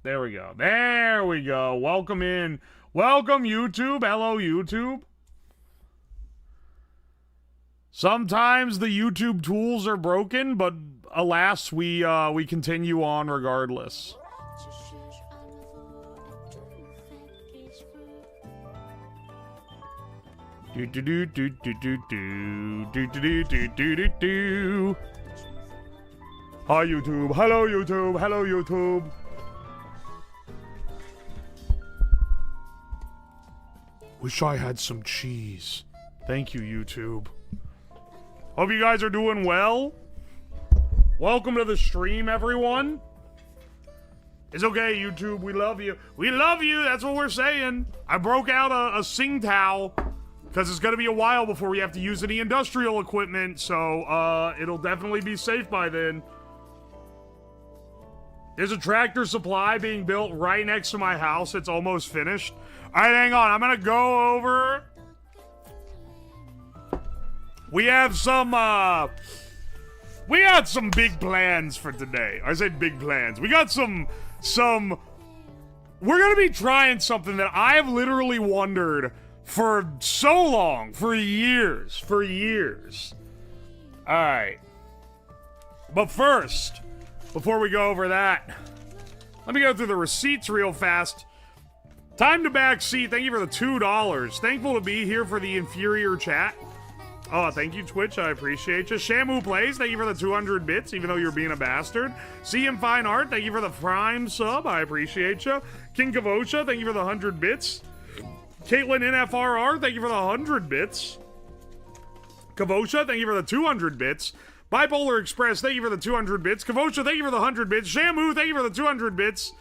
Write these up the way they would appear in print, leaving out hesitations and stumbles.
There we go. There we go. Welcome in. Welcome, YouTube. Hello, YouTube. Sometimes the YouTube tools are broken, but alas, we continue on regardless. Do do do do do do do do do do do do do. Hi YouTube. Hello YouTube. Hello YouTube. Wish I had some cheese. Thank you, YouTube. Hope you guys are doing well. Welcome to the stream, everyone. It's okay, YouTube. We love you. We love you. That's what we're saying. I broke out a sing towel because it's going to be a while before we have to use any industrial equipment. So it'll definitely be safe by then. There's a Tractor Supply being built right next to my house. It's almost finished. All right, hang on. I'm going to go over. We had some big plans for today. I said big plans. We got some, we're going to be trying something that I have literally wondered for so long, for years. All right. But first, before we go over that, let me go through the receipts real fast. Time to backseat. Thank you for the $2. Thankful to be here for the inferior chat. Oh, thank you, Twitch. I appreciate you. Shamu Plays, thank you for the 200 bits, even though you're being a bastard. CM Fine Art, thank you for the Prime sub. I appreciate you. King Kavosha, thank you for the 100 bits. Caitlin NFRR, thank you for the 100 bits. Kavosha, thank you for the 200 bits. Bipolar Express, thank you for the 200 bits. Kavosha, thank you for the 100 bits. Shamu, thank you for the 200 bits.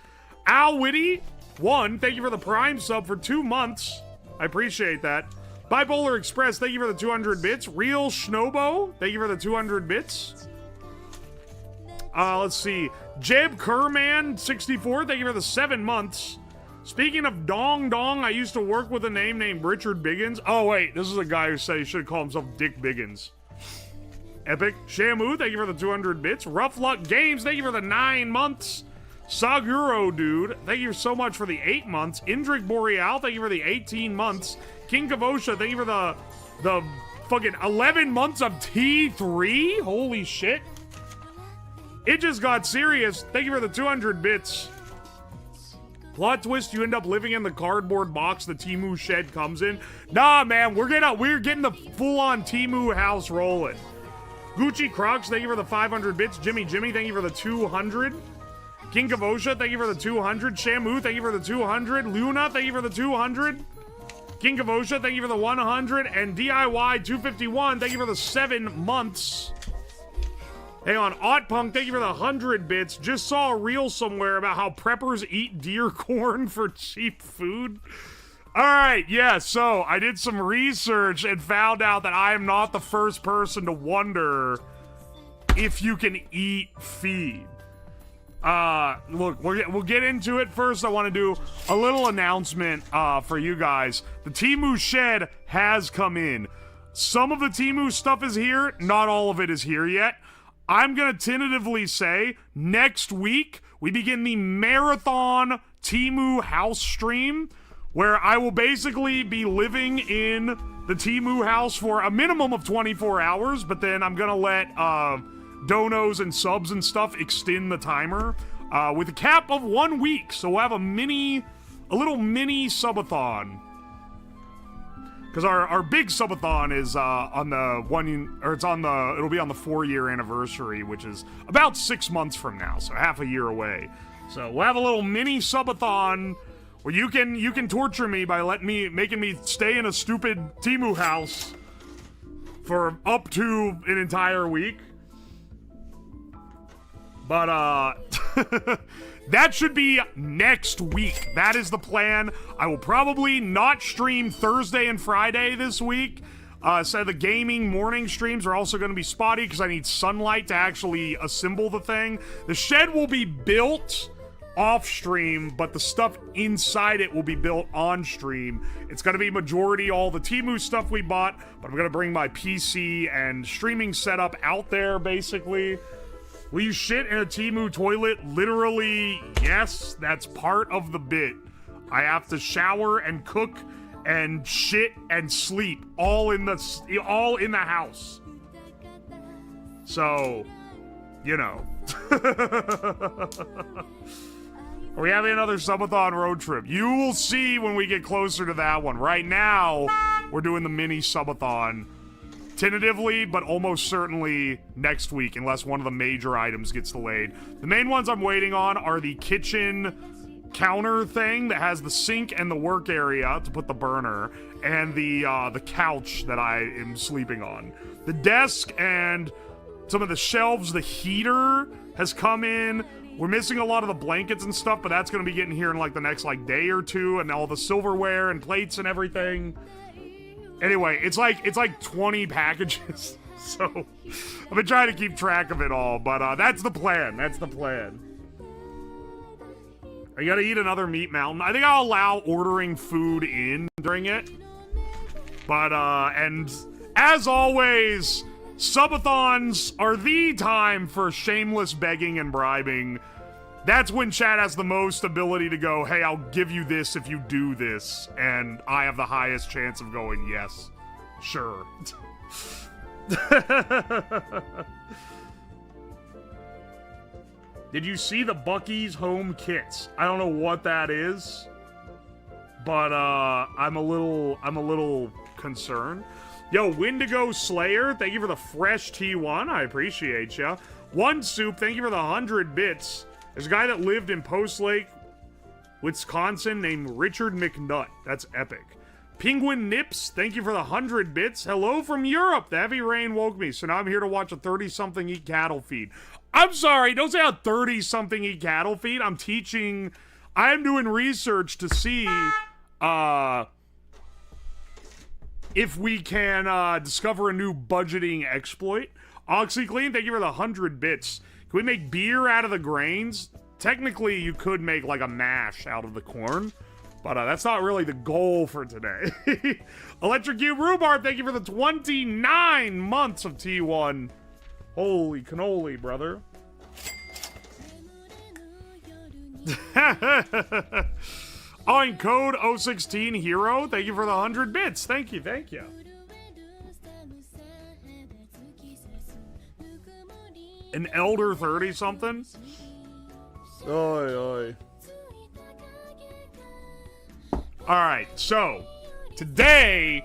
Al Witty, 1, thank you for the Prime sub for 2 months. I appreciate that. Bipolar Express, thank you for the 200 bits. Real Schnobo, thank you for the 200 bits. Let's see. Jeb Kerman, 64, thank you for the 7 months. Speaking of Dong Dong, I used to work with a name named Richard Biggins. Oh, wait, this is a guy who said he should call himself Dick Biggins. Epic. Shamu, thank you for the 200 bits. Rough Luck Games, thank you for the 9 months. Saguro Dude, thank you so much for the 8 months. Indrik Boreal, thank you for the 18 months. King Kavosha, thank you for the fucking 11 months of T3? Holy shit. It just got serious. Thank you for the 200 bits. Plot twist, you end up living in the cardboard box the Temu shed comes in. Nah, man, we're getting the full-on Temu house rolling. Gucci Crocs, thank you for the 500 bits. Jimmy, thank you for the 200. King Kavosha, thank you for the 200. Shamu, thank you for the 200. Luna, thank you for the 200. King Kavosha, thank you for the 100. And DIY 251, thank you for the 7 months. Hang on, Oddpunk, thank you for the 100 bits. Just saw a reel somewhere about how preppers eat deer corn for cheap food. Alright, yeah, so I did some research and found out that I am not the first person to wonder if you can eat feed. Look, we'll get into it. First, I want to do a little announcement for you guys. The Temu shed has come in. Some of the Temu stuff is here. Not all of it is here yet. I'm going to tentatively say next week we begin the marathon Temu house stream, where I will basically be living in the Temu house for a minimum of 24 hours, but then I'm going to let donos and subs and stuff extend the timer with a cap of 1 week. So we'll have a little mini subathon. Because our big subathon is it'll be on the 4-year anniversary, which is about 6 months from now, so half a year away. So we'll have a little mini subathon where you can torture me by making me stay in a stupid Temu house for up to an entire week. But that should be next week. That is the plan. I will probably not stream Thursday and Friday this week. So the gaming morning streams are also going to be spotty because I need sunlight to actually assemble the thing. The shed will be built off stream, but the stuff inside it will be built on stream. It's going to be majority all the Temu stuff we bought, but I'm going to bring my PC and streaming setup out there, basically. Will you shit in a Temu toilet? Literally, yes. That's part of the bit. I have to shower and cook and shit and sleep all in the house. So, you know. Are we having another subathon road trip? You will see when we get closer to that one. Right now, we're doing the mini subathon. Tentatively, but almost certainly next week, unless one of the major items gets delayed. The main ones I'm waiting on are the kitchen counter thing that has the sink and the work area to put the burner, and the couch that I am sleeping on. The desk and some of the shelves, the heater has come in. We're missing a lot of the blankets and stuff, but that's going to be getting here in like the next like day or two, and all the silverware and plates and everything. Anyway, it's like 20 packages, so I've been trying to keep track of it all, but that's the plan. That's the plan. I gotta eat another meat mountain. I think I'll allow ordering food in during it. But, and as always, subathons are the time for shameless begging and bribing. That's when chat has the most ability to go, hey, I'll give you this if you do this. And I have the highest chance of going, yes, sure. Did you see the Buc-ee's home kits? I don't know what that is, but I'm a little concerned. Yo, Wendigo Slayer, thank you for the fresh T1. I appreciate ya. One Soup, thank you for the 100 bits. There's a guy that lived in Post Lake, Wisconsin, named Richard McNutt. That's epic. Penguin Nips, thank you for the 100 bits. Hello from Europe. The heavy rain woke me, so now I'm here to watch a 30-something eat cattle feed. I'm sorry, don't say a 30-something eat cattle feed. I'm doing research to see if we can discover a new budgeting exploit. OxyClean, thank you for the 100 bits. Can we make beer out of the grains? Technically, you could make like a mash out of the corn, but that's not really the goal for today. Electric Cube Rhubarb, thank you for the 29 months of T1. Holy cannoli, brother. Oh, and code 016 Hero, thank you for the 100 bits. Thank you, thank you. An elder 30-something? Oi, oi. Alright, so, today,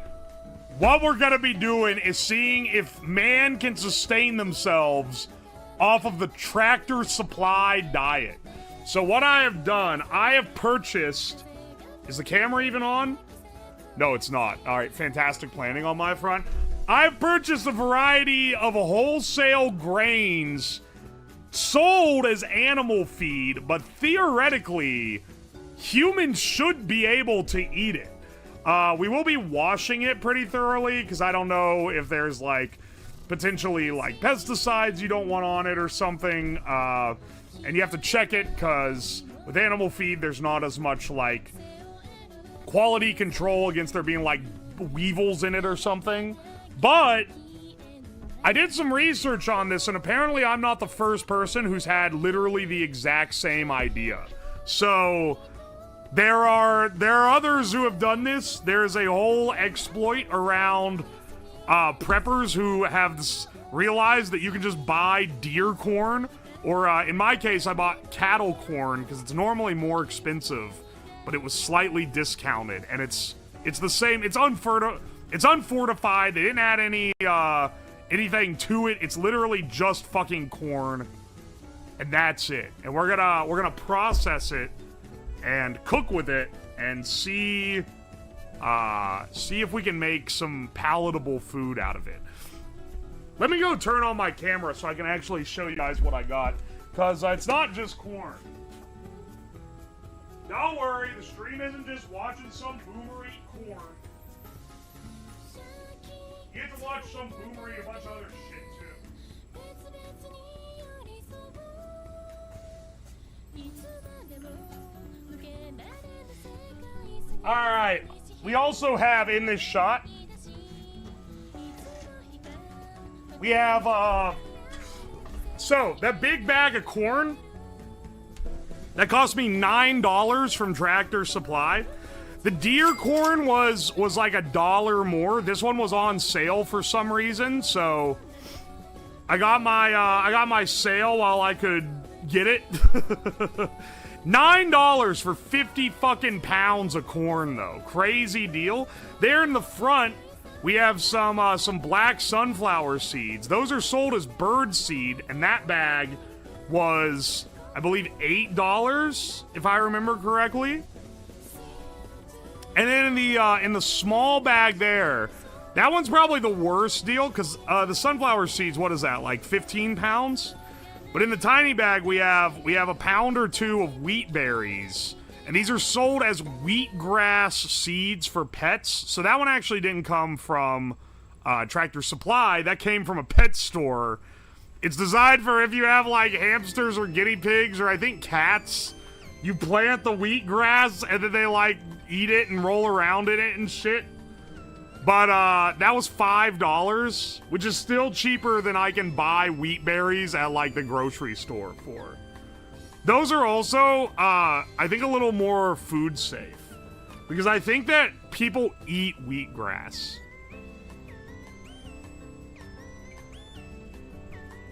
what we're gonna be doing is seeing if man can sustain themselves off of the Tractor Supply diet. So what I have done, I have purchased... Is the camera even on? No, it's not. Alright, fantastic planning on my front. I've purchased a variety of wholesale grains sold as animal feed, but theoretically, humans should be able to eat it. We will be washing it pretty thoroughly, because I don't know if there's, like, potentially, like, pesticides you don't want on it or something. And you have to check it, because with animal feed, there's not as much, like, quality control against there being, like, weevils in it or something. But I did some research on this, and apparently I'm not the first person who's had literally the exact same idea. So there are others who have done this. There's a whole exploit around preppers who have realized that you can just buy deer corn, or in my case, I bought cattle corn because it's normally more expensive, but it was slightly discounted, and it's the same. It's unfortified. They didn't add any anything to it. It's literally just fucking corn, and that's it. And we're gonna process it and cook with it and see if we can make some palatable food out of it. Let me go turn on my camera so I can actually show you guys what I got, because it's not just corn. Don't worry, the stream isn't just watching some boomer eat corn. You get to watch some boomer eat a bunch of other shit, too. Alright, we also have in this shot, So, that big bag of corn, that cost me $9 from Tractor Supply. The deer corn was like $1 more. This one was on sale for some reason, so I got my sale while I could get it. $9 for 50 fucking pounds of corn, though. Crazy deal. There in the front, we have some black sunflower seeds. Those are sold as bird seed, and that bag was, I believe, $8, if I remember correctly. And then in the small bag there, that one's probably the worst deal, because the sunflower seeds, what is that, like 15 pounds? But in the tiny bag, we have a pound or two of wheat berries. And these are sold as wheatgrass seeds for pets. So that one actually didn't come from Tractor Supply. That came from a pet store. It's designed for if you have, like, hamsters or guinea pigs or, I think, cats. You plant the wheatgrass, and then they, like, eat it and roll around in it and shit. But that was $5, which is still cheaper than I can buy wheat berries at, like, the grocery store for. Those are also, I think, a little more food safe. Because I think that people eat wheatgrass.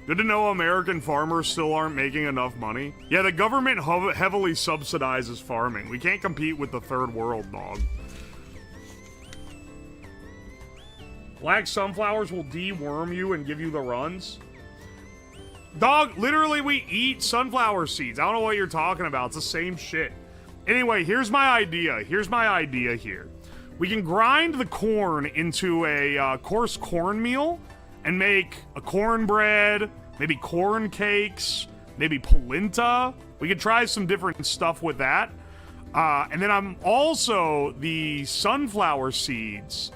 Good to know American farmers still aren't making enough money. Yeah, the government heavily subsidizes farming. We can't compete with the third world, dog. Black sunflowers will deworm you and give you the runs. Dog, literally we eat sunflower seeds. I don't know what you're talking about. It's the same shit. Anyway, here's my idea. Here's my idea here. We can grind the corn into a coarse cornmeal and make a cornbread, maybe corn cakes, maybe polenta. We could try some different stuff with that. And then I'm also the sunflower seeds.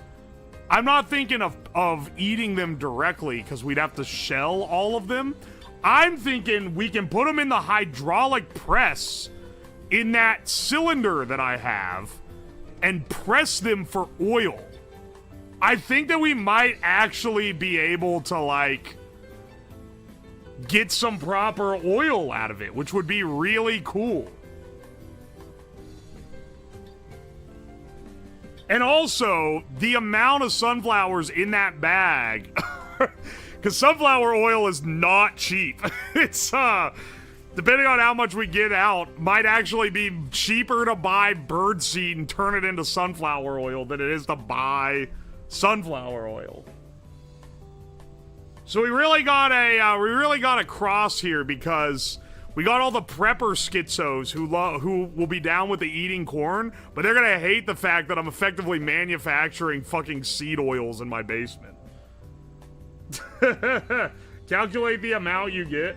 I'm not thinking of eating them directly because we'd have to shell all of them. I'm thinking we can put them in the hydraulic press in that cylinder that I have and press them for oil. I think that we might actually be able to, like, get some proper oil out of it, which would be really cool. And also, the amount of sunflowers in that bag, because sunflower oil is not cheap. It's, depending on how much we get out, might actually be cheaper to buy birdseed and turn it into sunflower oil than it is to buy sunflower oil. So we really got a cross here because we got all the prepper schizos who will be down with the eating corn, but they're gonna hate the fact that I'm effectively manufacturing fucking seed oils in my basement. Calculate the amount you get.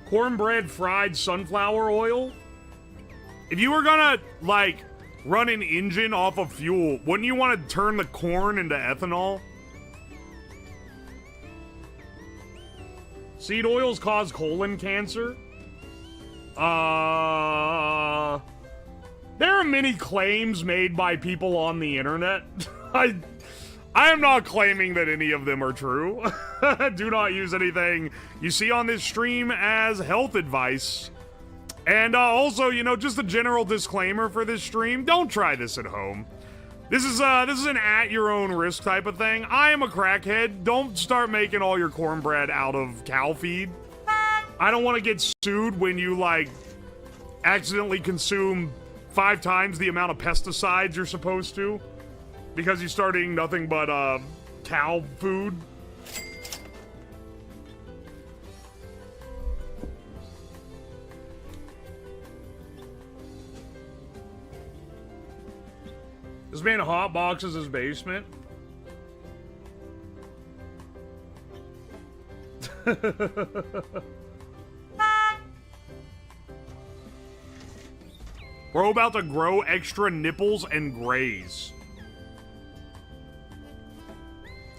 Cornbread fried sunflower oil. If you were gonna, like, run an engine off of fuel, wouldn't you want to turn the corn into ethanol? Seed oils cause colon cancer. There are many claims made by people on the internet. I am not claiming that any of them are true. Do not use anything you see on this stream as health advice. And also, you know, just a general disclaimer for this stream, don't try this at home. This is an at your own risk type of thing. I am a crackhead. Don't start making all your cornbread out of cow feed. I don't want to get sued when you, like, accidentally consume 5 times the amount of pesticides you're supposed to because you start eating nothing but cow food. This man hot boxes his basement. We're about to grow extra nipples and graze.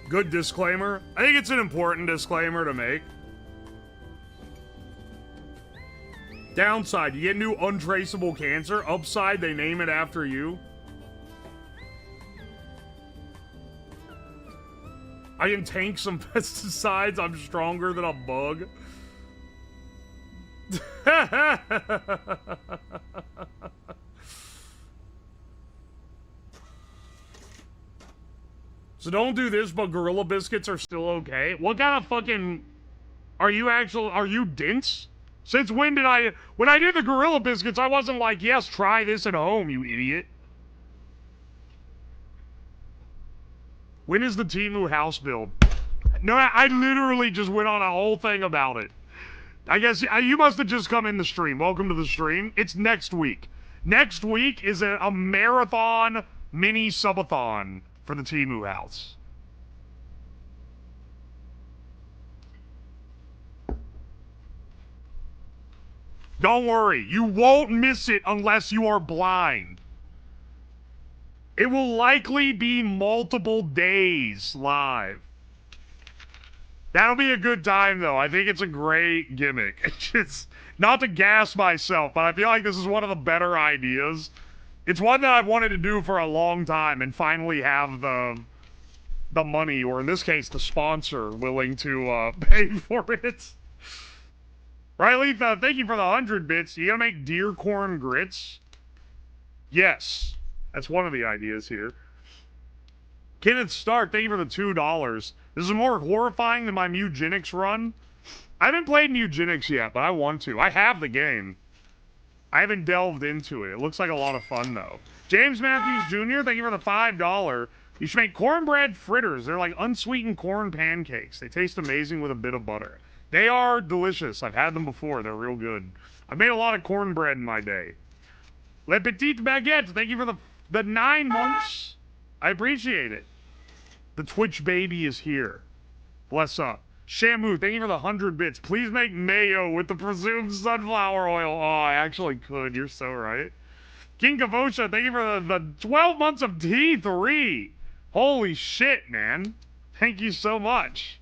Good disclaimer. I think it's an important disclaimer to make. Downside, you get new untraceable cancer. Upside, they name it after you. I can tank some pesticides. I'm stronger than a bug. So don't do this, but Gorilla Biscuits are still okay. What kind of fucking... Are you dense? Since when did when I did the Gorilla Biscuits, I wasn't like, yes, try this at home, you idiot. When is the Temu house build? No, I literally just went on a whole thing about it. I guess you must have just come in the stream. Welcome to the stream. It's next week. Next week is a marathon mini subathon for the Temu house. Don't worry, you won't miss it unless you are blind. It will likely be multiple days live. That'll be a good time, though. I think it's a great gimmick. It's just, not to gas myself, but I feel like this is one of the better ideas. It's one that I've wanted to do for a long time and finally have the money, or in this case, the sponsor, willing to pay for it. Right, Leaf? Thank you for the 100 bits. You gonna make deer corn grits? Yes. That's one of the ideas here. Kenneth Stark, thank you for the $2. This is more horrifying than my Mugenics run. I haven't played Mugenics yet, but I want to. I have the game. I haven't delved into it. It looks like a lot of fun, though. James Matthews Jr., thank you for the $5. You should make cornbread fritters. They're like unsweetened corn pancakes. They taste amazing with a bit of butter. They are delicious. I've had them before. They're real good. I've made a lot of cornbread in my day. Le Petit Baguette, thank you for the 9 months. I appreciate it. The Twitch baby is here. Bless up. Shamu, thank you for the 100 bits. Please make mayo with the presumed sunflower oil. Oh, I actually could. You're so right. King Kavosha, thank you for the 12 months of T3. Holy shit, man. Thank you so much.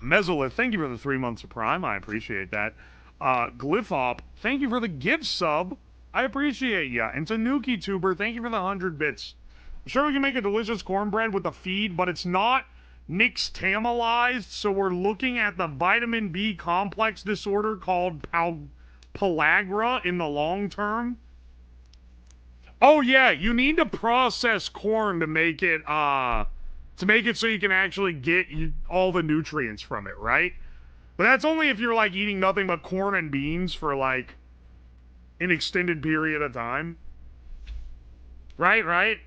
Mesolith, thank you for the 3 months of Prime. I appreciate that. Glyphop, thank you for the gift sub. I appreciate ya. And Tanuki Tuber, thank you for the 100 bits. I'm sure we can make a delicious cornbread with the feed, but it's not nixtamalized, so we're looking at the vitamin B complex disorder called pellagra in the long term. Oh yeah, you need to process corn to make it so you can actually get all the nutrients from it, right? But that's only if you're like eating nothing but corn and beans for like an extended period of time. Right?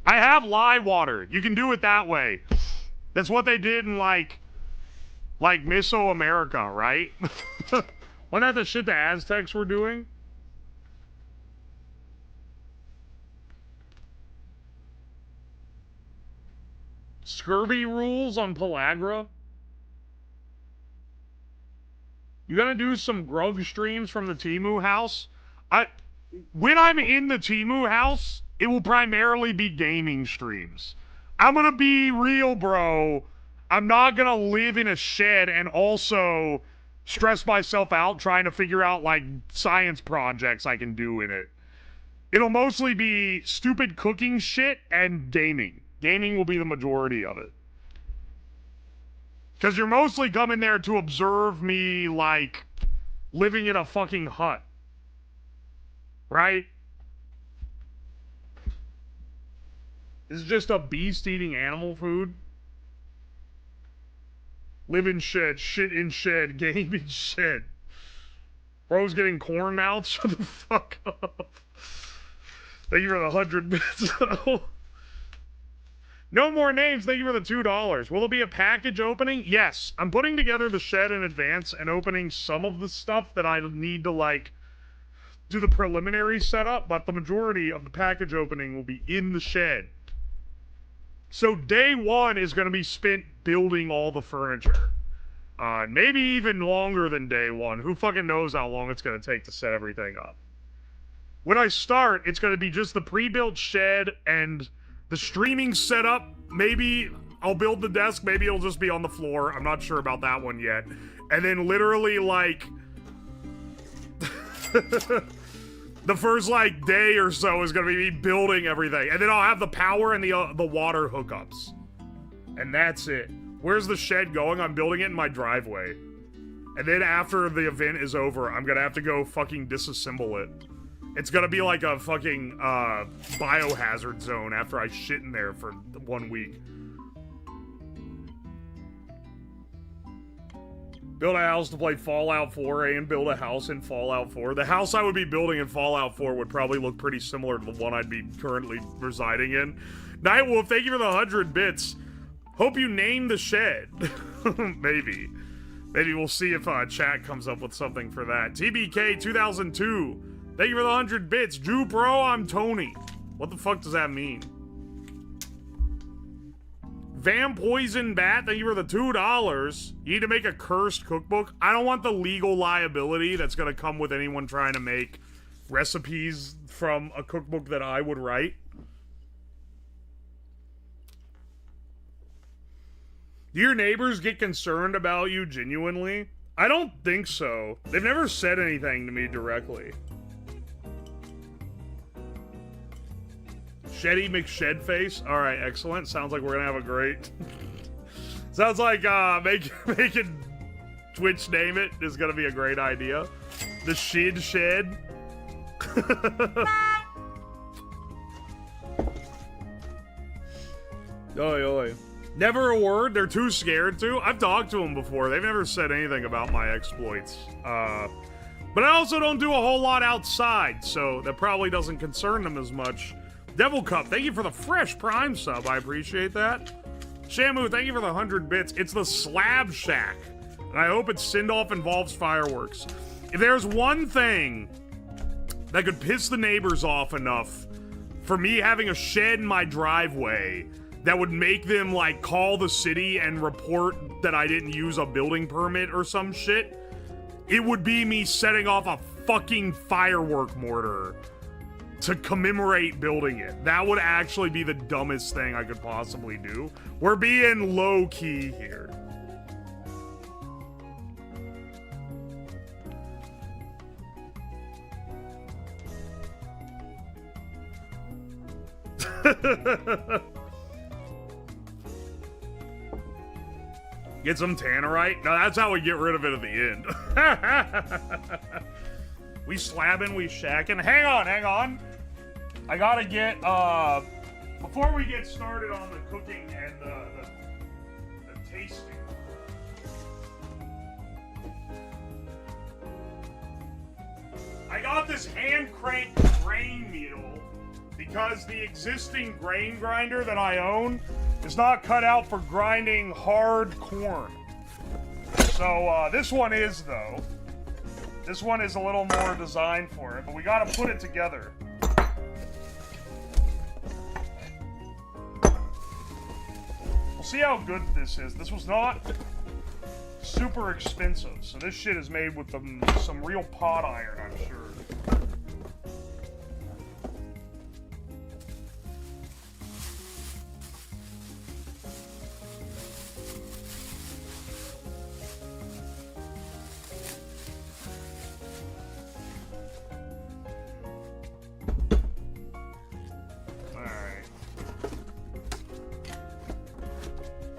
I have lye water. You can do it that way. That's what they did in like Mesoamerica, right? Wasn't that the shit the Aztecs were doing? Scurvy rules on pellagra? You gonna do some grug streams from the Temu house? When I'm in the Temu house, it will primarily be gaming streams. I'm gonna be real, bro. I'm not gonna live in a shed and also stress myself out trying to figure out, like, science projects I can do in it. It'll mostly be stupid cooking shit and gaming. Gaming will be the majority of it. Because you're mostly coming there to observe me, like, living in a fucking hut. Right? This is just a beast eating animal food. Live in shed, shit in shed, game in shed. Bro's getting corn mouth? Shut the fuck up. Thank you for the 100 bits. No more names. Thank you for the $2. Will it be a package opening? Yes. I'm putting together the shed in advance and opening some of the stuff that I need to, like, do the preliminary setup, but the majority of the package opening will be in the shed. So day one is going to be spent building all the furniture. Maybe even longer than day one. Who fucking knows how long it's going to take to set everything up. When I start, it's going to be just the pre-built shed and the streaming setup. Maybe I'll build the desk. Maybe it'll just be on the floor. I'm not sure about that one yet. And then literally, like... The first, like, day or so is gonna be me building everything. And then I'll have the power and the water hookups. And that's it. Where's the shed going? I'm building it in my driveway. And then after the event is over, I'm gonna have to go fucking disassemble it. It's gonna be like a fucking, biohazard zone after I shit in there for 1 week. Build a house to play Fallout 4 and build a house in Fallout 4. The house I would be building in Fallout 4 would probably look pretty similar to the one I'd be currently residing in. Nightwolf, thank you for the 100 bits. Hope you name the shed. Maybe. Maybe we'll see if chat comes up with something for that. TBK 2002, thank you for the 100 bits. Jew Bro, I'm Tony. What the fuck does that mean? Van Poison Bat, thank you for the $2. You need to make a cursed cookbook. I don't want the legal liability that's gonna come with anyone trying to make recipes from a cookbook that I would write. Do your neighbors get concerned about you genuinely? I don't think so. They've never said anything to me directly. Sheddy McShedface. Alright, excellent. Sounds like we're gonna have a great... Sounds like making Twitch name it is gonna be a great idea. The Shid Shed. Oi, oi. Never a word. They're too scared to. I've talked to them before. They've never said anything about my exploits. But I also don't do a whole lot outside, so that probably doesn't concern them as much. Devil Cup, thank you for the fresh Prime sub. I appreciate that. Shamu, thank you for the 100 bits. It's the Slab Shack. And I hope its send-off involves fireworks. If there's one thing that could piss the neighbors off enough for me having a shed in my driveway that would make them, like, call the city and report that I didn't use a building permit or some shit, it would be me setting off a fucking firework mortar to commemorate building it. That would actually be the dumbest thing I could possibly do. We're being low-key here. Get some tannerite? No, that's how we get rid of it at the end. We slabbing, we shacking. Hang on. I gotta get, before we get started on the cooking and the tasting. I got this hand-cranked grain meal because the existing grain grinder that I own is not cut out for grinding hard corn. So, this one is, though. This one is a little more designed for it, but we gotta put it together. We'll see how good this is. This was not super expensive, so this shit is made with some real pot iron, I'm sure.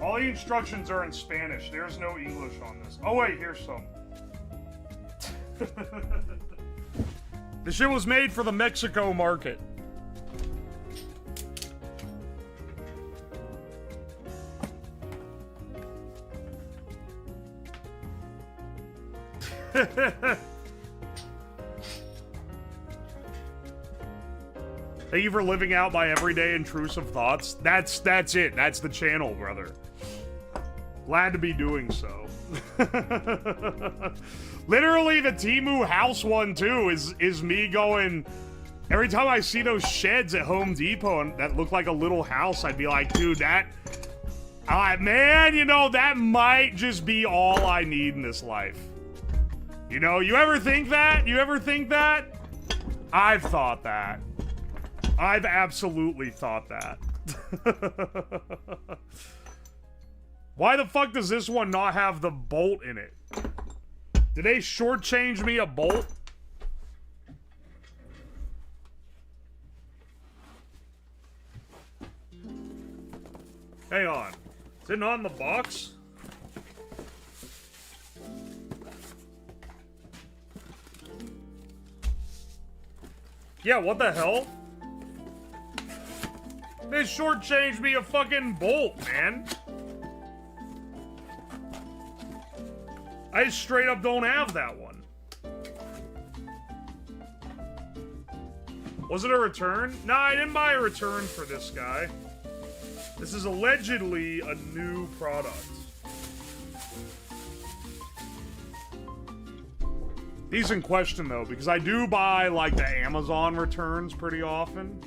All the instructions are in Spanish. There's no English on this. Oh wait, here's some. The shit was made for the Mexico market. Thank you for living out my everyday intrusive thoughts. That's it. That's the channel, brother. Glad to be doing so. Literally, the Temu house one, too, is me going... Every time I see those sheds at Home Depot and that look like a little house, I'd be like, dude, that... man, you know, that might just be all I need in this life. You know, you ever think that? You ever think that? I've thought that. I've absolutely thought that. Why the fuck does this one not have the bolt in it? Did they shortchange me a bolt? Hang on. Is it not in the box? Yeah, what the hell? They shortchanged me a fucking bolt, man. I straight up don't have that one. Was it a return? No, I didn't buy a return for this guy. This is allegedly a new product. Decent question, though, because I do buy, like, the Amazon returns pretty often.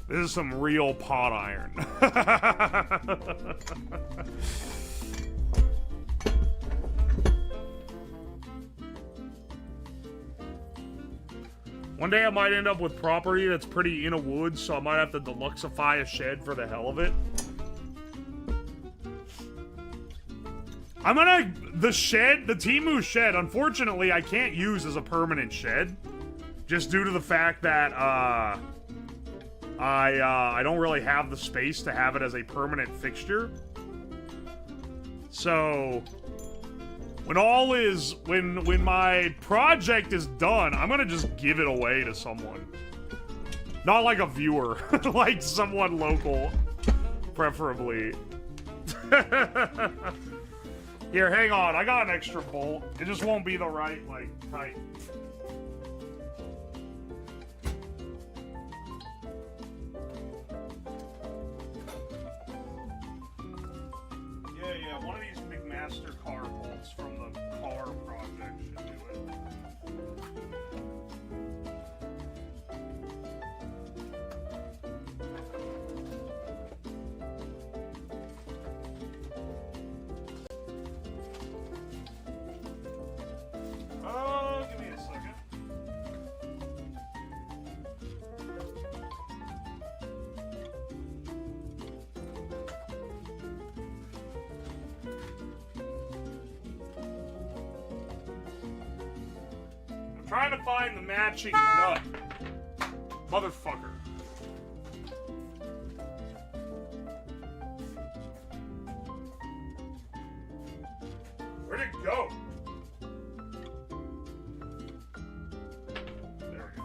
This is some real pot iron. One day I might end up with property that's pretty in a woods, so I might have to deluxify a shed for the hell of it. The Temu shed, unfortunately, I can't use as a permanent shed. Just due to the fact that, I don't really have the space to have it as a permanent fixture. So, when my project is done, I'm gonna just give it away to someone. Not like a viewer, like someone local, preferably. Here, hang on, I got an extra bolt. It just won't be the right, like, type. Yeah, one of these McMaster car bolts from the car project should do it. Give me a second. Trying to find the matching nut. Motherfucker. Where'd it go? There we go.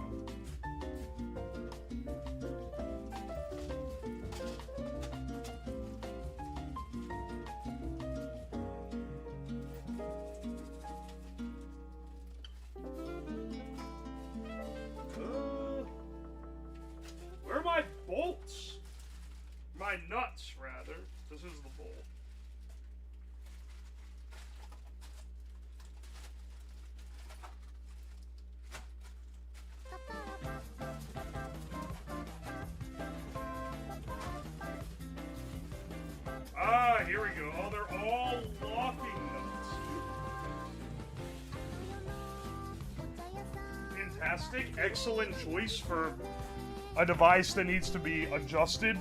Where are my bolts? My nuts, rather. This is the bolt. Ah, here we go. Oh, they're all locking nuts. Fantastic. Excellent choice for a device that needs to be adjusted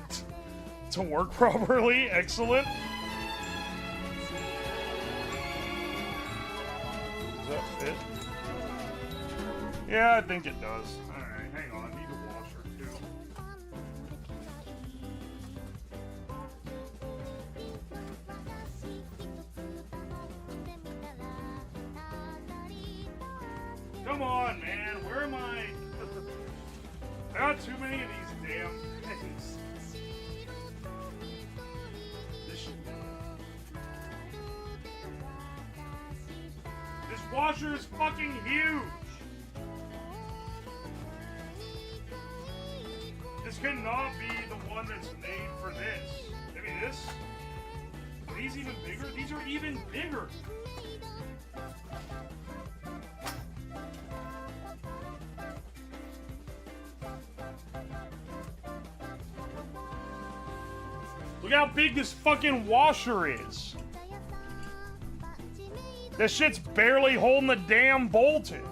to work properly. Excellent. Does that fit? Yeah, I think it does. Alright, hang on. I need a washer, too. Come on, man. Where am I? I got too many of these damn things. This washer is fucking huge. This cannot be the one that's made for this. Maybe this? Are these even bigger? These are even bigger. Look how big this fucking washer is. This shit's barely holding the damn bolt in.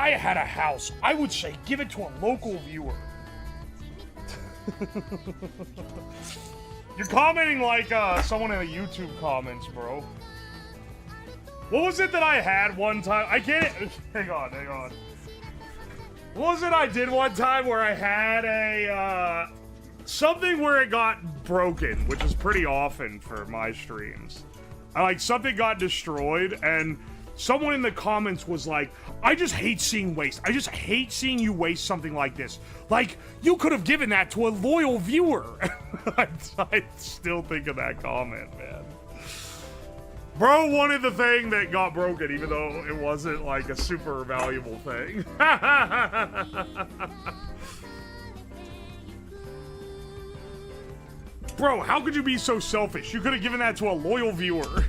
I had a house, I would say give it to a local viewer. You're commenting like someone in the YouTube comments, bro. What was it that I had one time? I can't... Hang on. What was it I did one time where I had a, something where it got broken, which is pretty often for my streams. Something got destroyed, and someone in the comments was like, I just hate seeing waste. I just hate seeing you waste something like this. Like, you could have given that to a loyal viewer. I still think of that comment, man. Bro wanted the thing that got broken, even though it wasn't, like, a super valuable thing. Bro, how could you be so selfish? You could have given that to a loyal viewer.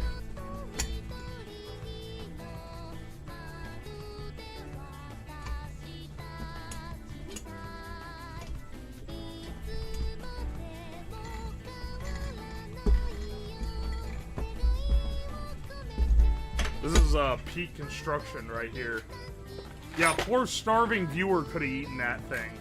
This is peak construction right here. Yeah, poor starving viewer could have eaten that thing.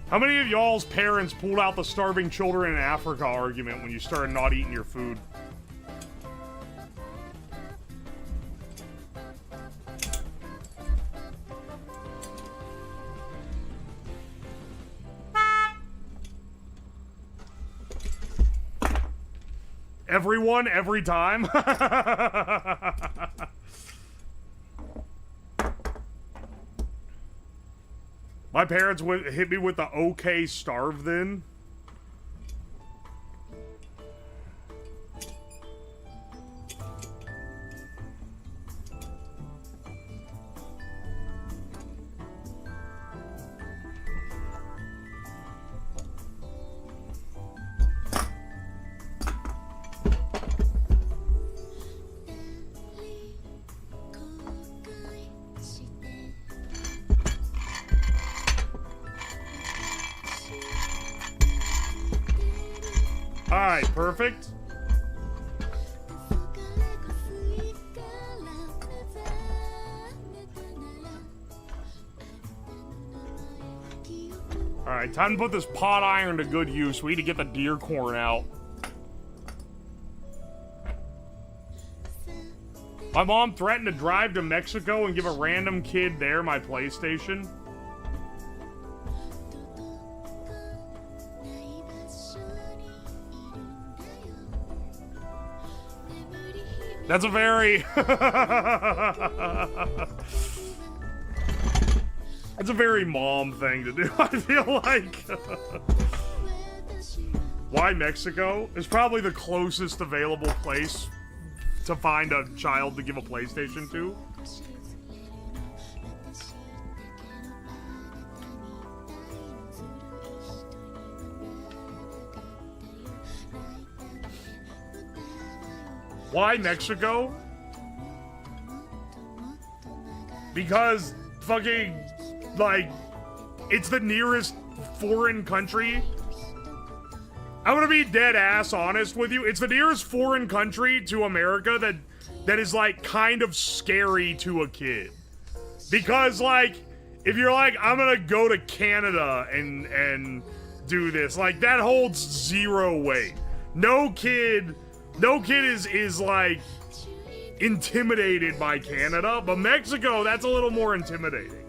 How many of y'all's parents pulled out the starving children in Africa argument when you started not eating your food? Everyone, every time? My parents would hit me with the okay starve then. Alright, perfect. Alright, time to put this pot iron to good use. We need to get the deer corn out. My mom threatened to drive to Mexico and give a random kid there my PlayStation. That's a very... That's a very mom thing to do, I feel like. Why Mexico? It's probably the closest available place to find a child to give a PlayStation to. Why Mexico? Because fucking, like, it's the nearest foreign country. I'm gonna be dead ass honest with you. It's the nearest foreign country to America that is, like, kind of scary to a kid. Because, like, if you're like, I'm gonna go to Canada and do this, like, that holds zero weight. No kid is like intimidated by Canada, but Mexico, that's a little more intimidating.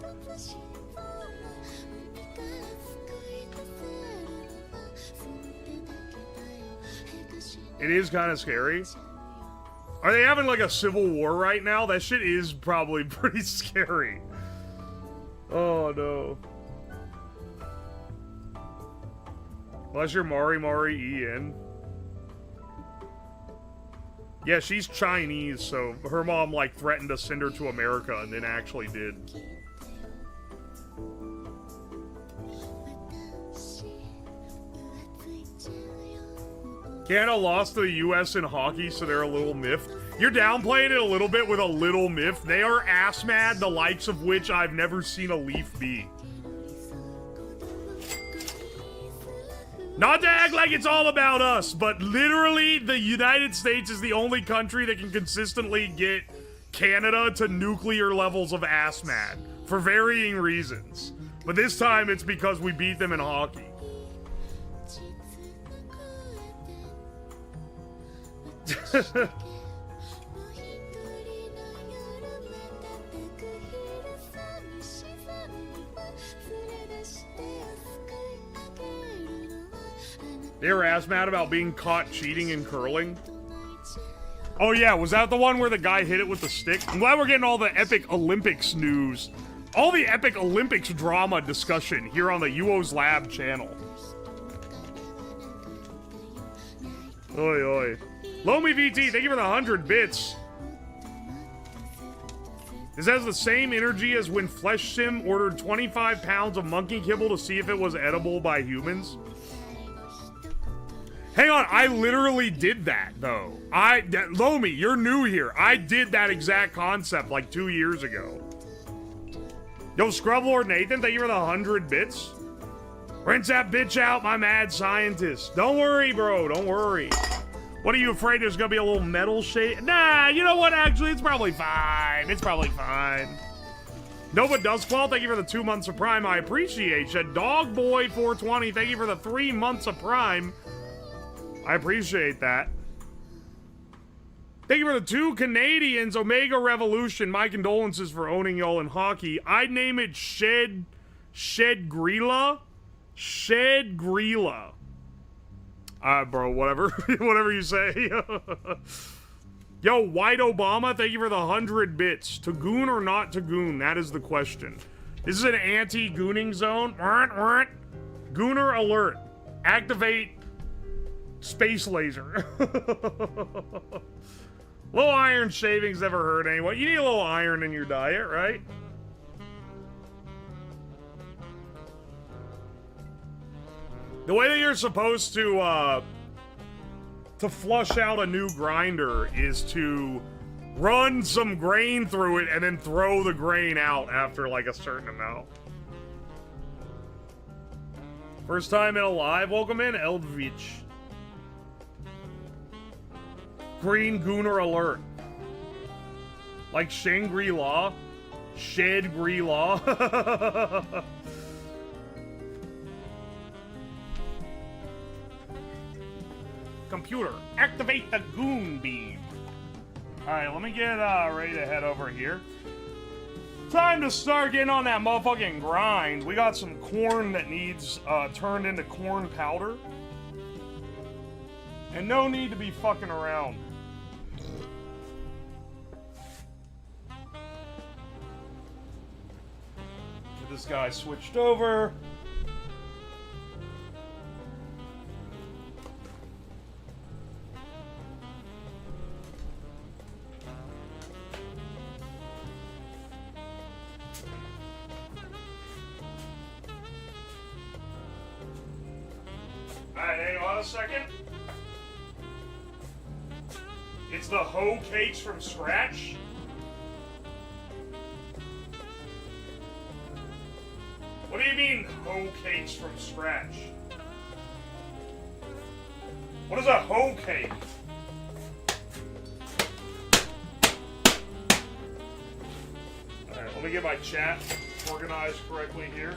It is kind of scary. Are they having like a civil war right now? That shit is probably pretty scary. Oh no. Bless your Mari Ian. Yeah, she's Chinese, so her mom, like, threatened to send her to America and then actually did. Canada lost to the U.S. in hockey, so they're a little miffed. You're downplaying it a little bit with a little miff. They are ass mad, the likes of which I've never seen a Leaf be. Not to act like it's all about us, but literally the United States is the only country that can consistently get Canada to nuclear levels of ass mad for varying reasons. But this time it's because we beat them in hockey. They were ass mad about being caught cheating in curling. Oh yeah, was that the one where the guy hit it with the stick? I'm glad we're getting all the epic Olympics news. All the epic Olympics drama discussion here on the UO's Lab channel. Oi, oi. Lomi VT, thank you for the 100 bits. This has the same energy as when Flesh Sim ordered 25 pounds of monkey kibble to see if it was edible by humans. Hang on, I literally did that, though. Lomi, you're new here. I did that exact concept like 2 years ago. Yo, Scrublord Nathan, thank you for the 100 bits. Rinse that bitch out, my mad scientist. Don't worry, bro, don't worry. What are you afraid there's gonna be a little metal shade? Nah, you know what, actually, it's probably fine. It's probably fine. Nova Dustfall, thank you for the 2 months of Prime. I appreciate you. Dogboy420, thank you for the 3 months of Prime. I appreciate that. Thank you for the 2 Canadians. Omega Revolution. My condolences for owning y'all in hockey. I'd name it Shed Grilla. Shed Grilla. Bro, whatever. Whatever you say. Yo, White Obama, thank you for the 100 bits. To goon or not to goon? That is the question. This is an anti-gooning zone. Gooner alert. Activate space laser. Low iron shavings never hurt anyone. You need a little iron in your diet, right? The way that you're supposed to flush out a new grinder is to run some grain through it and then throw the grain out after like a certain amount. First time in alive, welcome in, Eldvich. Green Gooner alert. Like Shangri-La? Shangri-La? Computer, activate the goon beam. Alright, let me get ready to head over here. Time to start getting on that motherfucking grind. We got some corn that needs turned into corn powder. And no need to be fucking around. Get this guy switched over. Alright, hang on a second. It's the hoe cakes from scratch. What do you mean, hoe cakes from scratch? What is a hoe cake? Alright, let me get my chat organized correctly here.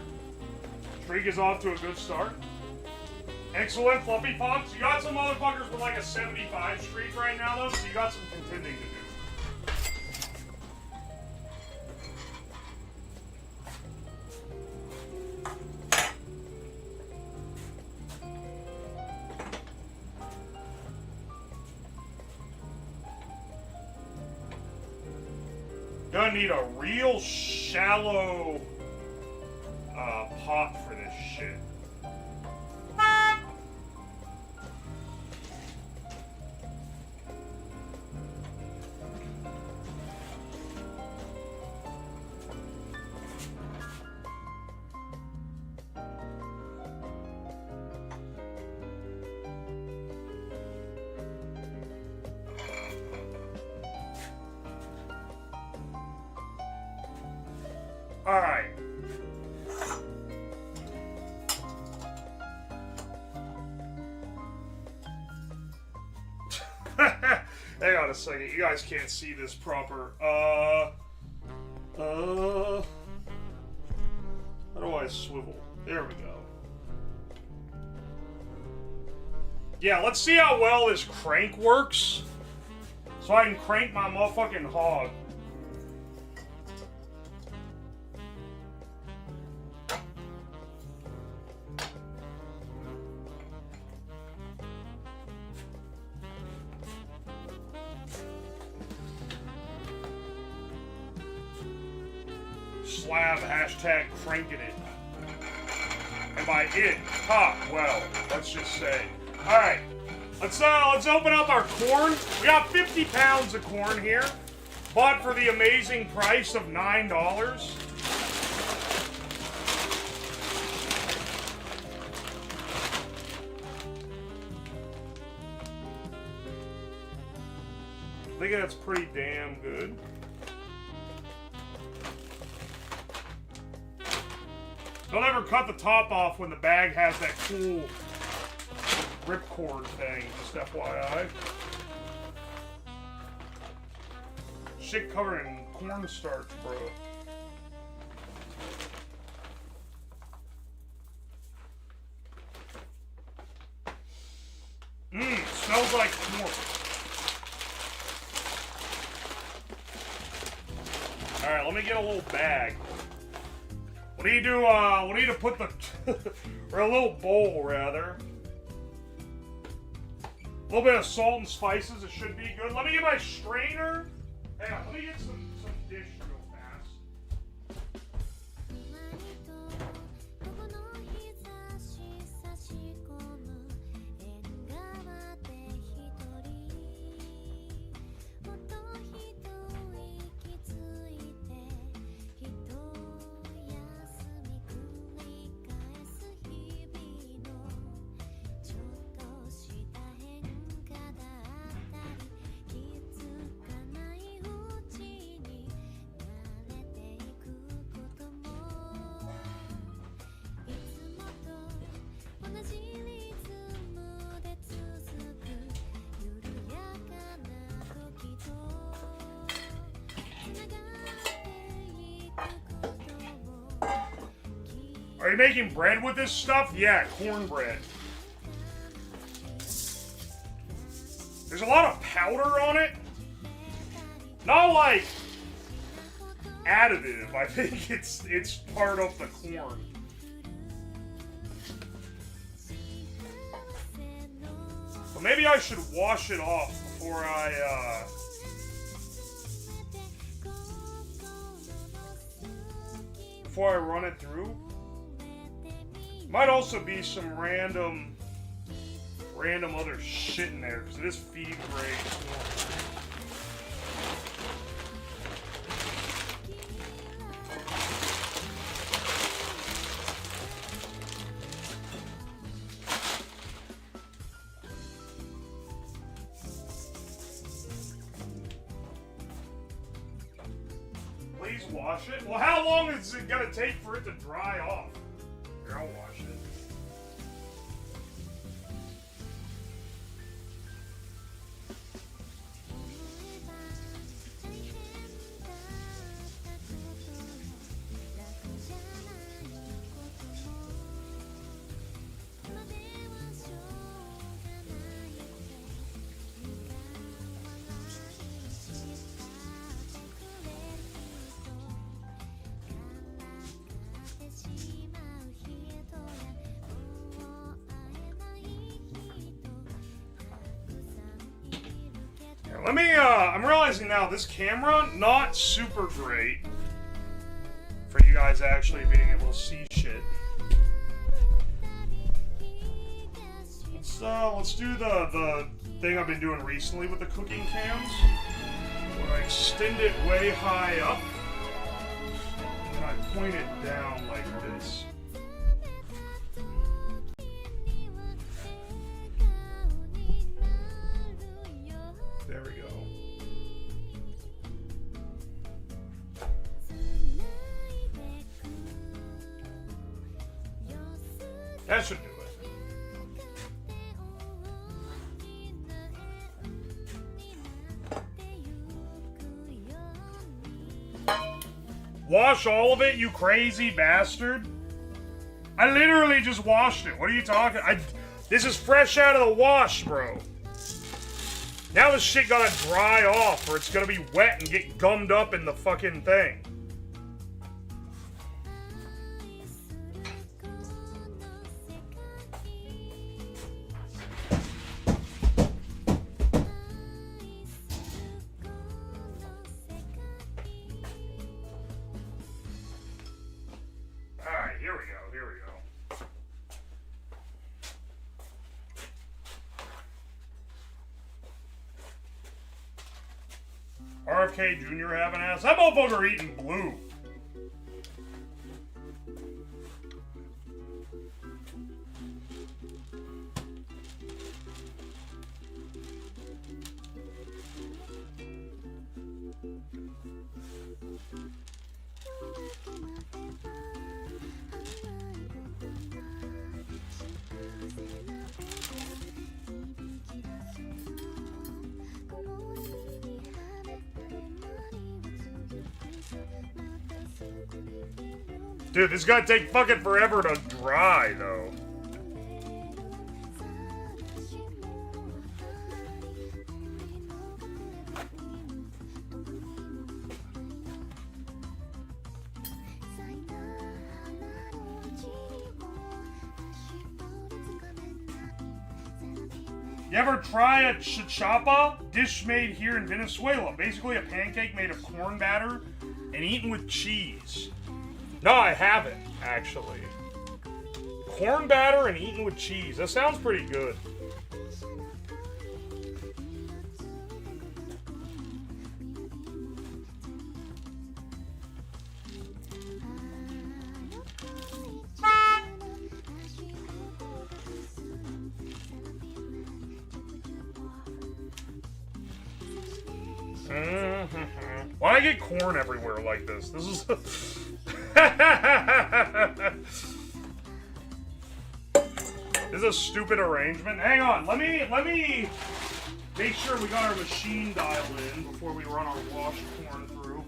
Streak is off to a good start. Excellent, Fluffy Fox. You got some motherfuckers with like a 75 streak right now, though, so you got some contending to do. Gonna need a real shallow pot for this shit. Alright. Hang on a second. You guys can't see this proper. How do I swivel? There we go. Yeah, let's see how well this crank works. So I can crank my motherfucking hog. Slab hashtag cranking it. And by it, well, let's just say. Alright. Let's open up our corn. We got 50 pounds of corn here. Bought for the amazing price of $9. I think that's pretty damn good. Don't ever cut the top off when the bag has that cool ripcord thing, just FYI. Shit covered in cornstarch, bro. Smells like corn. Alright, let me get a little bag. What do you do, what do you put the, or a little bowl, rather. A little bit of salt and spices, it should be good. Let me get my strainer. Hang on, let me get some dish real fast. Are you making bread with this stuff? Yeah, cornbread. There's a lot of powder on it. Not like additive. I think it's part of the corn. But maybe I should wash it off before I run it through. Might also be some random other shit in there, because it is feed grade corn. Please wash it. Well, how long is it gonna take for it to dry off? Here, I'll wash it. Let me, I'm realizing now, this camera, not super great for you guys actually being able to see shit. Let's do the thing I've been doing recently with the cooking cams, where I extend it way high up, and I point it down like this. There we go. That should do it. Wash all of it, you crazy bastard. I literally just washed it. What are you talking? This is fresh out of the wash, bro. Now this shit gotta dry off or it's gonna be wet and get gummed up in the fucking thing. Alright, here we go, here we go. RFK Jr. having ass. That motherfucker eating blue. Dude, this is gonna take fucking forever to dry, though. You ever try a chachapa? Dish made here in Venezuela. Basically a pancake made of corn batter and eaten with cheese. No, I haven't, actually. Corn batter and eaten with cheese. That sounds pretty good. Why do I get corn everywhere like this? This is... This is a stupid arrangement. Hang on, let me make sure we got our machine dialed in before we run our washed corn through.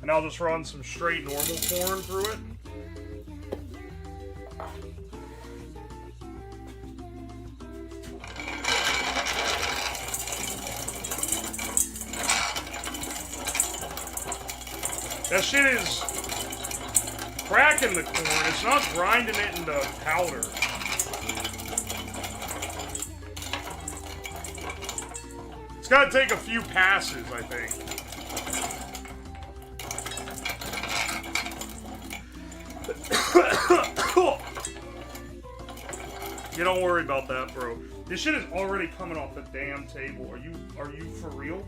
And I'll just run some straight normal corn through it. That shit is cracking the corn. It's not grinding it into powder. It's gotta take a few passes, I think. You don't worry about that, bro. This shit is already coming off the damn table. Are you for real?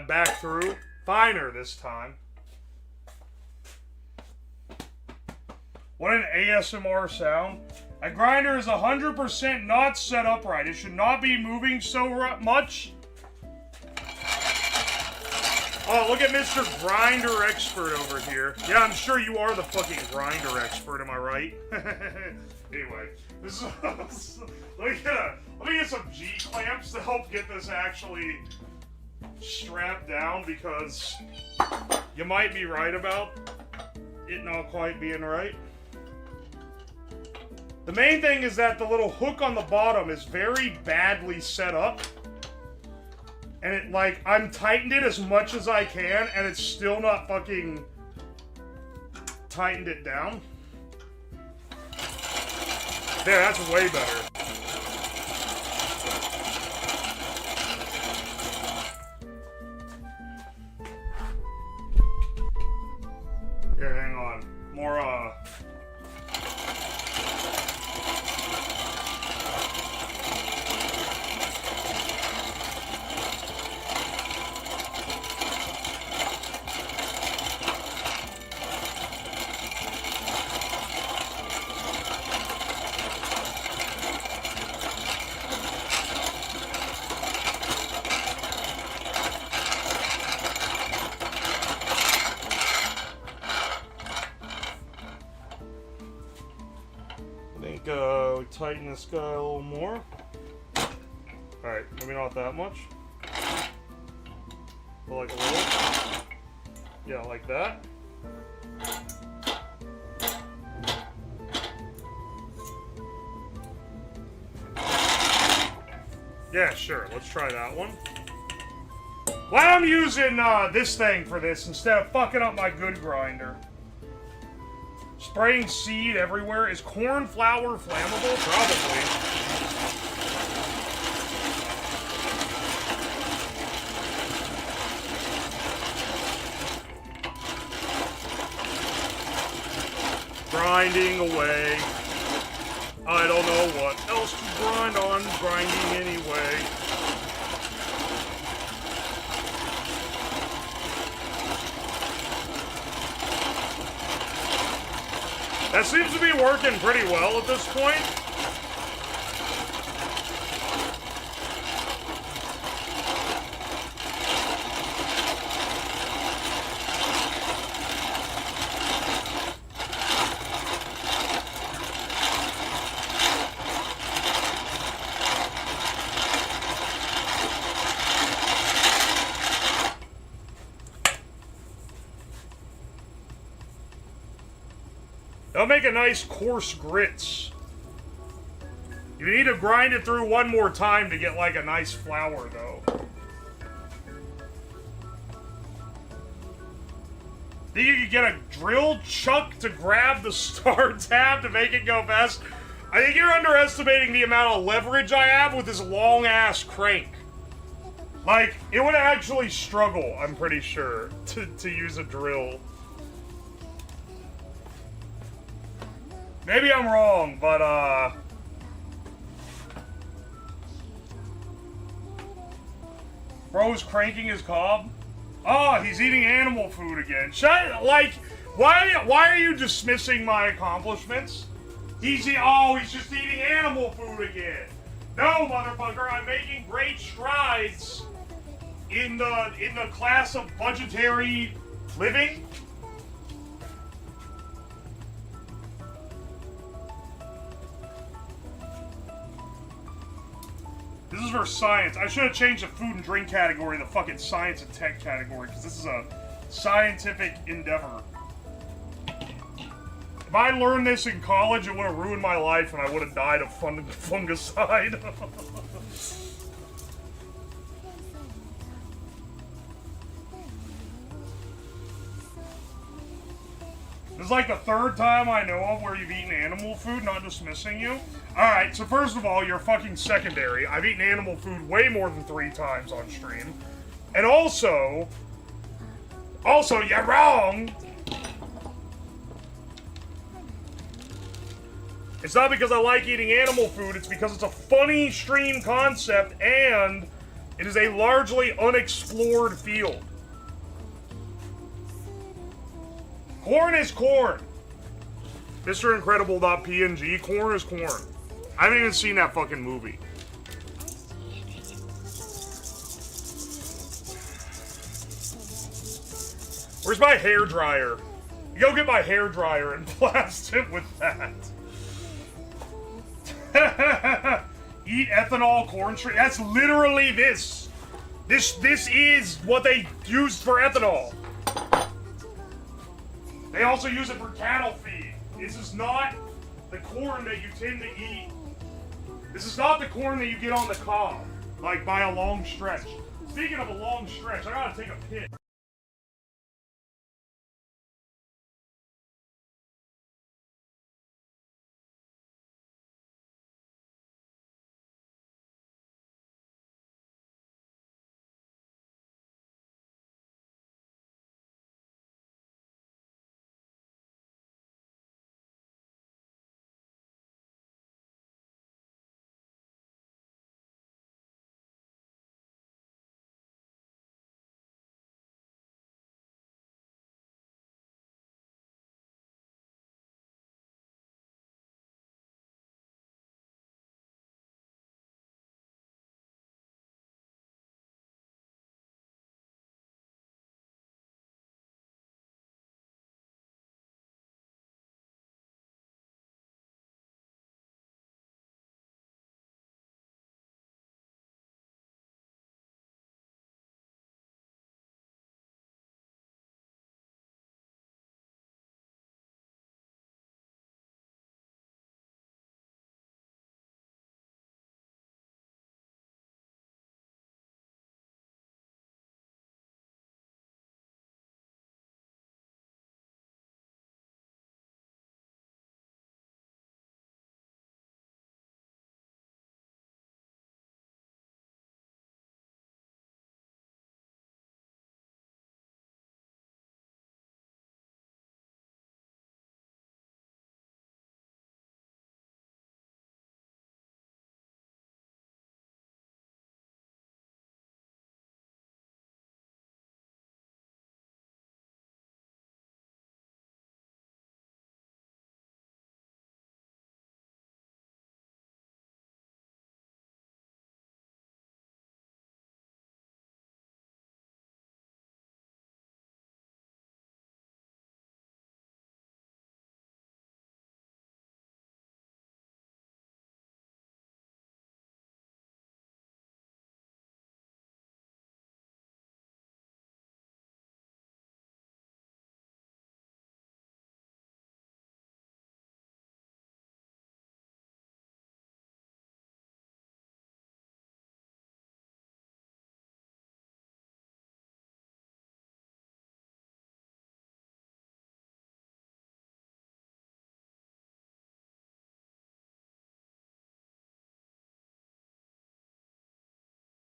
Back through. Finer this time. What an ASMR sound. A grinder is 100% not set up right. It should not be moving so much. Oh, look at Mr. Grinder Expert over here. Yeah, I'm sure you are the fucking grinder expert, am I right? Anyway, this is... let me get some G-clamps to help get this actually strapped down, because you might be right about it not quite being right. The main thing is that the little hook on the bottom is very badly set up. And it, like, I'm tightened it as much as I can, and it's still not fucking tightened it down. There, that's way better. Here, more, tighten this guy a little more. Alright, maybe not that much. But like a little. Yeah, like that. Yeah, sure. Let's try that one. Why I'm using this thing for this instead of fucking up my good grinder. Spraying seed everywhere. Is corn flour flammable? Probably. Grinding away. I don't know what else to grind on. Grinding anyway. That seems to be working pretty well at this point. They'll make a nice coarse grits. You need to grind it through one more time to get like a nice flour though. Think you could get a drill chuck to grab the start tab to make it go fast? I think you're underestimating the amount of leverage I have with this long ass crank. Like, it would actually struggle, I'm pretty sure, to use a drill. Maybe I'm wrong, but, Bro's cranking his cob? Oh, he's eating animal food again. Like, why are you dismissing my accomplishments? He's just eating animal food again. No, motherfucker, I'm making great strides in the class of budgetary living. This is for science. I should have changed the food and drink category to the fucking science and tech category, because this is a scientific endeavor. If I learned this in college, it would have ruined my life and I would have died of fungicide. This is like the third time I know of where you've eaten animal food, not dismissing you. Alright, so first of all, you're fucking secondary. I've eaten animal food way more than 3 times on stream. And also, you're wrong! It's not because I like eating animal food, it's because it's a funny stream concept and it is a largely unexplored field. Corn is corn. Mr. Incredible.png, corn is corn. I haven't even seen that fucking movie. Where's my hairdryer? Go get my hairdryer and blast it with that. Eat ethanol corn stream. That's literally this. This is what they used for ethanol. They also use it for cattle feed. This is not the corn that you tend to eat. This is not the corn that you get on the cob, like by a long stretch. Speaking of a long stretch, I gotta take a piss.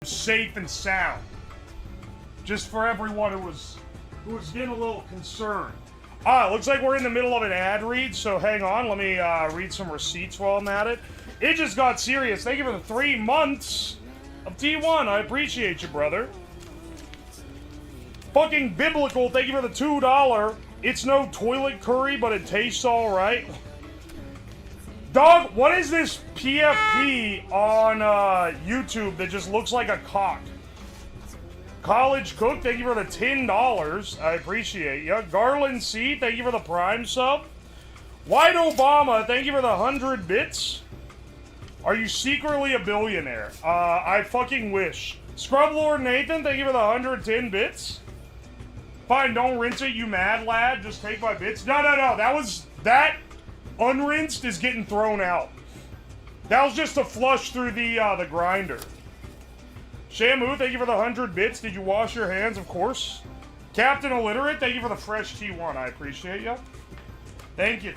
safe and sound. Just for everyone who was getting a little concerned. Looks like we're in the middle of an ad read, so hang on. Let me read some receipts while I'm at it. It just got serious. Thank you for the 3 months of T1. I appreciate you, brother. Fucking biblical. Thank you for the $2. It's no toilet curry, but it tastes alright. Dog, what is this PFP on YouTube that just looks like a cock? College Cook, thank you for the $10. I appreciate you. Garland C, thank you for the Prime sub. White Obama, thank you for the 100 bits. Are you secretly a billionaire? I fucking wish. Scrub Lord Nathan, thank you for the 110 bits. Fine, don't rinse it, you mad lad. Just take my bits. No. That unrinsed is getting thrown out. That was just a flush through the grinder. Shamu, thank you for the 100 bits. Did you wash your hands? Of course. Captain Illiterate, thank you for the fresh T1. I appreciate you. Thank you.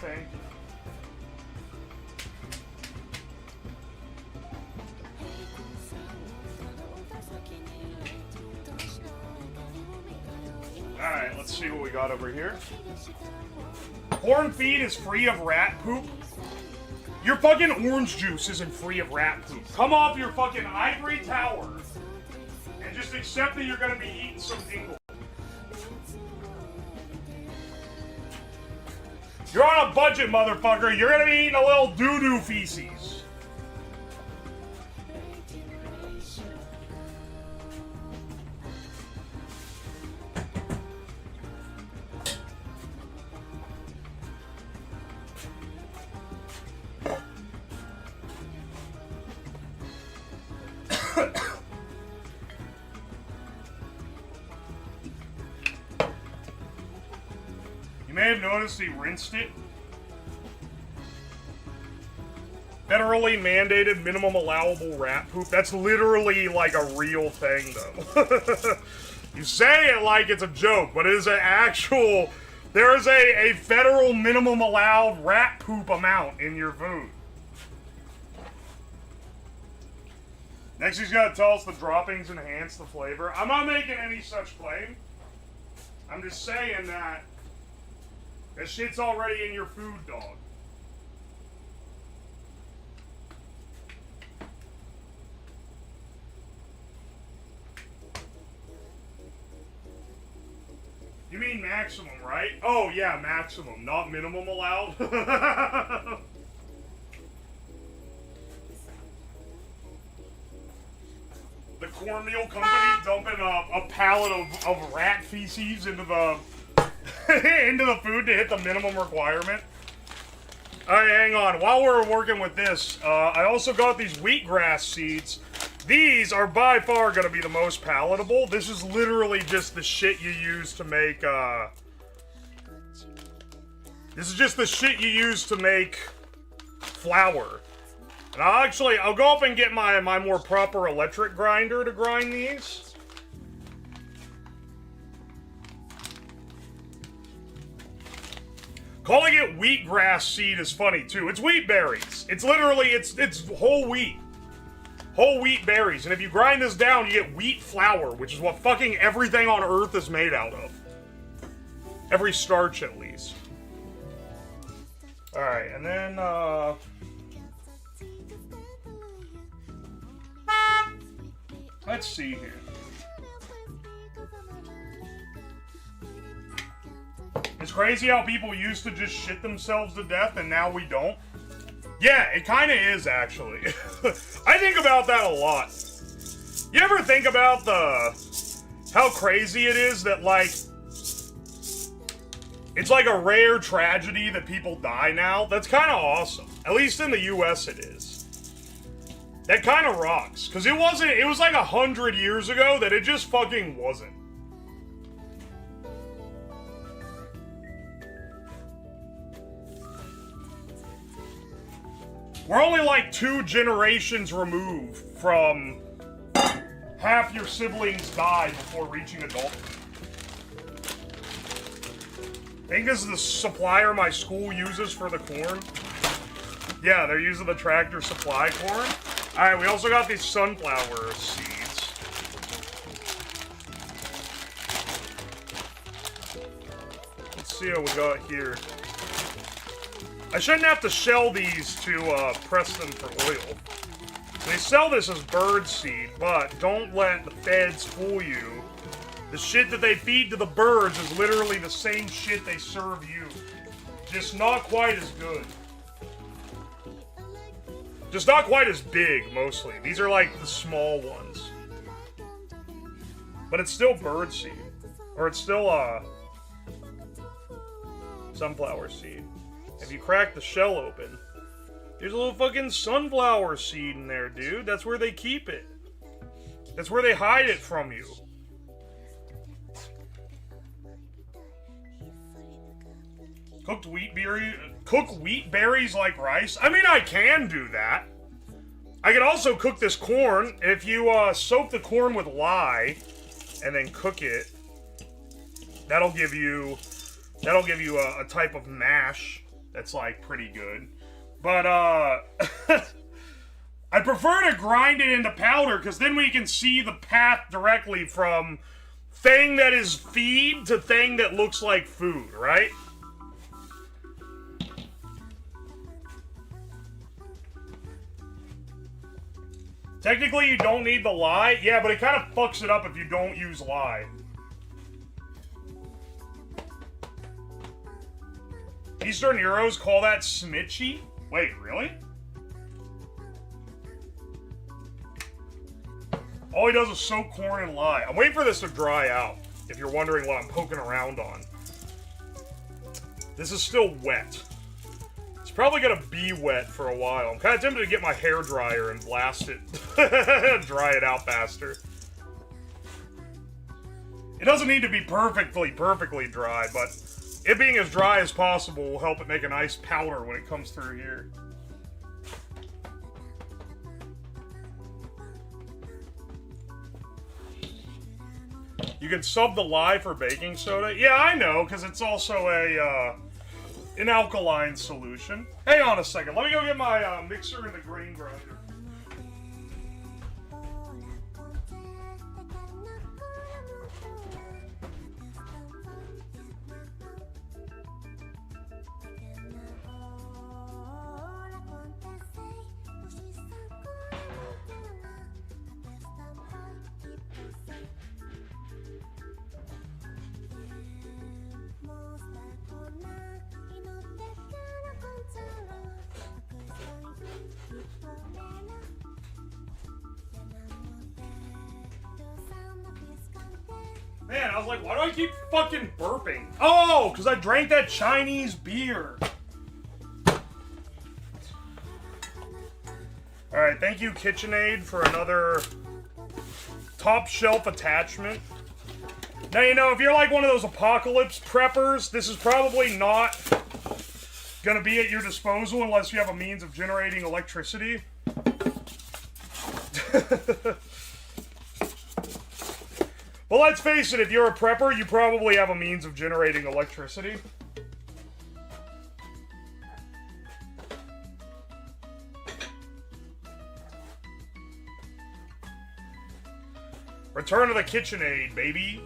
Alright, let's see what we got over here. Corn feed is free of rat poop. Your fucking orange juice isn't free of rat poop. Come off your fucking ivory tower and just accept that you're gonna be eating some dingle. You're on a budget, motherfucker. You're gonna be eating a little doo-doo feces. You may have noticed he rinsed it. Federally mandated minimum allowable rat poop. That's literally like a real thing, though. You say it like it's a joke, but it is an actual... There is a federal minimum allowed rat poop amount in your food. Next, he's got to tell us the droppings enhance the flavor. I'm not making any such claim. I'm just saying that shit's already in your food, dog. You mean maximum, right? Oh, yeah, maximum, not minimum allowed. The cornmeal company dumping a pallet of rat feces into the into the food to hit the minimum requirement. Alright, hang on. While we're working with this, I also got these wheatgrass seeds. These are by far going to be the most palatable. This is literally just the shit you use to make, This is just the shit you use to make flour. And I'll go up and get my more proper electric grinder to grind these. Calling it wheatgrass seed is funny, too. It's wheat berries. It's literally, it's whole wheat. Whole wheat berries. And if you grind this down, you get wheat flour, which is what fucking everything on Earth is made out of. Every starch, at least. Alright, and then, let's see here. It's crazy how people used to just shit themselves to death and now we don't. Yeah, it kind of is, actually. I think about that a lot. You ever think about how crazy it is that, like, it's like a rare tragedy that people die now? That's kind of awesome. At least in the US it is. That kind of rocks. Because it was like 100 years ago that it just fucking wasn't. We're only like 2 generations removed from half your siblings die before reaching adulthood. I think this is the supplier my school uses for the corn. Yeah, they're using the Tractor Supply corn. Alright, we also got these sunflower seeds. Let's see what we got here. I shouldn't have to shell these to press them for oil. They sell this as bird seed, but don't let the feds fool you. The shit that they feed to the birds is literally the same shit they serve you. Just not quite as good. Just not quite as big, mostly. These are like the small ones. But it's still bird seed. Or it's still, sunflower seed. If you crack the shell open, there's a little fucking sunflower seed in there, dude. That's where they keep it. That's where they hide it from you. Cook wheat berries like rice? I mean, I can do that. I can also cook this corn. If you soak the corn with lye and then cook it, that'll give you a type of mash that's like pretty good. But I prefer to grind it into powder because then we can see the path directly from thing that is feed to thing that looks like food, right? Technically, you don't need the lye. Yeah, but it kind of fucks it up if you don't use lye. Eastern Euros call that smitchy? Wait, really? All he does is soak corn and lye. I'm waiting for this to dry out, if you're wondering what I'm poking around on. This is still wet. It's probably gonna be wet for a while. I'm kind of tempted to get my hair dryer and blast it. Dry it out faster. It doesn't need to be perfectly dry, but it being as dry as possible will help it make a nice powder when it comes through here. You can sub the lye for baking soda? Yeah, I know, because it's also an alkaline solution. Hang on a second. Let me go get my mixer and the grain grinder. Man, I was like, why do I keep fucking burping? Oh, because I drank that Chinese beer. Alright, thank you, KitchenAid, for another top shelf attachment. Now, you know, if you're like one of those apocalypse preppers, this is probably not gonna be at your disposal unless you have a means of generating electricity. Well, let's face it, if you're a prepper, you probably have a means of generating electricity. Return to the KitchenAid, baby.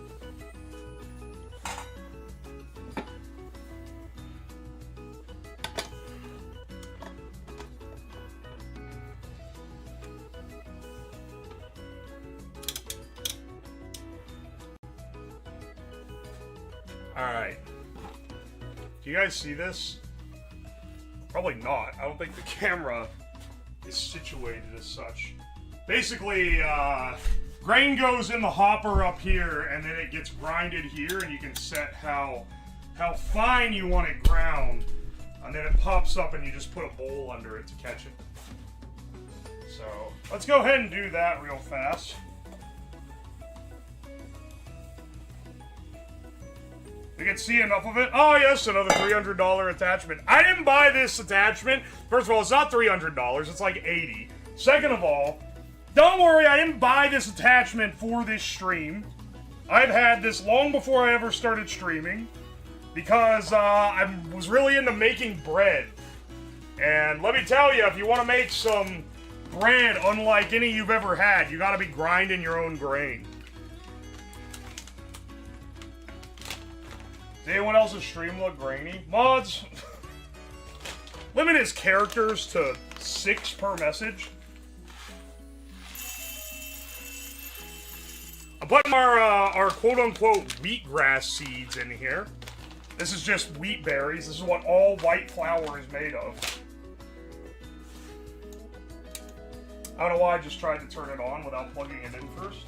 Alright. Do you guys see this? Probably not. I don't think the camera is situated as such. Basically, grain goes in the hopper up here, and then it gets grinded here, and you can set how fine you want it ground. And then it pops up, and you just put a bowl under it to catch it. So, let's go ahead and do that real fast. You can see enough of it. Oh, yes, another $300 attachment. I didn't buy this attachment. First of all, it's not $300. It's like $80. Second of all, don't worry, I didn't buy this attachment for this stream. I've had this long before I ever started streaming because I was really into making bread. And let me tell you, if you want to make some bread unlike any you've ever had, you got to be grinding your own grain. Did anyone else's stream look grainy? Mods, limit his characters to 6 per message. I'm putting our quote-unquote wheatgrass seeds in here. This is just wheat berries. This is what all white flour is made of. I don't know why I just tried to turn it on without plugging it in first.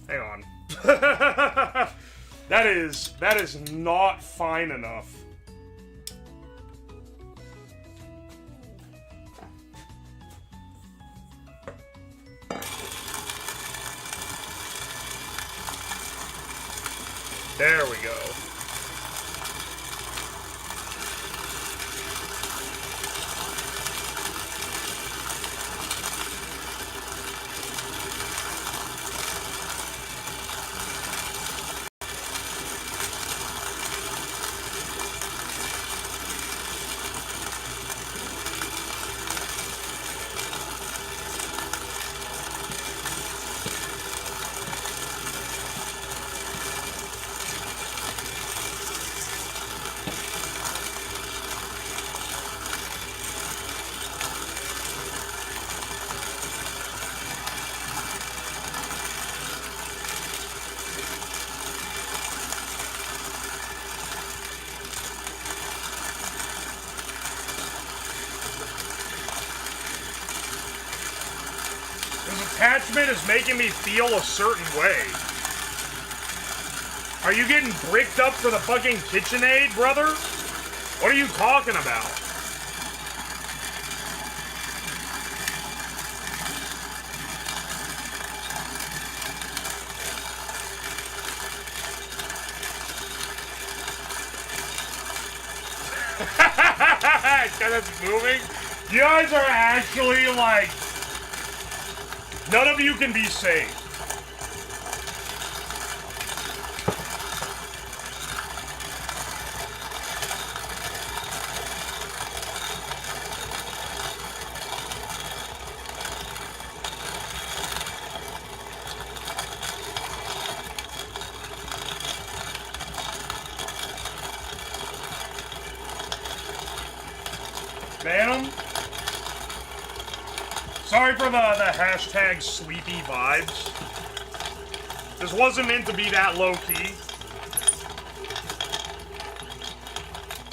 Hang on. That is not fine enough. There we go. Attachment is making me feel a certain way. Are you getting bricked up for the fucking KitchenAid, brother? What are you talking about? Because it's moving? You guys are actually like... None of you can be saved. Phantom? Sorry for the hashtag sleepy vibes. This wasn't meant to be that low-key.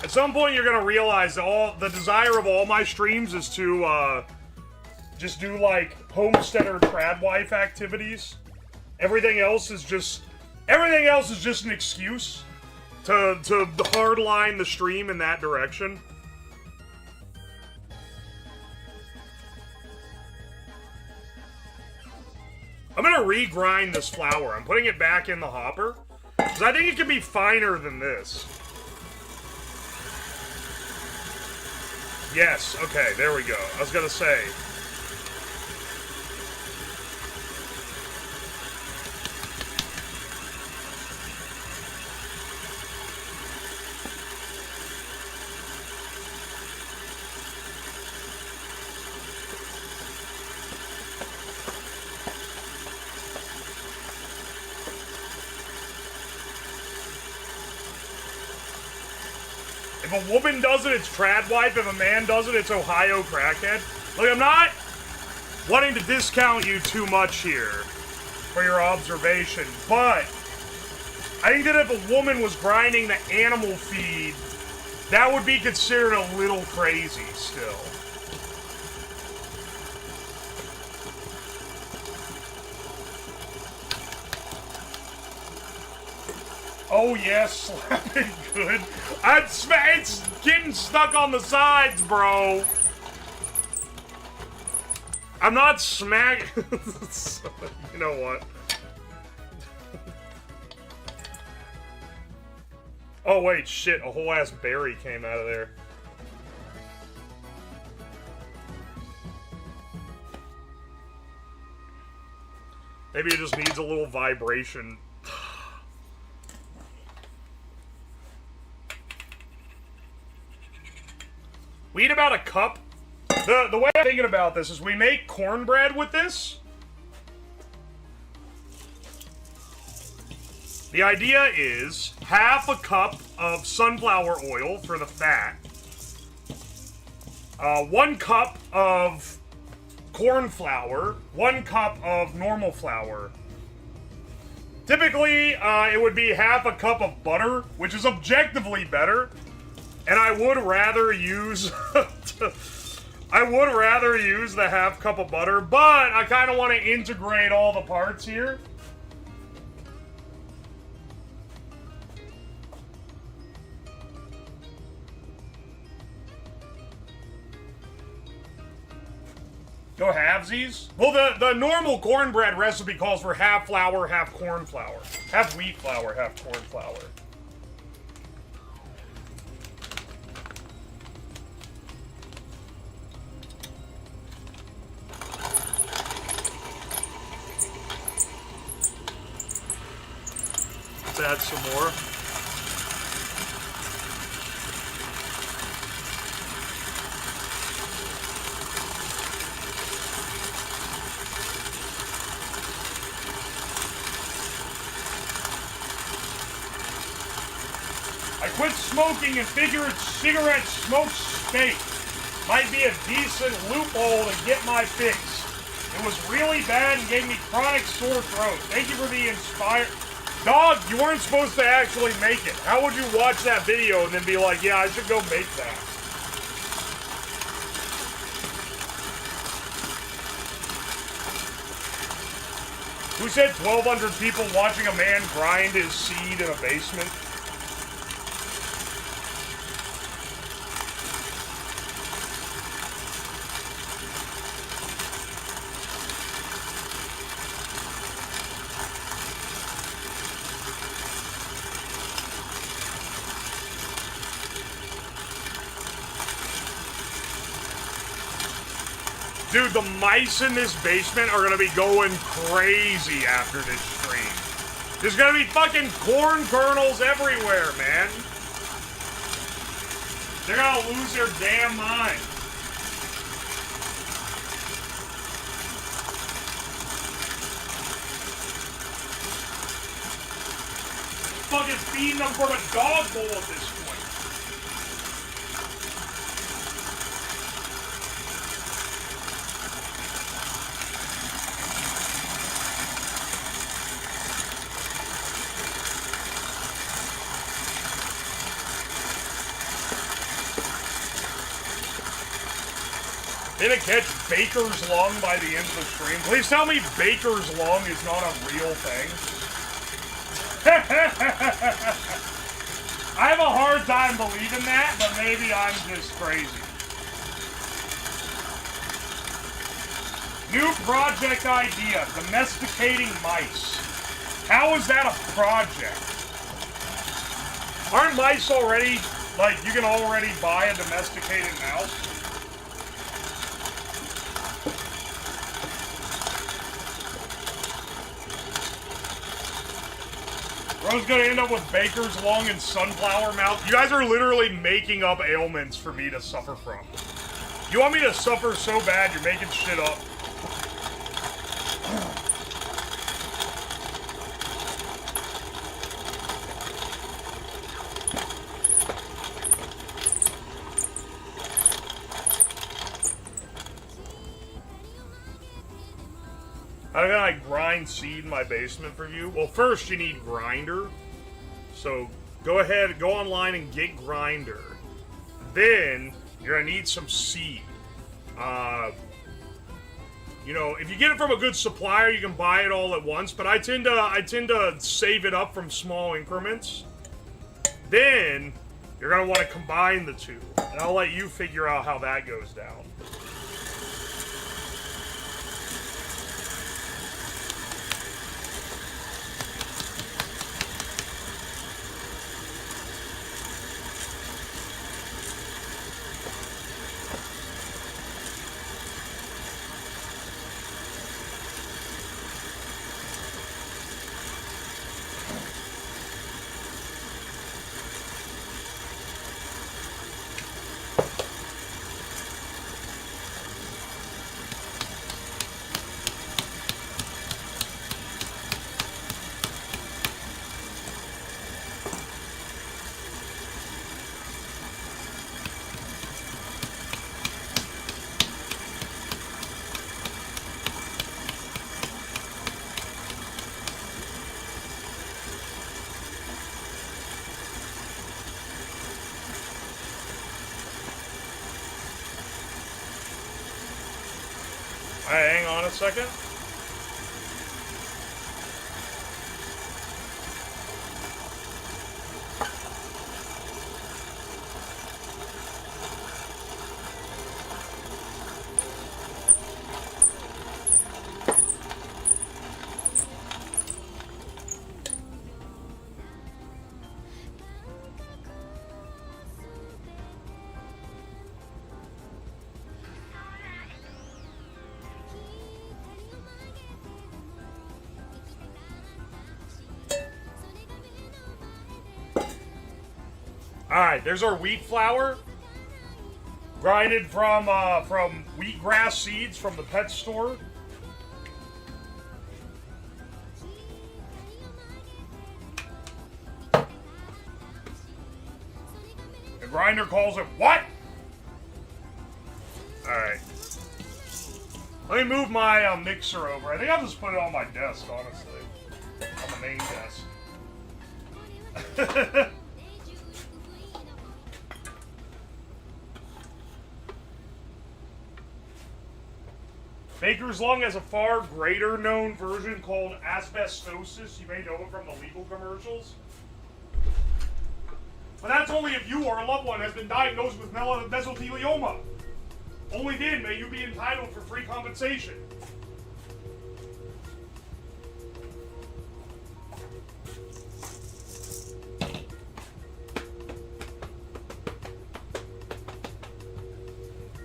At some point, you're gonna realize that the desire of all my streams is to, just do, like, homesteader tradwife activities. Everything else is just an excuse to hardline the stream in that direction. I'm gonna regrind this flour. I'm putting it back in the hopper. Because I think it can be finer than this. Yes, okay, there we go. I was gonna say. If a woman does it, it's tradwife. If a man does it, it's Ohio crackhead. Look, I'm not wanting to discount you too much here for your observation, but I think that if a woman was grinding the animal feed, that would be considered a little crazy still. Oh yes, slapping good. It's getting stuck on the sides, bro. I'm not smack. You know what? Oh wait, shit! A whole ass berry came out of there. Maybe it just needs a little vibration. We eat about a cup. The way I'm thinking about this is we make cornbread with this. The idea is half a cup of sunflower oil for the fat. 1 cup of corn flour, 1 cup of normal flour. Typically, it would be half a cup of butter, which is objectively better. And I would rather use I would rather use the half cup of butter, but I kind of want to integrate all the parts here. Go halvesies? Well, the normal cornbread recipe calls for half flour, half corn flour. Half wheat flour, half corn flour. Let's add some more. I quit smoking and figured cigarette smoke steak might be a decent loophole to get my fix. It was really bad and gave me chronic sore throat. Thank you for the inspired... Dog, you weren't supposed to actually make it. How would you watch that video and then be like, yeah, I should go make that? Who said 1,200 people watching a man grind his seed in a basement? Dude, the mice in this basement are gonna be going crazy after this stream. There's gonna be fucking corn kernels everywhere, man. They're gonna lose their damn mind. Fucking feeding them from a dog bowl at this point. Didn't catch Baker's Lung by the end of the stream. Please tell me Baker's Lung is not a real thing. I have a hard time believing that, but maybe I'm just crazy. New project idea, domesticating mice. How is that a project? Aren't mice already, like, you can already buy a domesticated mouse? Bro's gonna end up with Baker's Lung and sunflower mouth. You guys are literally making up ailments for me to suffer from. You want me to suffer so bad, you're making shit up. How can I grind seed in my basement for you? Well, first you need grinder. So go ahead, go online and get grinder. Then you're gonna need some seed. You know, if you get it from a good supplier, you can buy it all at once. But I tend to save it up from small increments. Then you're gonna want to combine the two, and I'll let you figure out how that goes down. Alright, hang on a second. Alright, there's our wheat flour. Grinded from wheatgrass seeds from the pet store. The grinder calls it what? Alright. Let me move my mixer over. I think I'll just put it on my desk, honestly. On the main desk. Baker's lung has a far greater known version called asbestosis. You may know it from the legal commercials. But that's only if you or a loved one has been diagnosed with mesothelioma. Only then may you be entitled for free compensation.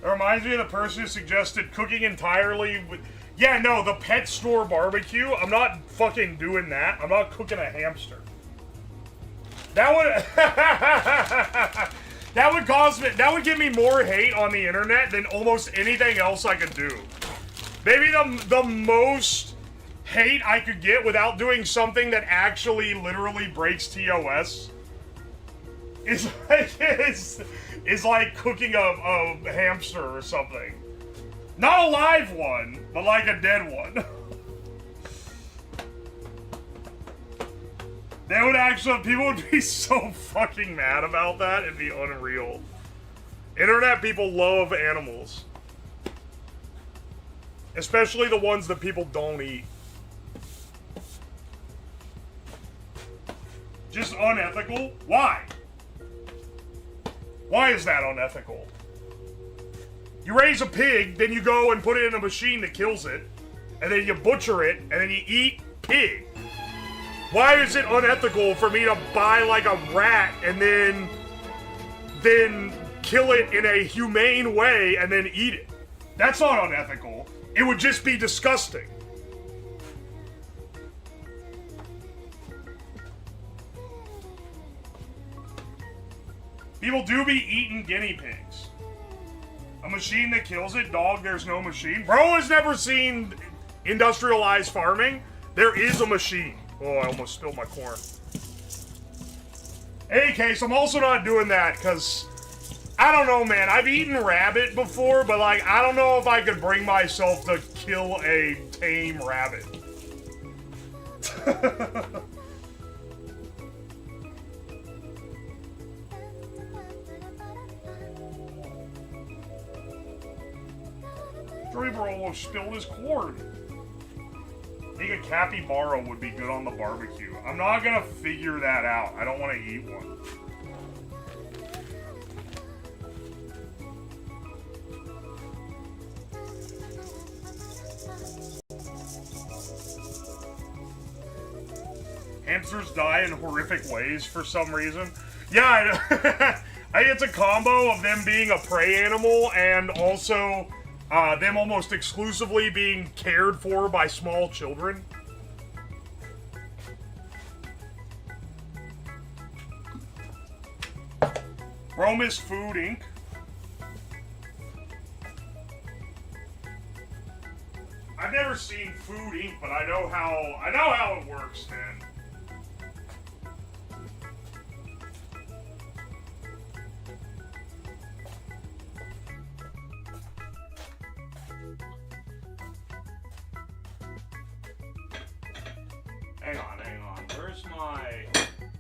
It reminds me of the person who suggested cooking entirely with... Yeah, no, the pet store barbecue. I'm not fucking doing that. I'm not cooking a hamster. That would... that would give me more hate on the internet than almost anything else I could do. Maybe the most hate I could get without doing something that actually literally breaks TOS is like cooking a hamster or something. Not a live one, but like a dead one. They would actually, people would be so fucking mad about that, it'd be unreal. Internet people love animals. Especially the ones that people don't eat. Just unethical? Why? Why is that unethical? You raise a pig, then you go and put it in a machine that kills it, and then you butcher it, and then you eat pig. Why is it unethical for me to buy like a rat and then kill it in a humane way and then eat it? That's not unethical. It would just be disgusting. People do be eating guinea pigs. A machine that kills it? Dog, there's no machine. Bro has never seen industrialized farming. There is a machine. Oh, I almost spilled my corn. Any case, I'm also not doing that because, I don't know, man. I've eaten rabbit before, but, like, I don't know if I could bring myself to kill a tame rabbit. Draper almost spilled his corn. I think a capybara would be good on the barbecue. I'm not gonna figure that out. I don't want to eat one. Hamsters die in horrific ways for some reason. Yeah, I think it's a combo of them being a prey animal and also them almost exclusively being cared for by small children. Romus Food Inc. I've never seen Food Inc., but I know how it works, man. Hang on.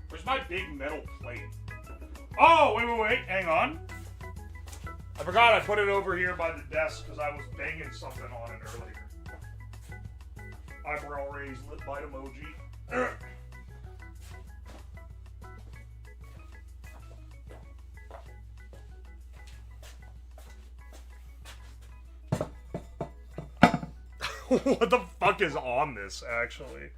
Where's my big metal plate? Oh, wait, hang on. I forgot I put it over here by the desk because I was banging something on it earlier. Eyebrow raised, lip bite emoji. What the fuck is on this, actually?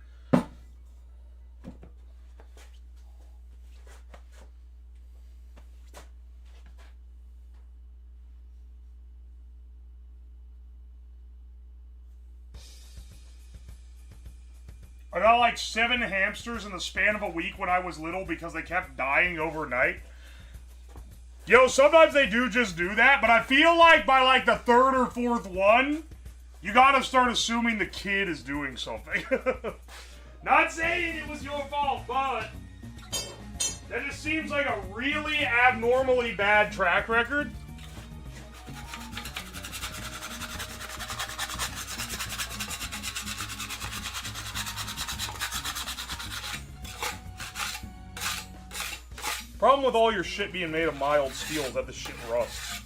I got like 7 hamsters in the span of a week when I was little because they kept dying overnight. Yo, sometimes they do just do that, but I feel like by like the 3rd or 4th one, you gotta start assuming the kid is doing something. Not saying it was your fault, but that just seems like a really abnormally bad track record. Problem with all your shit being made of mild steel is that the shit rusts.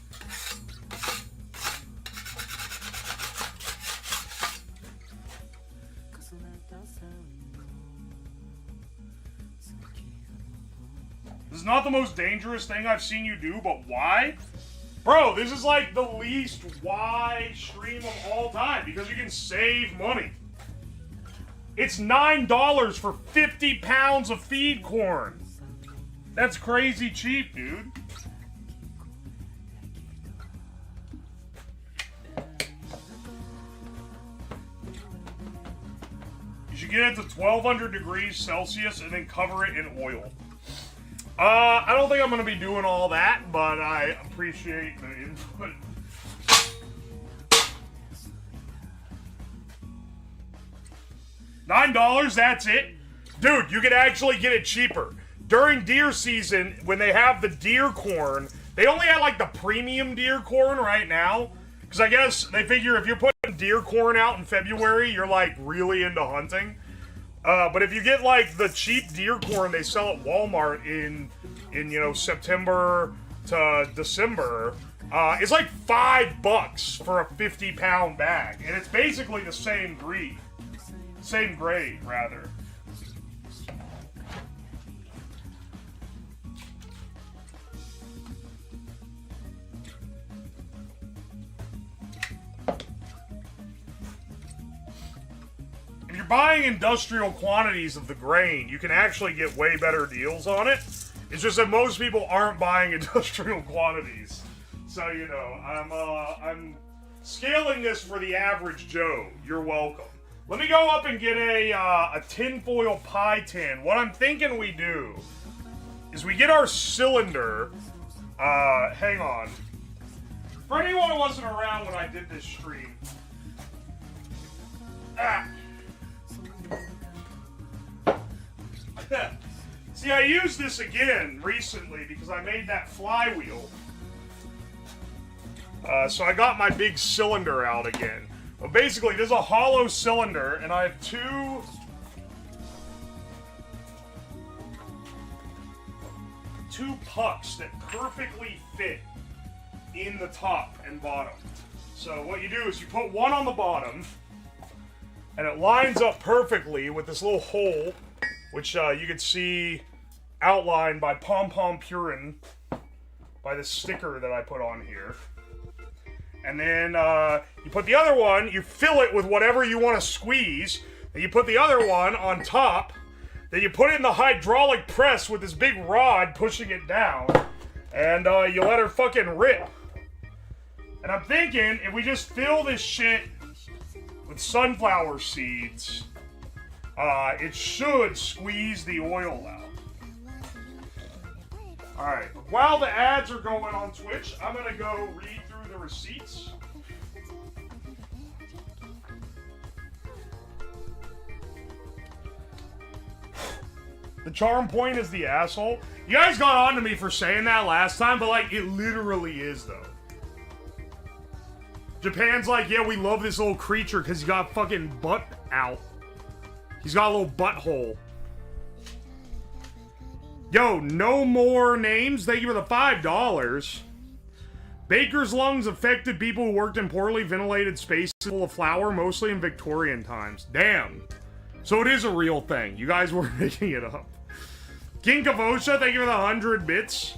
This is not the most dangerous thing I've seen you do, but why? Bro, this is like the least why stream of all time because you can save money. It's $9 for 50 pounds of feed corn. That's crazy cheap, dude. You should get it to 1200 degrees Celsius and then cover it in oil. I don't think I'm going to be doing all that, but I appreciate the input. $9, that's it? Dude, you could actually get it cheaper. During deer season, when they have the deer corn, they only have like the premium deer corn right now. Because I guess they figure if you're putting deer corn out in February, you're like really into hunting. But if you get like the cheap deer corn they sell at Walmart in you know, September to December, it's like $5 for a 50-pound bag. And it's basically the same grade. Same grade, rather. If you're buying industrial quantities of the grain, you can actually get way better deals on it. It's just that most people aren't buying industrial quantities. So, you know, I'm scaling this for the average Joe. You're welcome. Let me go up and get a tinfoil pie tin. What I'm thinking we do is we get our cylinder. Hang on. For anyone who wasn't around when I did this stream. See, I used this again recently because I made that flywheel. So I got my big cylinder out again. But basically, there's a hollow cylinder, and I have two pucks that perfectly fit in the top and bottom. So what you do is you put one on the bottom, and it lines up perfectly with this little hole, which you can see outlined by Pom Pom Purin, by the sticker that I put on here. And then you put the other one, you fill it with whatever you want to squeeze, and you put the other one on top, then you put it in the hydraulic press with this big rod pushing it down, and you let her fucking rip. And I'm thinking, if we just fill this shit with sunflower seeds, it should squeeze the oil out. Alright, while the ads are going on Twitch, I'm gonna go read through the receipts. The charm point is the asshole. You guys got on to me for saying that last time, but like, it literally is though. Japan's like, yeah, we love this little creature because he's got fucking butt out. He's got a little butthole. Yo, no more names. Thank you for the $5. Baker's lungs affected people who worked in poorly ventilated spaces full of flour, mostly in Victorian times. Damn. So it is a real thing. You guys were making it up. King Kavosha, thank you for the 100 bits.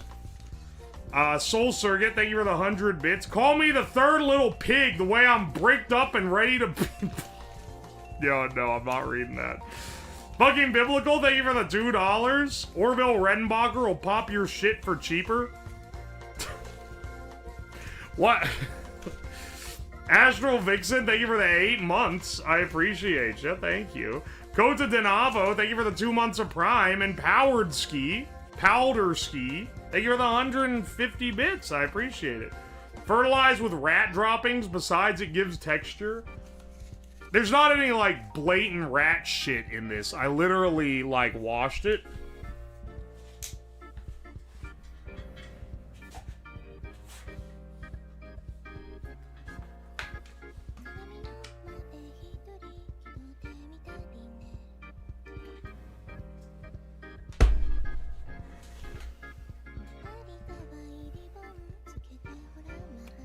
Soul Circuit, thank you for the 100 bits. Call me the third little pig, the way I'm bricked up and ready to... Yo, no, I'm not reading that. Fucking Biblical, thank you for the $2. Orville Redenbacher will pop your shit for cheaper. What? Astral Vixen, thank you for the 8 months. I appreciate you, thank you. Kota Denavo, thank you for the 2 months of Prime. And Powder Ski, thank you for the 150 bits. I appreciate it. Fertilized with rat droppings, besides it gives texture. There's not any, like, blatant rat shit in this. I literally, like, washed it.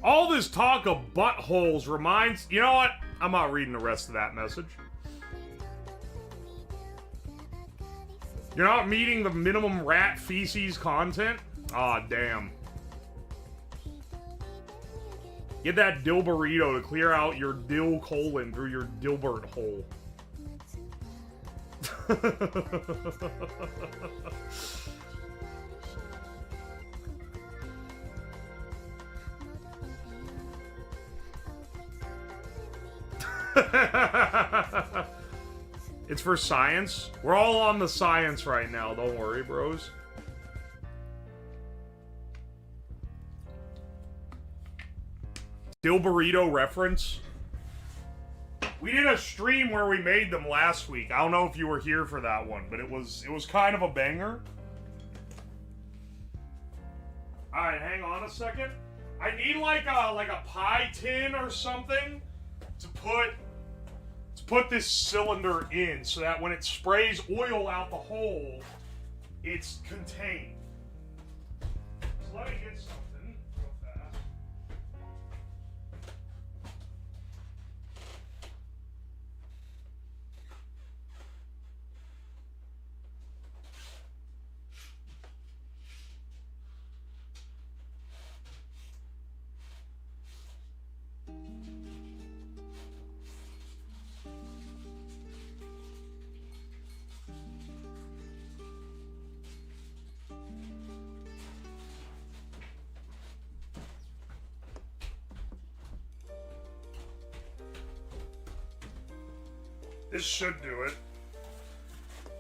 All this talk of buttholes reminds... You know what? I'm not reading the rest of that message. You're not meeting the minimum rat feces content? Aw, damn. Get that dill burrito to clear out your dill colon through your Dilbert hole. It's for science. We're all on the science right now. Don't worry, bros. Dill burrito reference. We did a stream where we made them last week. I don't know if you were here for that one, but it was kind of a banger. All right, hang on a second. I need like a pie tin or something to put this cylinder in so that when it sprays oil out the hole, it's contained. So let me get something real fast. This should do it.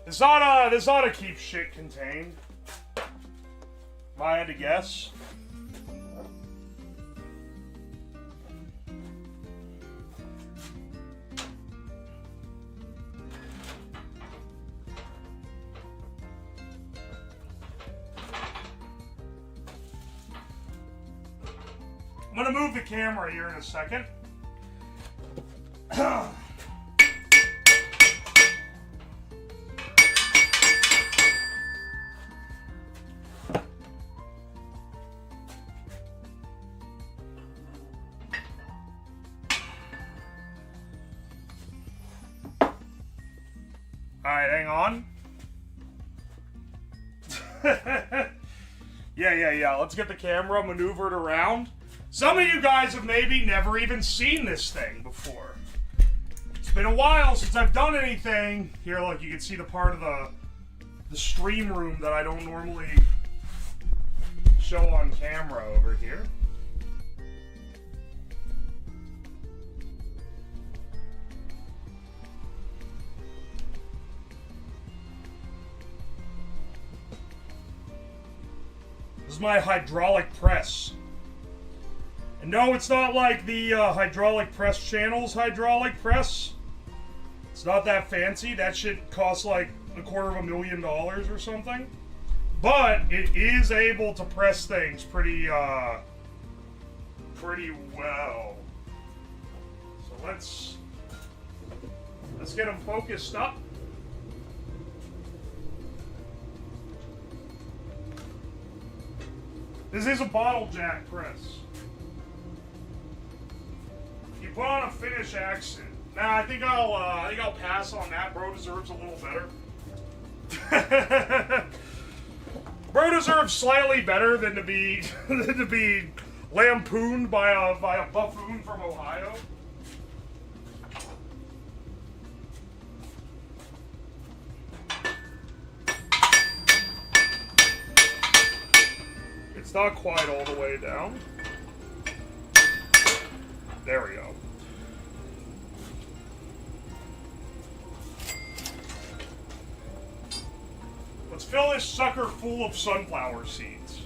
This ought to keep shit contained. If I had to guess. I'm gonna move the camera here in a second. Alright, hang on. Yeah. Let's get the camera maneuvered around. Some of you guys have maybe never even seen this thing before. It's been a while since I've done anything. Here, look, you can see the part of the stream room that I don't normally show on camera over here. This is my hydraulic press. And no, it's not like the hydraulic press channel's hydraulic press. It's not that fancy. That shit costs like $250,000 or something. But it is able to press things pretty well. So let's get them focused up. This is a bottle jack press. You put on a Finnish accent. Nah, I think I'll pass on that. Bro deserves a little better. Bro deserves slightly better than to be lampooned by a buffoon from Ohio. It's not quite all the way down. There we go. Let's fill this sucker full of sunflower seeds.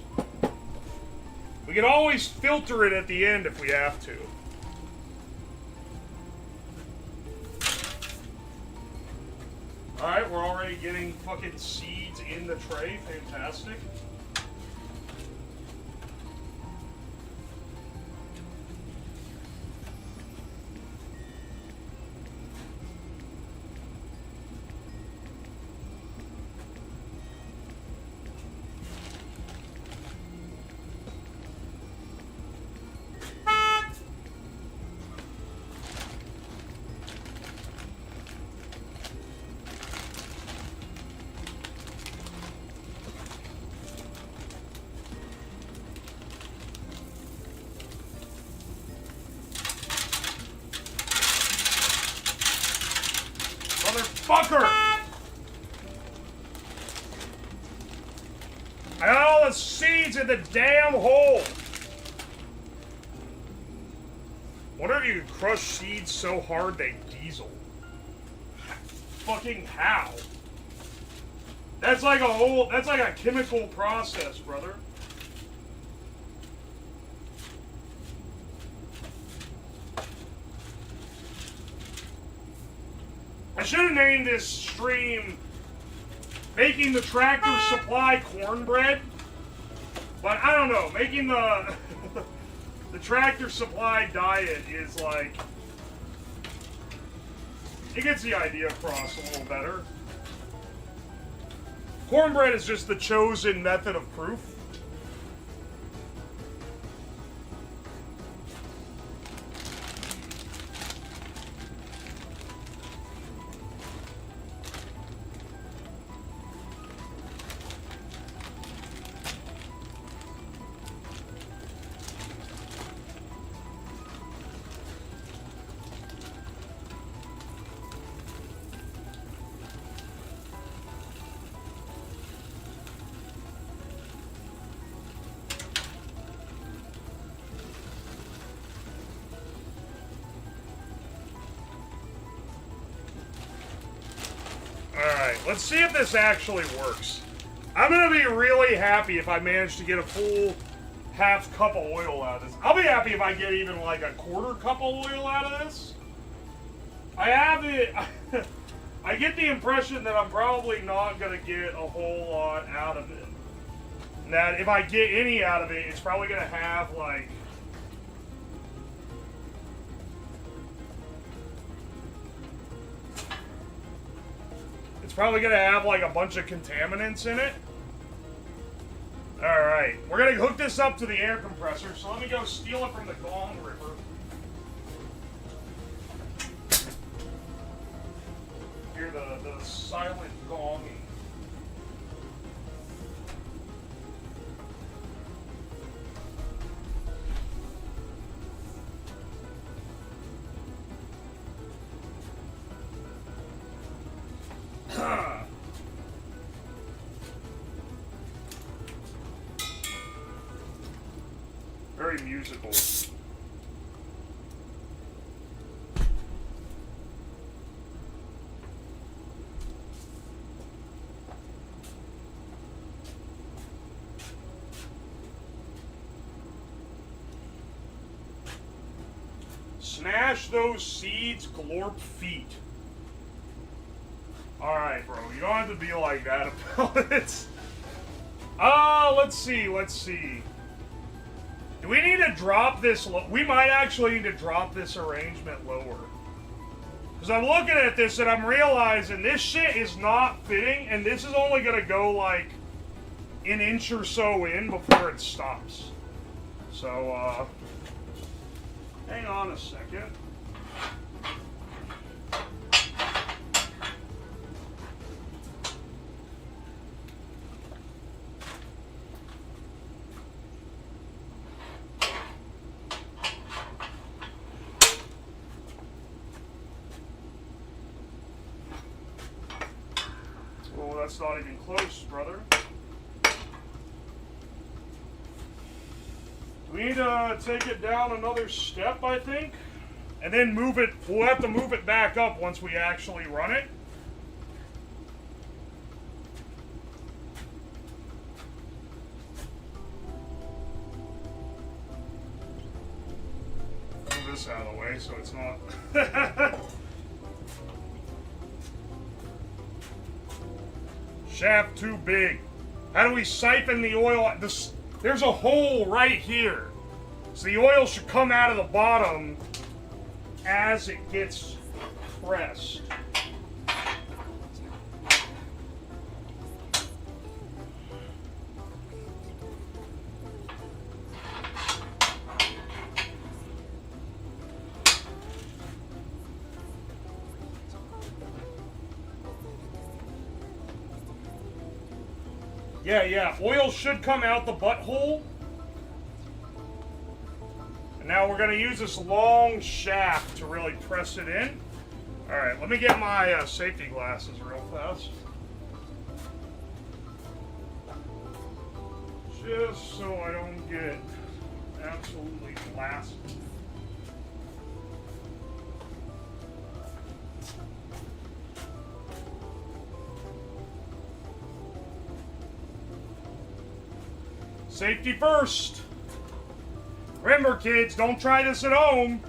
We can always filter it at the end if we have to. Alright, we're already getting fucking seeds in the tray. Fantastic. Motherfucker! I got all the seeds in the damn hole! Wonder if you could crush seeds so hard they diesel. Fucking how? That's like a chemical process, brother. I should have named this stream Making the Tractor Supply Cornbread. But I don't know, making the the Tractor Supply diet is like, it gets the idea across a little better. Cornbread is just the chosen method of proof. Let's see if this actually works. I'm gonna be really happy if I manage to get a full half cup of oil out of this. I'll be happy if I get even like a quarter cup of oil out of this. I get the impression that I'm probably not gonna get a whole lot out of it. And that if I get any out of it, it's probably gonna have like, it's probably gonna have like a bunch of contaminants in it. Alright, we're gonna hook this up to the air compressor, so let me go steal it from the gong ripper. Hear the silent gonging. Very musical. Smash those seeds, glorp feet. Alright, bro. You don't have to be like that about it. Let's see. Do we need to drop this? We might actually need to drop this arrangement lower. Because I'm looking at this and I'm realizing this shit is not fitting, and this is only going to go like an inch or so in before it stops. So, Hang on a second. Oh, that's not even close, brother. We need to take it down another step, I think, and then move it. We'll have to move it back up once we actually run it. Move this out of the way so it's not. Shaft too big. How do we siphon the oil? There's a hole right here. So the oil should come out of the bottom as it gets pressed. Yeah. Oil should come out the butthole. And now we're going to use this long shaft to really press it in. Alright, let me get my safety glasses real fast. Just so I don't get absolutely blasted. Safety first. Remember, kids, don't try this at home.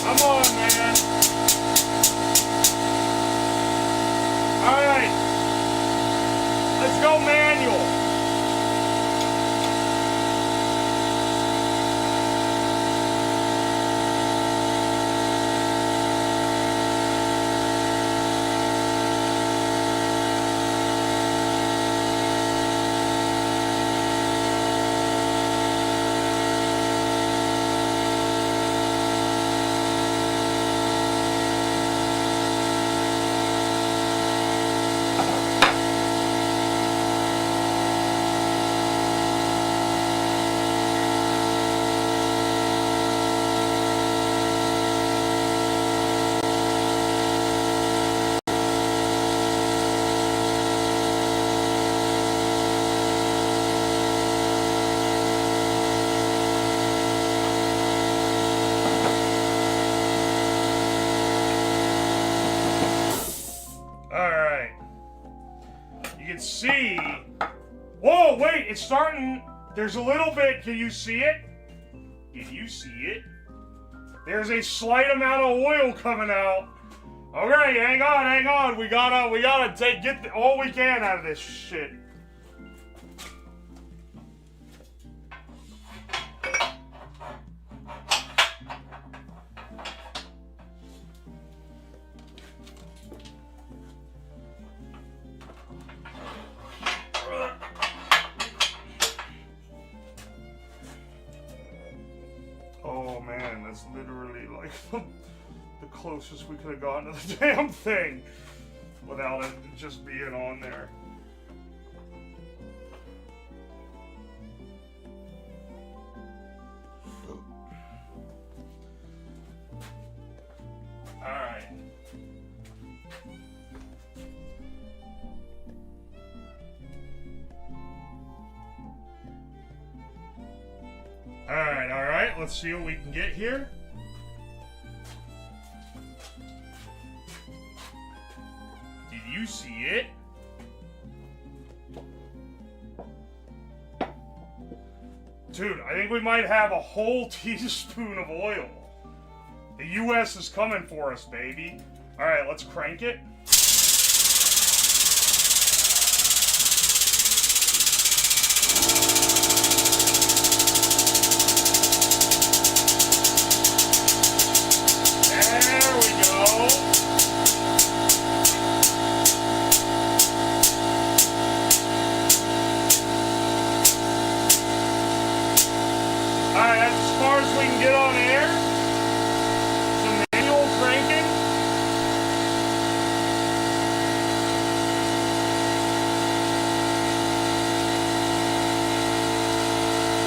Come on, man. can't see. Whoa, wait, it's starting. There's a little bit. Can you see it? Can you see it? There's a slight amount of oil coming out. Okay, hang on. We gotta get all we can out of this shit. Oh man, that's literally like the closest we could have gotten to the damn thing without it just being on there. Alright. Alright, let's see what we can get here. Did you see it? Dude, I think we might have a whole teaspoon of oil. The US is coming for us, baby. Alright, let's crank it. There we go. Alright, that's as far as we can get on air. Some manual cranking.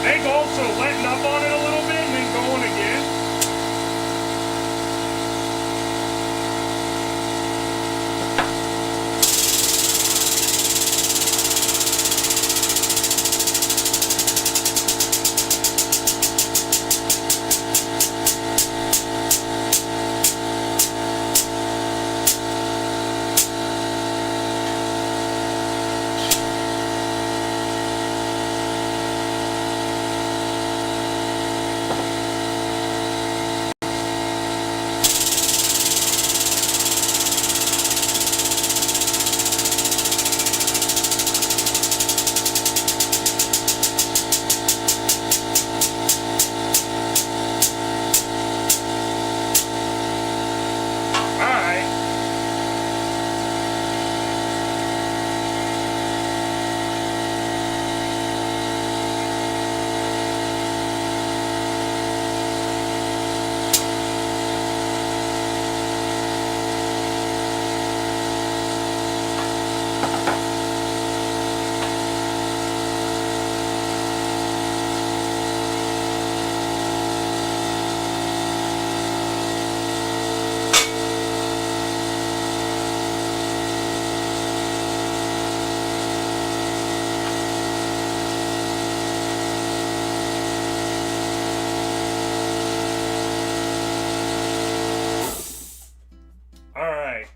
I think also letting up on it a little bit and then going again.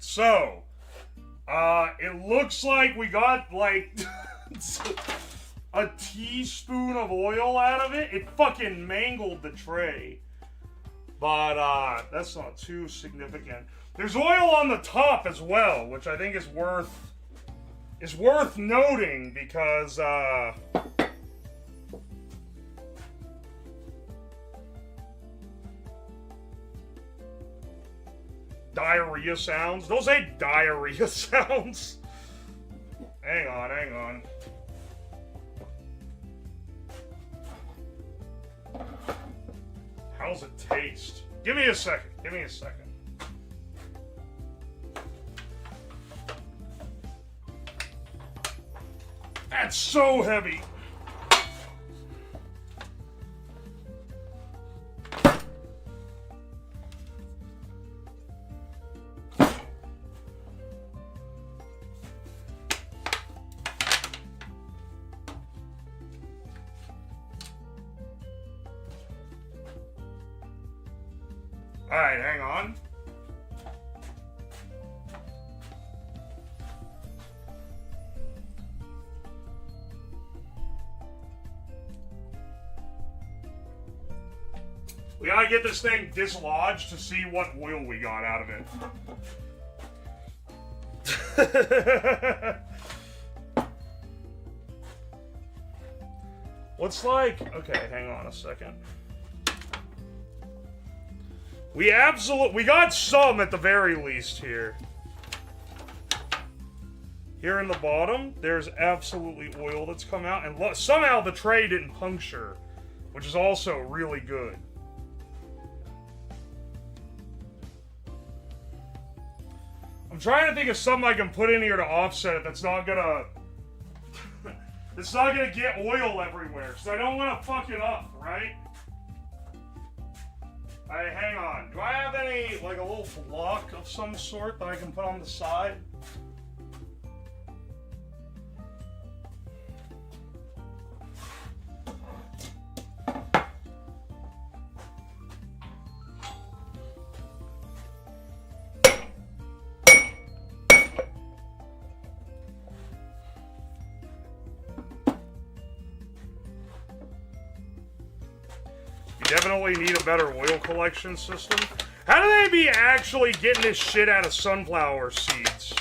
So, it looks like we got like a teaspoon of oil out of it. It fucking mangled the tray. But that's not too significant. There's oil on the top as well, which I think is worth noting because diarrhea sounds. Those ain't diarrhea sounds. Hang on. How's it taste? Give me a second. That's so heavy. Alright, hang on. We gotta get this thing dislodged to see what oil we got out of it. What's like... Okay, hang on a second. We got some at the very least here. Here in the bottom, there's absolutely oil that's come out. And somehow the tray didn't puncture, which is also really good. I'm trying to think of something I can put in here to offset it that's not gonna... it's not gonna get oil everywhere, so I don't want to fuck it up, right? Alright, hang on. Do I have any, like, a little block of some sort that I can put on the side? Definitely need a better oil collection system. How do they be actually getting this shit out of sunflower seeds?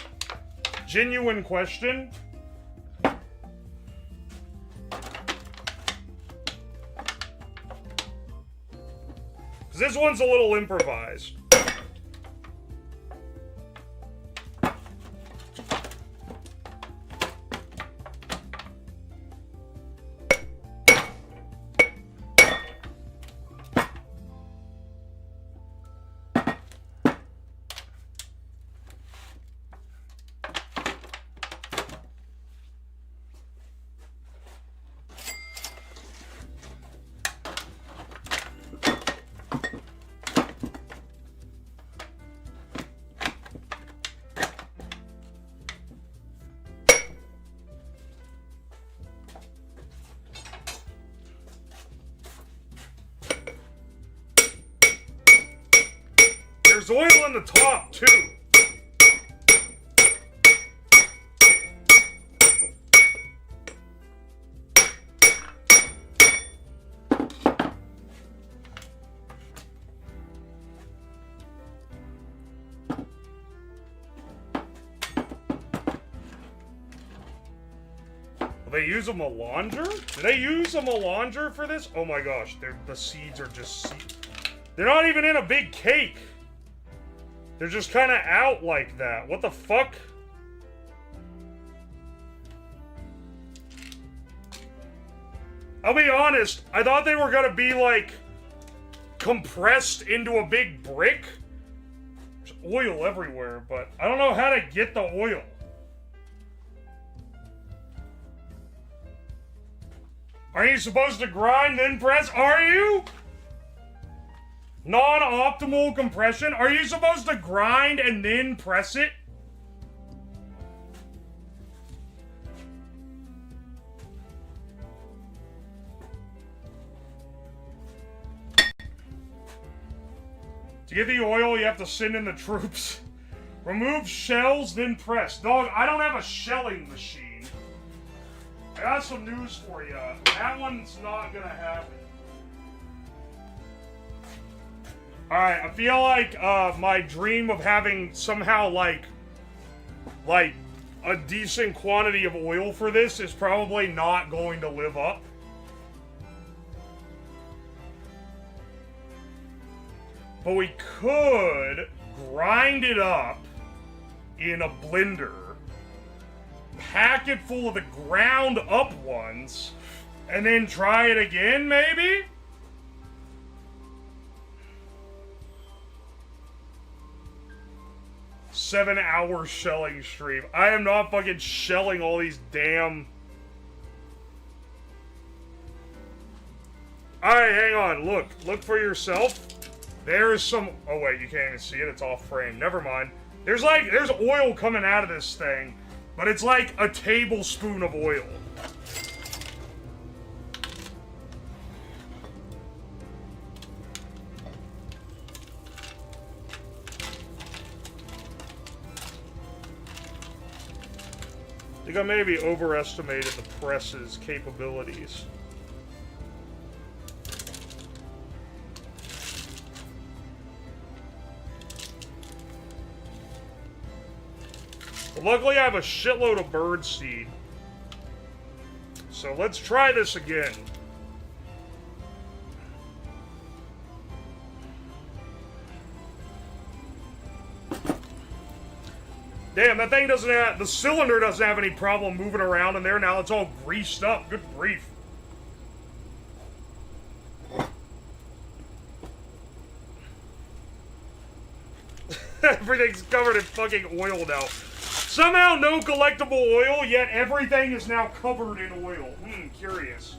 Genuine question. Because this one's a little improvised. There's oil in the top, too. Will they use a melanger? Do they use a melanger for this? Oh my gosh, the seeds are just... They're not even in a big cake. They're just kind of out like that. What the fuck? I'll be honest, I thought they were gonna be, like, compressed into a big brick. There's oil everywhere, but I don't know how to get the oil. Are you supposed to grind then press? Are you? Non-optimal compression? Are you supposed to grind and then press it? To get the oil, you have to send in the troops. Remove shells, then press. Dog, I don't have a shelling machine. I got some news for you. That one's not gonna happen. Alright, I feel like my dream of having somehow like a decent quantity of oil for this is probably not going to live up. But we could grind it up in a blender, pack it full of the ground up ones, and then try it again, maybe? Seven-hour shelling stream. I am not fucking shelling all these damn... Alright, hang on. Look for yourself. There's some... Oh, wait, you can't even see it. It's off frame. Never mind. There's oil coming out of this thing, but it's like a tablespoon of oil. I think I maybe overestimated the press's capabilities. Luckily, I have a shitload of bird seed. So let's try this again. Damn, that thing doesn't have, the cylinder doesn't have any problem moving around in there. Now it's all greased up. Good grief. Everything's covered in fucking oil now. Somehow no collectible oil, yet everything is now covered in oil. Curious.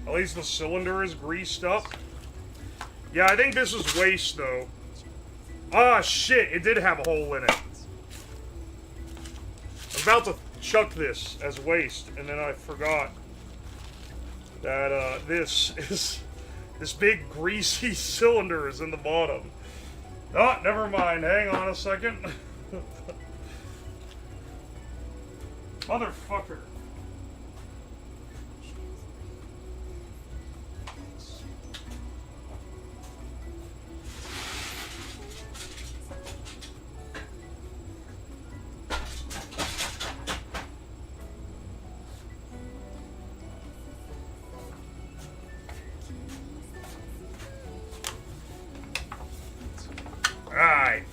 At least the cylinder is greased up. Yeah, I think this is waste, though. Ah, shit, it did have a hole in it. I was about to chuck this as waste, and then I forgot that this big greasy cylinder is in the bottom. Oh, never mind. Hang on a second. Motherfucker. Alright.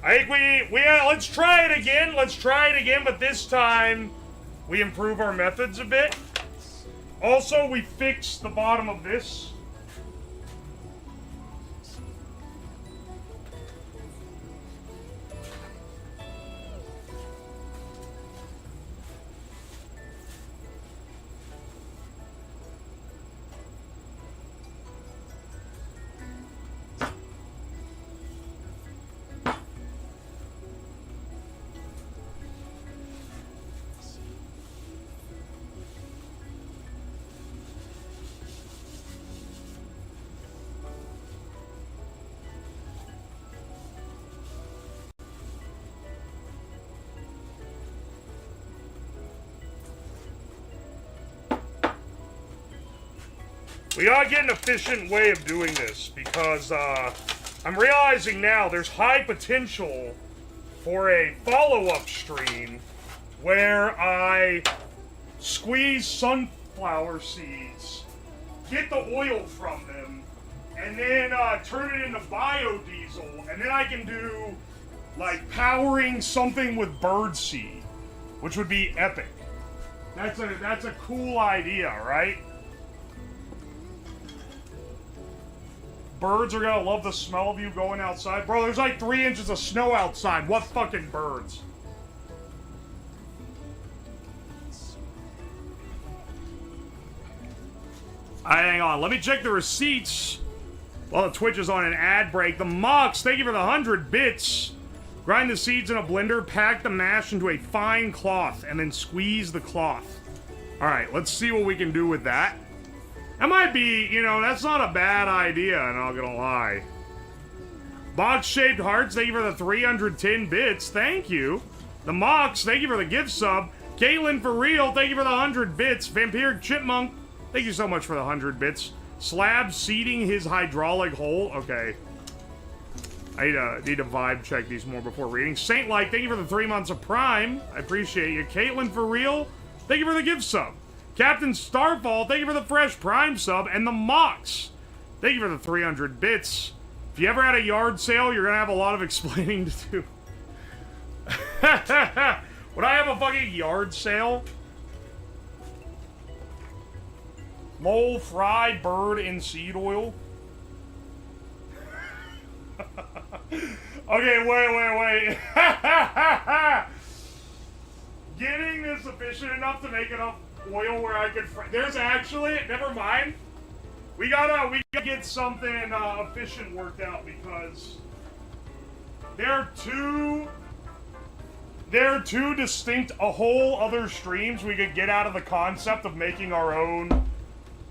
I think let's try it again. Let's try it again, but this time we improve our methods a bit. Also, we fix the bottom of this. We gotta get an efficient way of doing this, because I'm realizing now there's high potential for a follow-up stream where I squeeze sunflower seeds, get the oil from them, and then turn it into biodiesel, and then I can do, like, powering something with birdseed, which would be epic. That's a cool idea, right? Birds are gonna love the smell of you going outside. Bro, there's like 3 inches of snow outside. What fucking birds? Hang on, let me check the receipts while the Twitch is on an ad break. The Mox, thank you for the 100 bits. Grind the seeds in a blender, pack the mash into a fine cloth, and then squeeze the cloth. Alright, let's see what we can do with that. That might be, you know, that's not a bad idea, I'm not gonna lie. Box-shaped hearts, thank you for the 310 bits, thank you. The Mox, thank you for the gift sub. Caitlin for real, thank you for the 100 bits. Vampiric Chipmunk, thank you so much for the 100 bits. Slab seeding his hydraulic hole, okay. I need to vibe check these more before reading. Saint Like, thank you for the 3 months of Prime, I appreciate you. Caitlin for real, thank you for the gift sub. Captain Starfall, thank you for the fresh Prime sub. And the Mox, thank you for the 300 bits. If you ever had a yard sale, you're gonna have a lot of explaining to do. Would I have a fucking yard sale? Mole, fried bird, and seed oil. Okay, wait. Getting this efficient enough to make enough oil where I could there's actually, never mind. We gotta get something efficient worked out, because there are two distinct, a whole other streams we could get out of the concept of making our own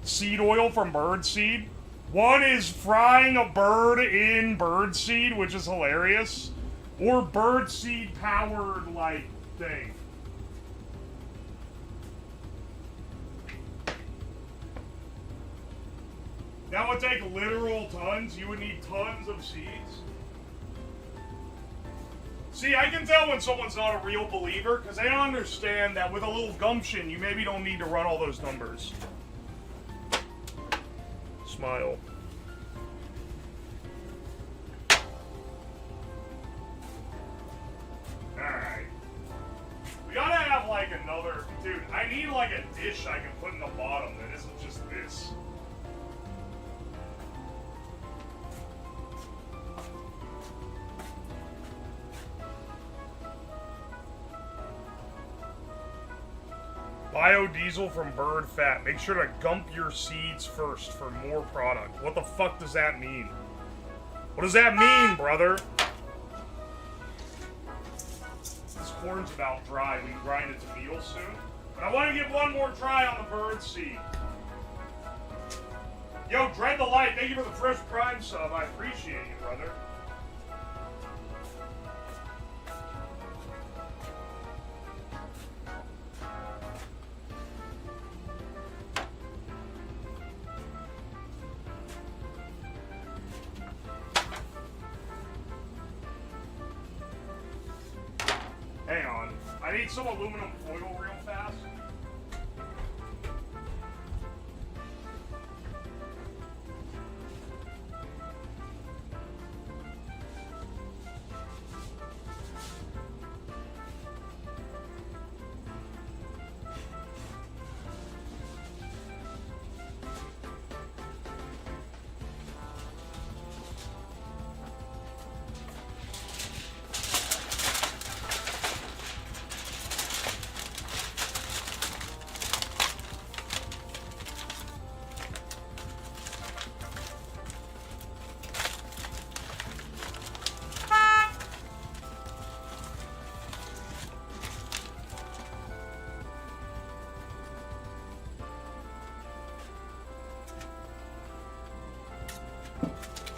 seed oil from bird seed. One is frying a bird in bird seed, which is hilarious, or bird seed powered like thing. That would take literal tons. You would need tons of seeds. See, I can tell when someone's not a real believer because they don't understand that with a little gumption, you maybe don't need to run all those numbers. Smile. Alright. We gotta have like another... Dude, I need like a dish I can put in the bottom that isn't just this. Biodiesel from bird fat. Make sure to gump your seeds first for more product. What the fuck does that mean? What does that mean, brother? This corn's about dry. We can grind it to meal soon. But I want to give one more try on the bird seed. Yo, Dread the Light, thank you for the fresh Prime sub. I appreciate you, brother. Hang on. I need some aluminum foil real fast.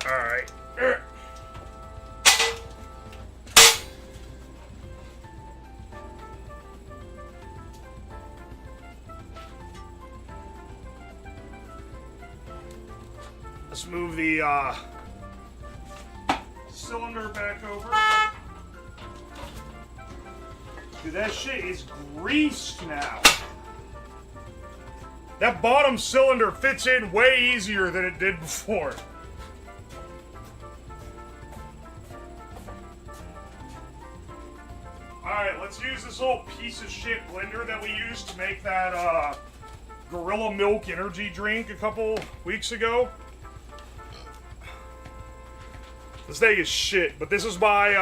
Alright. Let's move the cylinder back over. Dude, that shit is greased now. That bottom cylinder fits in way easier than it did before. Alright, let's use this little piece of shit blender that we used to make that Gorilla Milk energy drink a couple weeks ago. This thing is shit, but this is my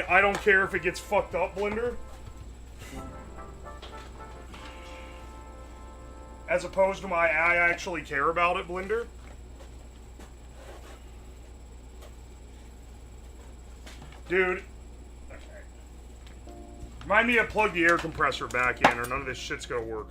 I don't care if it gets fucked up blender. As opposed to my I actually care about it blender. Dude. Okay. Remind me to plug the air compressor back in or none of this shit's gonna work.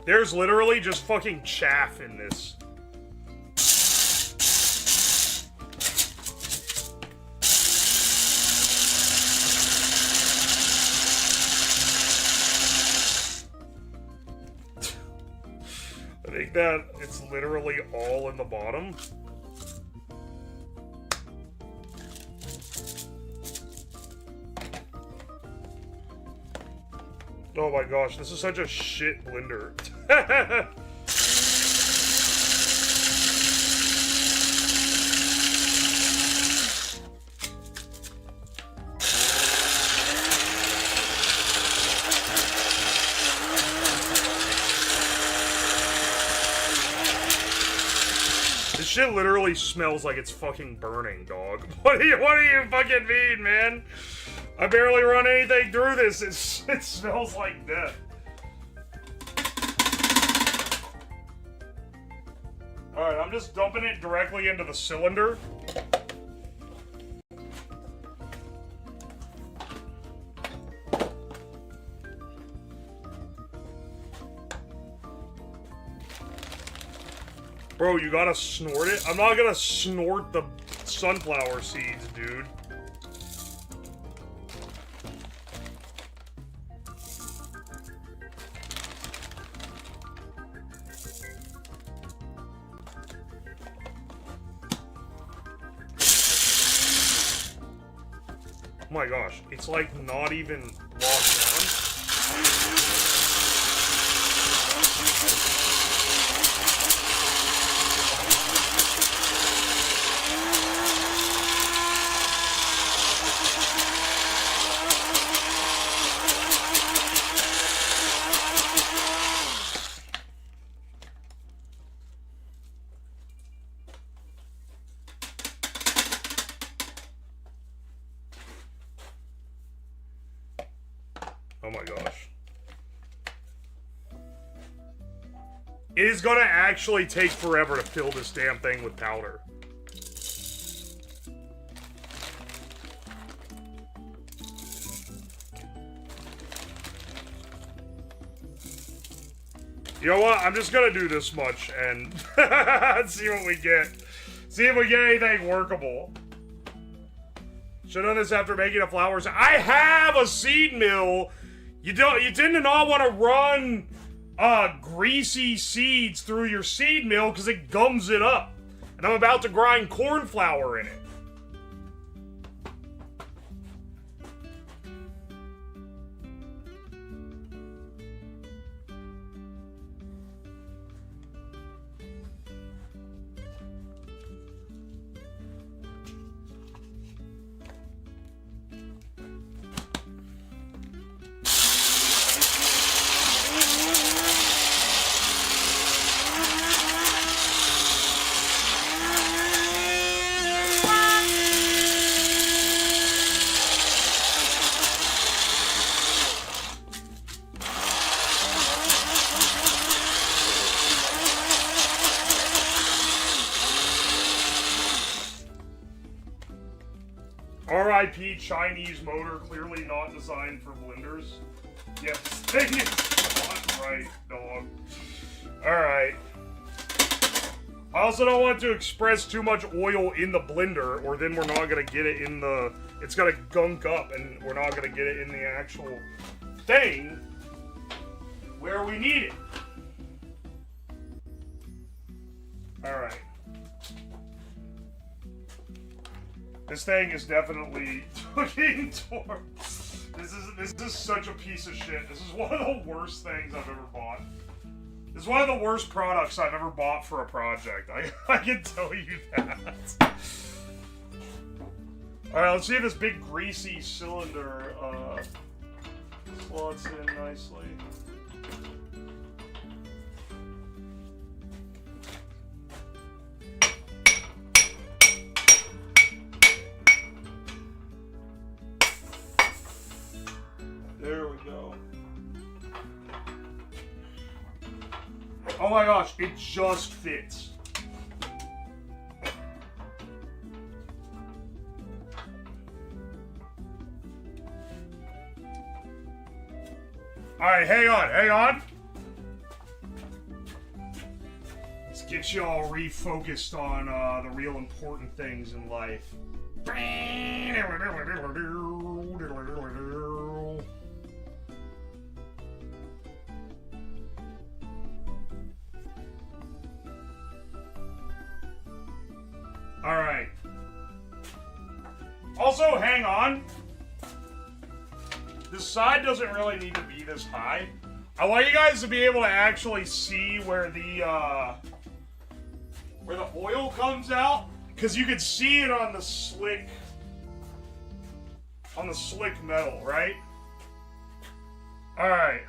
There's literally just fucking chaff in this. I think that it's literally all in the bottom. Oh my gosh, this is such a shit blender. This shit literally smells like it's fucking burning, dog. What do you fucking mean, man? I barely run anything through this. It smells like death. Alright, I'm just dumping it directly into the cylinder. Bro, you gotta snort it? I'm not gonna snort the sunflower seeds, dude. Oh my gosh, it's like not even locked down. Oh my gosh. It is gonna actually take forever to fill this damn thing with powder. You know what? I'm just gonna do this much and see what we get. See if we get anything workable. Should have done this after making the flowers. I have a seed mill. You tend to not want to run greasy seeds through your seed mill because it gums it up. And I'm about to grind corn flour in it. RIP Chinese motor, clearly not designed for blenders. Yep, this thing is not right, dog. Alright. I also don't want to express too much oil in the blender, or then we're not going to get it in the... It's going to gunk up, and we're not going to get it in the actual thing where we need it. Alright. This thing is definitely looking towards... This is such a piece of shit. This is one of the worst things I've ever bought. This is one of the worst products I've ever bought for a project. I can tell you that. Alright, let's see if this big greasy cylinder slots in nicely. There we go. Oh my gosh, it just fits. Alright, hang on. Let's get you all refocused on the real important things in life. Alright. Also, hang on. This side doesn't really need to be this high. I want you guys to be able to actually see where the oil comes out, because you can see it on the slick metal, right? Alright.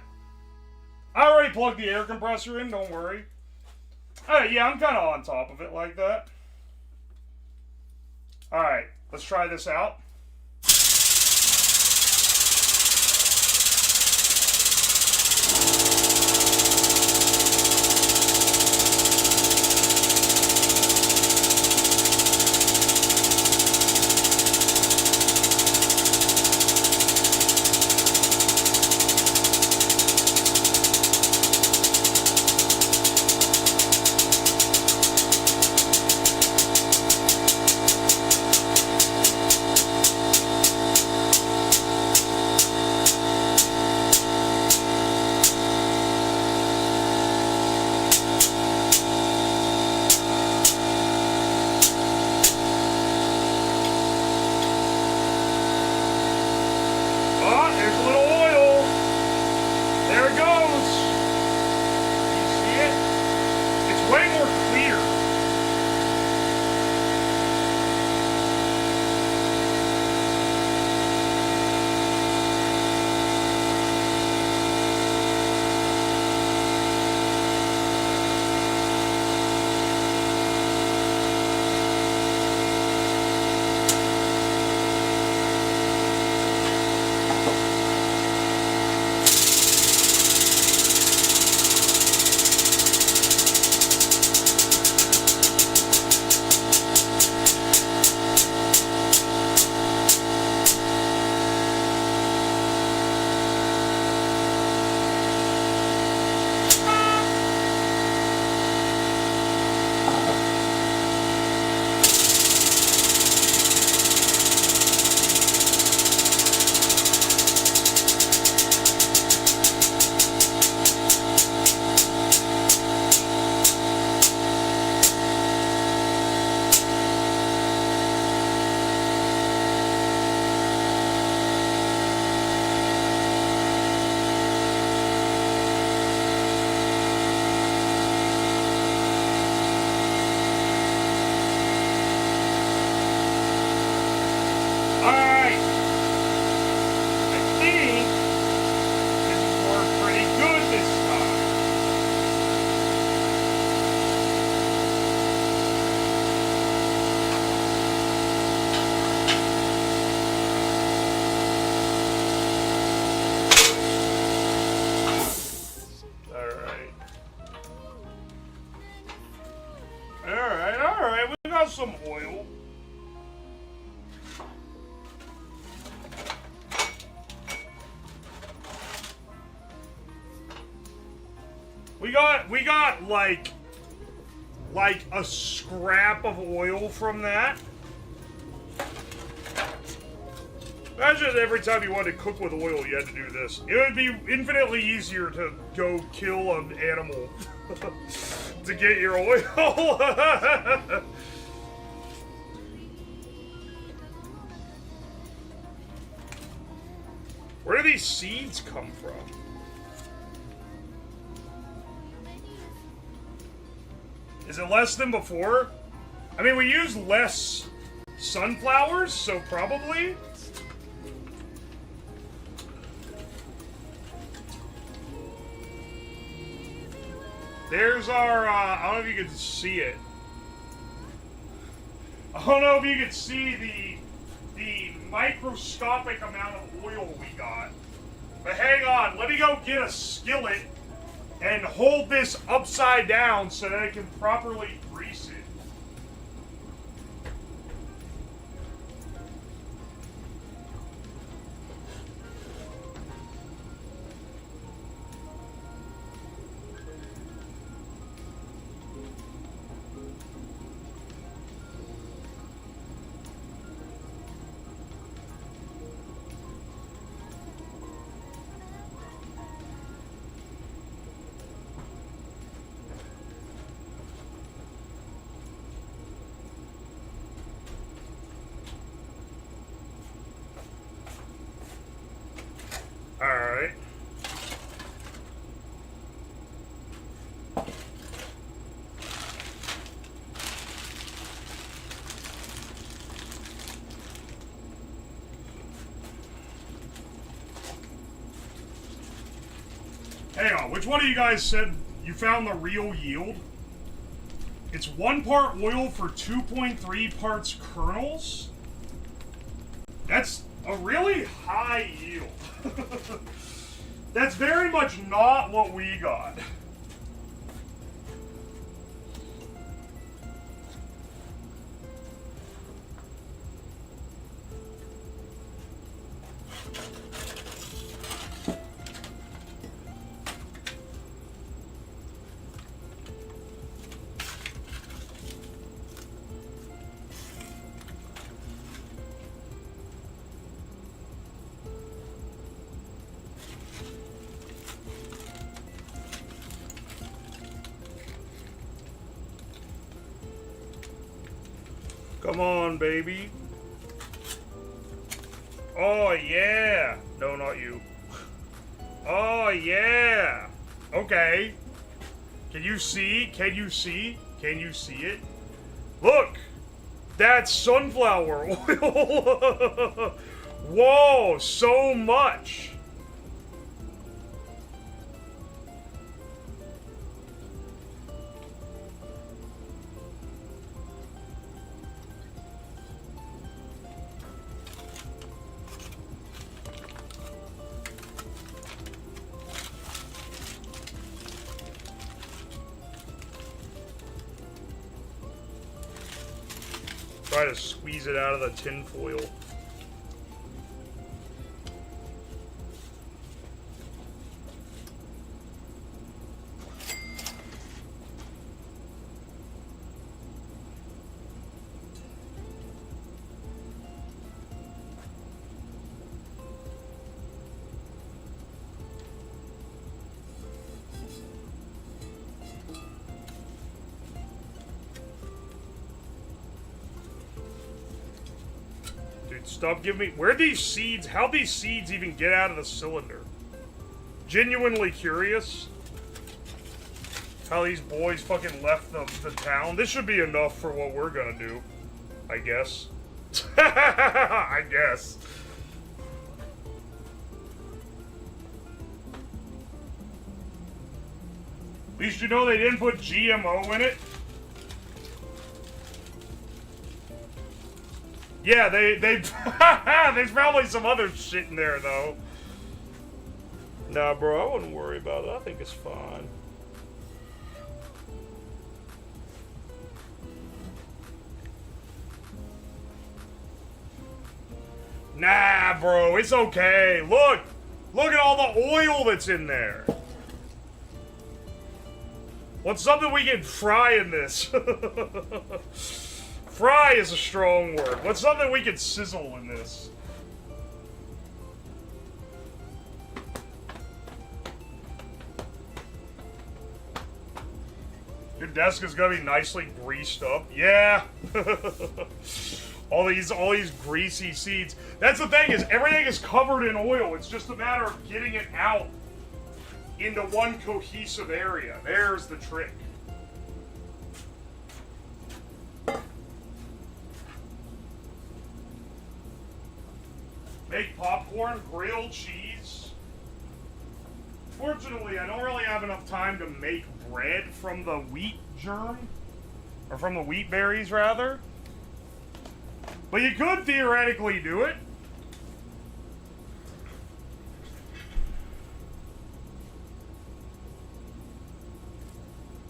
I already plugged the air compressor in, don't worry. Alright, yeah, I'm kind of on top of it like that. Alright, let's try this out. some oil. We got like a scrap of oil from that. Imagine every time you wanted to cook with oil, you had to do this. It would be infinitely easier to go kill an animal to get your oil. Where do these seeds come from? Is it less than before? I mean, we use less sunflowers, so probably. There's our, I don't know if you can see it. I don't know if you can see the microscopic amount of oil we got. But hang on, let me go get a skillet and hold this upside down so that I can properly grease it. Alright. Hang on, which one of you guys said you found the real yield? It's 1 part oil for 2.3 parts kernels? That's a really high yield. That's very much not what we got. Come on, baby. Oh, yeah. No, not you. Oh, yeah. Okay. Can you see? Can you see? Can you see it? Look. That's sunflower oil. Whoa, so much. Try to squeeze it out of the tin foil. Stop giving me... Where these seeds... How'd these seeds even get out of the cylinder? Genuinely curious. How these boys fucking left the town. This should be enough for what we're gonna do. I guess. I guess. At least you know they didn't put GMO in it. Yeah, they there's probably some other shit in there, though. Nah, bro, I wouldn't worry about it. I think it's fine. Nah, bro, it's okay. Look! Look at all the oil that's in there. What's something we can fry in this? Fry is a strong word. What's something we can sizzle in this? Your desk is gonna be nicely greased up. Yeah. all these greasy seeds. That's the thing, is everything is covered in oil. It's just a matter of getting it out into one cohesive area. There's the trick. Make popcorn, grilled cheese. Fortunately, I don't really have enough time to make bread from the wheat germ. Or from the wheat berries, rather. But you could theoretically do it.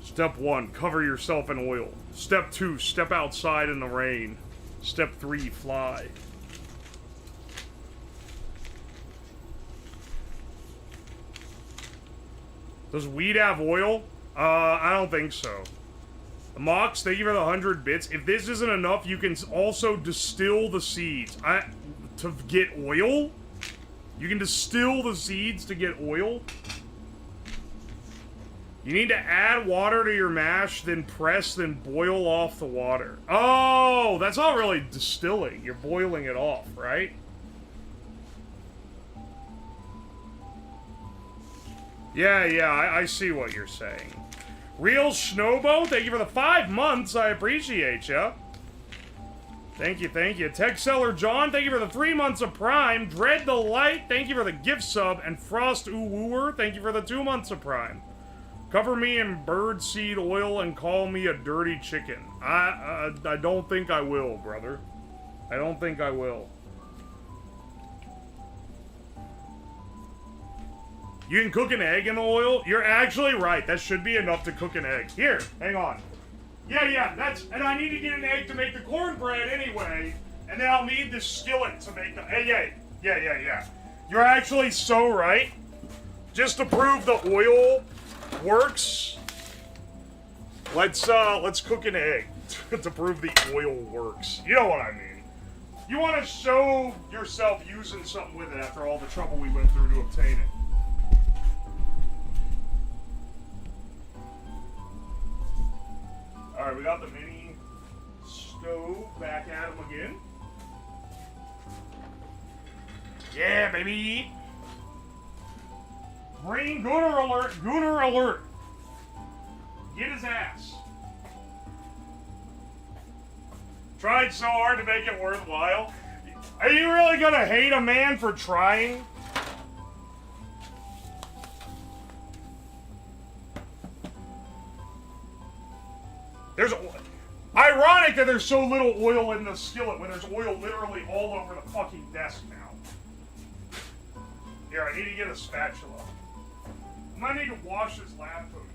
Step 1, cover yourself in oil. Step 2, step outside in the rain. Step 3, fly. Does weed have oil? I don't think so. Mox, thank you for the 100 bits. If this isn't enough, you can also distill the seeds. To get oil? You can distill the seeds to get oil? You need to add water to your mash, then press, then boil off the water. Oh, that's not really distilling. You're boiling it off, right? Yeah, I see what you're saying. Real Snowbo, thank you for the 5 months. I appreciate ya. Thank you, thank you. Tech Seller John, thank you for the 3 months of Prime. Dread the Light, thank you for the gift sub. And Frost Uwooer, thank you for the 2 months of Prime. Cover me in bird seed oil and call me a dirty chicken. I don't think I will, brother. I don't think I will. You can cook an egg in the oil? You're actually right. That should be enough to cook an egg. Here, hang on. Yeah, and I need to get an egg to make the cornbread anyway. And then I'll need the skillet to make the... Yeah. You're actually so right. Just to prove the oil works, let's cook an egg to prove the oil works. You know what I mean. You want to show yourself using something with it after all the trouble we went through to obtain it. Alright, we got the mini stove back at him again. Yeah, baby! Green Gooner alert! Gooner alert! Get his ass. Tried so hard to make it worthwhile. Are you really gonna hate a man for trying? There's ironic that there's so little oil in the skillet when there's oil literally all over the fucking desk now. Here, I need to get a spatula. I might need to wash this lab coat again.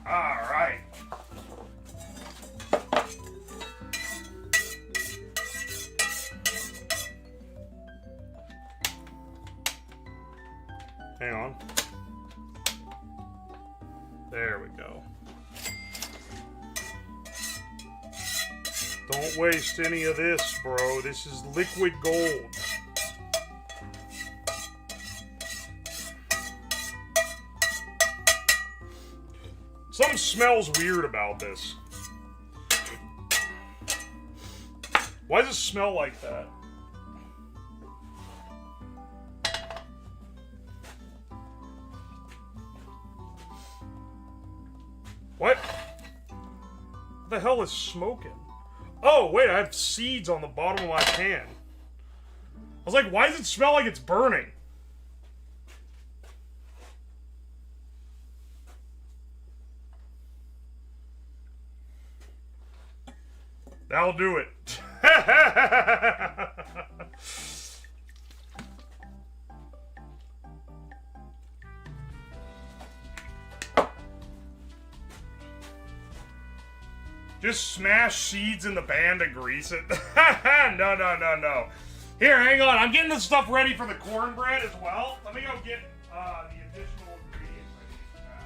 Alright. Hang on. There we go. Don't waste any of this, bro. This is liquid gold. Something smells weird about this. Why does it smell like that? What? What the hell is smoking? Oh, wait, I have seeds on the bottom of my pan. I was like, why does it smell like it's burning? That'll do it. Just smash seeds in the pan to grease it. No. Here, hang on. I'm getting this stuff ready for the cornbread as well. Let me go get the additional ingredients I need for that.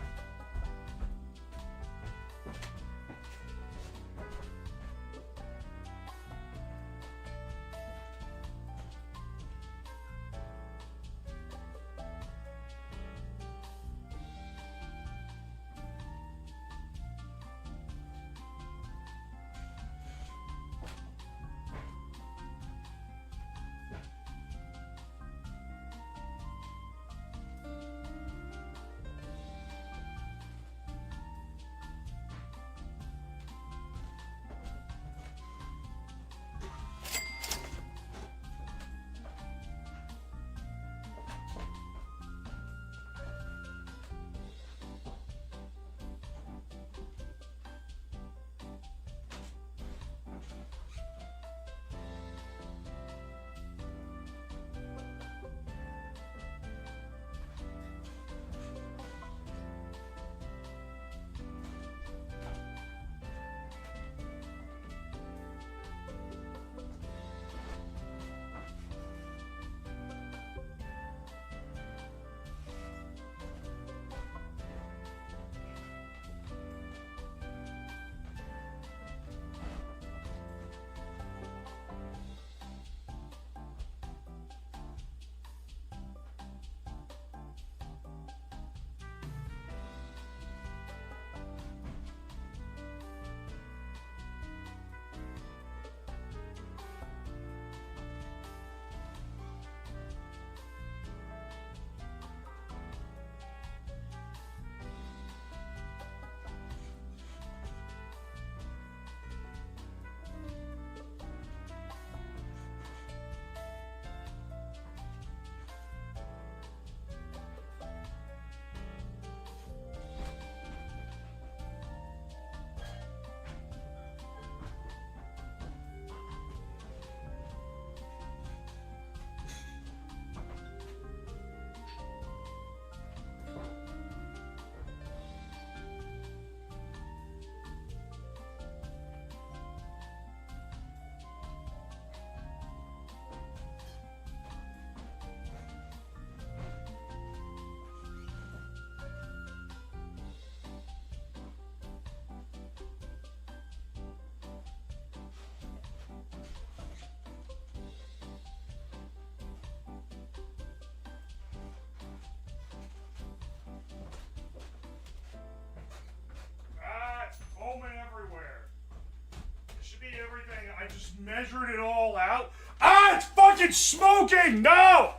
I just measured it all out. Ah, it's fucking smoking! No!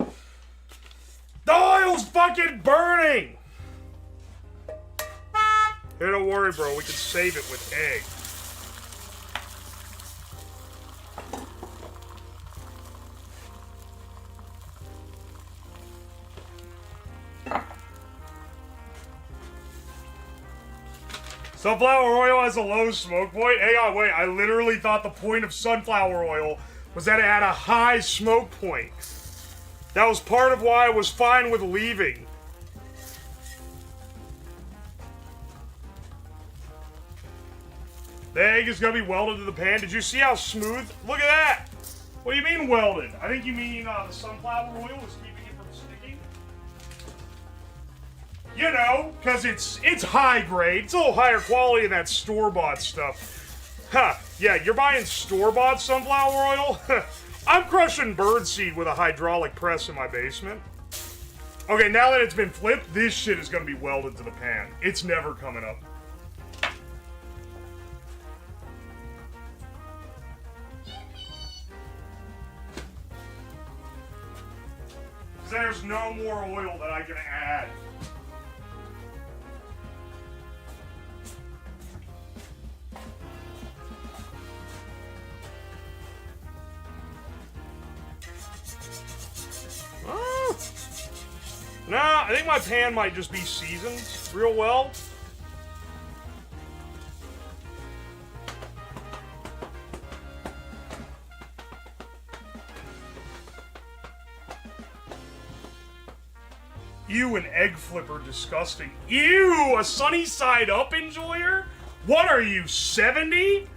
The oil's fucking burning! Here, don't worry, bro. We can save it with egg. Sunflower oil has a low smoke point? Hang on, wait. I literally thought the point of sunflower oil was that it had a high smoke point. That was part of why I was fine with leaving. The egg is gonna be welded to the pan. Did you see how smooth? Look at that! What do you mean welded? I think you mean the sunflower oil is keeping it from sticking. You know, because it's high grade. It's a little higher quality than that store-bought stuff. Huh, yeah, you're buying store-bought sunflower oil? I'm crushing birdseed with a hydraulic press in my basement. Okay, now that it's been flipped, this shit is gonna be welded to the pan. It's never coming up. there's no more oil that I can add. Nah, I think my pan might just be seasoned real well. Ew, an egg flipper, disgusting. Ew, a sunny side up enjoyer? What are you, 70?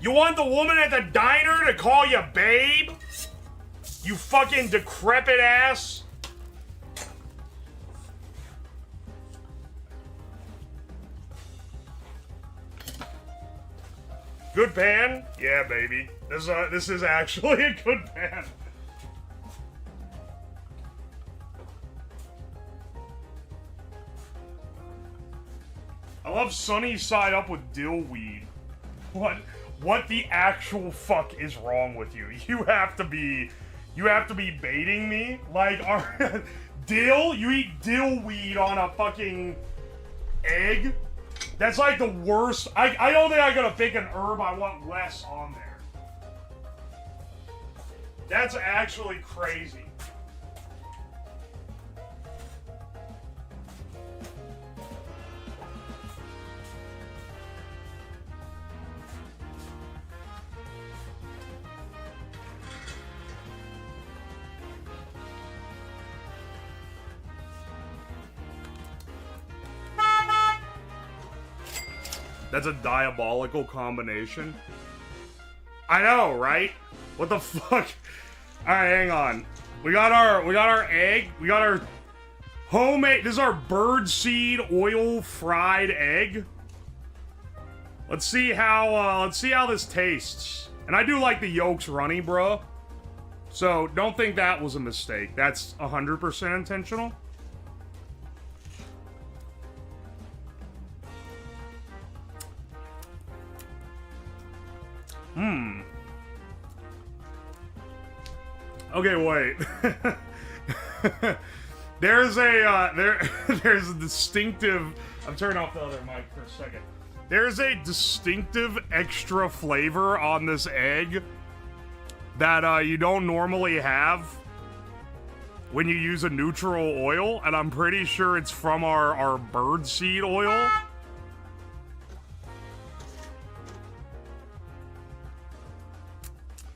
You want the woman at the diner to call you babe? You fucking decrepit ass. Good pan? Yeah, baby. This is actually a good pan. I love sunny side up with dill weed. What the actual fuck is wrong with you? You have to be baiting me? Like, dill? You eat dill weed on a fucking egg? That's like the worst. I don't think I gotta pick an herb I want less on there. That's actually crazy. That's a diabolical combination. I know, right? What the fuck? Alright, hang on. We got our egg. We got our homemade. This is our birdseed oil fried egg. Let's see how this tastes. And I do like the yolks runny, bro. So don't think that was a mistake. That's 100% intentional. Okay, wait. There's a distinctive. I'm turning off the other mic for a second. There's a distinctive extra flavor on this egg that you don't normally have when you use a neutral oil, and I'm pretty sure it's from our birdseed oil.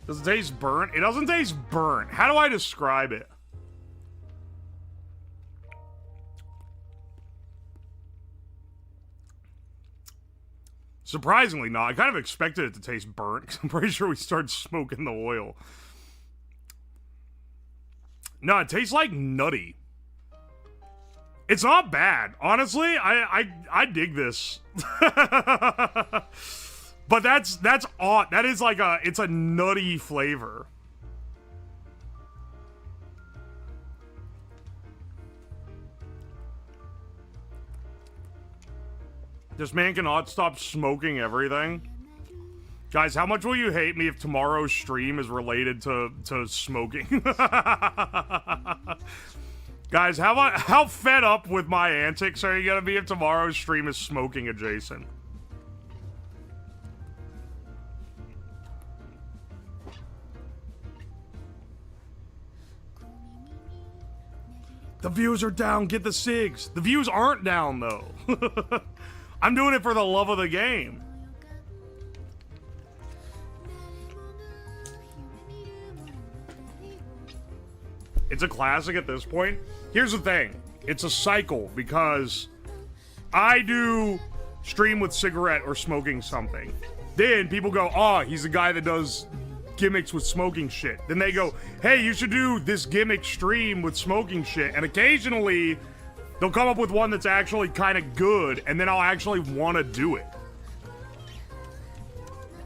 Does it taste burnt? It doesn't taste burnt. How do I describe it? Surprisingly not. I kind of expected it to taste burnt, because I'm pretty sure we started smoking the oil. No, it tastes like nutty. It's not bad. Honestly, I dig this. But that's odd. That is like it's a nutty flavor. This man cannot stop smoking everything. Guys, how much will you hate me if tomorrow's stream is related to smoking? Guys, how fed up with my antics are you gonna be if tomorrow's stream is smoking adjacent? The views are down, get the SIGs. The views aren't down, though. I'm doing it for the love of the game. It's a classic at this point. Here's the thing. It's a cycle, because I do stream with cigarette or smoking something. Then people go, oh, he's the guy that does gimmicks with smoking shit. Then they go, hey, you should do this gimmick stream with smoking shit. And occasionally they'll come up with one that's actually kind of good, and then I'll actually want to do it.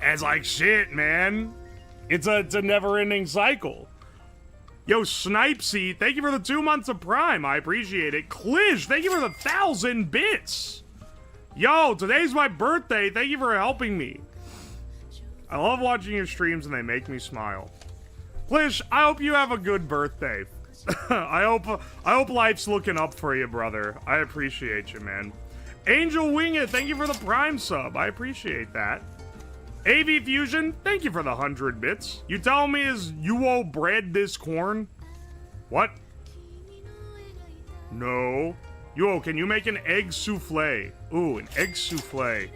And it's like, shit, man. It's a never-ending cycle. Yo, Snipesy, thank you for the 2 months of Prime. I appreciate it. Klish, thank you for the 1,000 bits. Yo, today's my birthday. Thank you for helping me. I love watching your streams and they make me smile. Lish, I hope you have a good birthday. I hope life's looking up for you, brother. I appreciate you, man. Angel Wing It, thank you for the Prime sub. I appreciate that. AV Fusion, thank you for the 100 bits. You tell me is Yuo bred this corn? What? No. Yuo, can you make an egg souffle? Ooh, an egg souffle.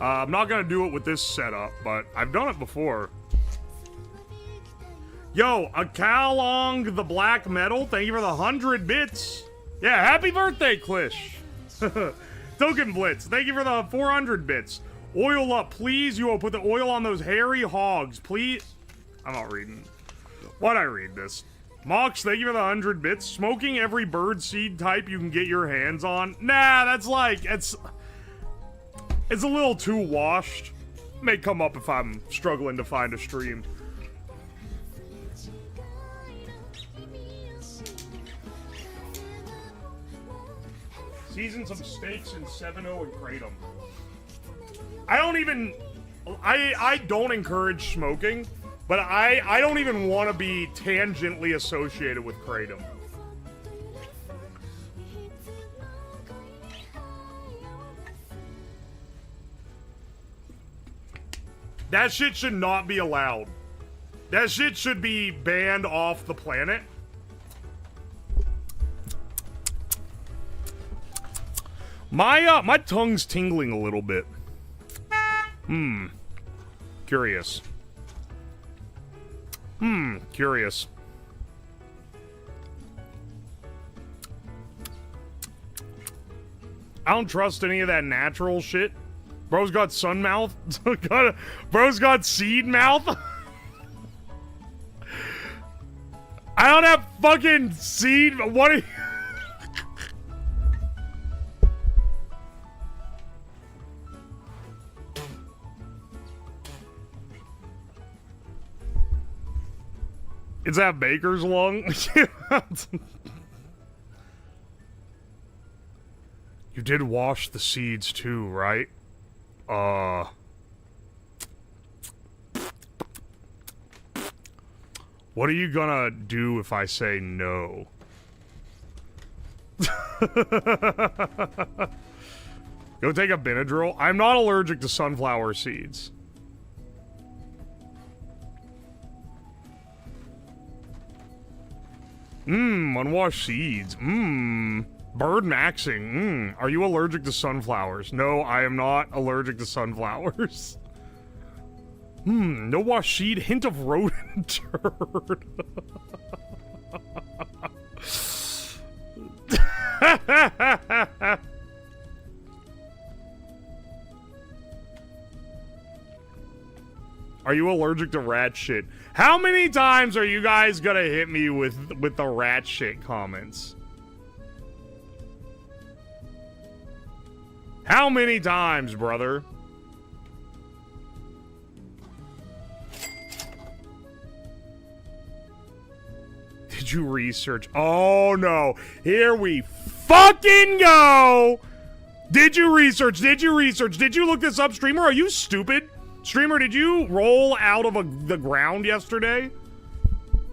I'm not gonna do it with this setup, but I've done it before. Yo, a Kalong the Black Metal, thank you for the 100 bits. Yeah, happy birthday, Klish. Token Blitz, thank you for the 400 bits. Oil up, please. You will put the oil on those hairy hogs, please. I'm not reading. Why'd I read this? Mox, thank you for the 100 bits. Smoking every bird seed type you can get your hands on. Nah, that's like, it's a little too washed. May come up if I'm struggling to find a stream. Season some steaks in 7-0 and Kratom. I don't encourage smoking, but I don't even want to be tangentially associated with Kratom. That shit should not be allowed. That shit should be banned off the planet. My tongue's tingling a little bit. Curious. Curious. I don't trust any of that natural shit. Bro's got sun mouth. Bro's got seed mouth. I don't have fucking seed. What are you? Is that baker's lung? You did wash the seeds too, right? What are you gonna do if I say no? Go take a Benadryl. I'm not allergic to sunflower seeds. Unwashed seeds. Bird maxing. Are you allergic to sunflowers? No, I am not allergic to sunflowers. No wash seed. Hint of rodent turd. Are you allergic to rat shit? How many times are you guys gonna hit me with the rat shit comments? How many times, brother? Did you research? Oh no. Here we fucking go! Did you research? Did you research? Did you look this up, streamer? Are you stupid? Streamer, did you roll out of the ground yesterday?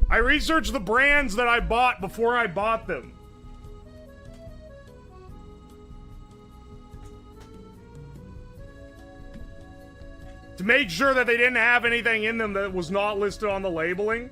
I researched the brands that I bought before I bought them. To make sure that they didn't have anything in them that was not listed on the labeling.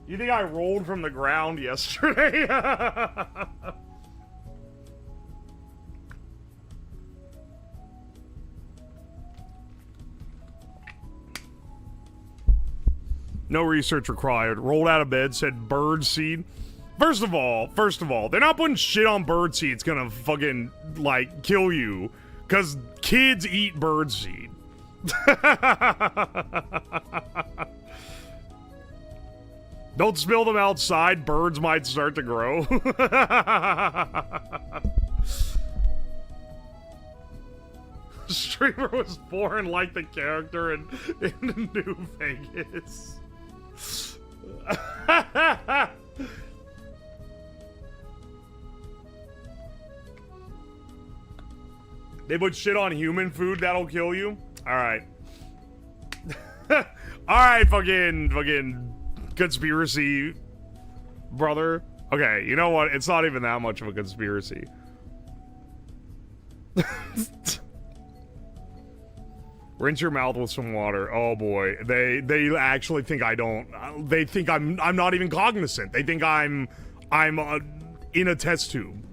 You think I rolled from the ground yesterday? No research required. Rolled out of bed, said bird seed. First of all, they're not putting shit on bird seed. It's gonna fucking, like, kill you. Because kids eat bird seed. Don't spill them outside. Birds might start to grow. streamer was born like the character in New Vegas. They put shit on human food that'll kill you? Alright. Alright, fucking conspiracy brother. Okay, you know what? It's not even that much of a conspiracy. Rinse your mouth with some water. Oh boy. They actually think I don't. They think I'm not even cognizant. They think I'm in a test tube.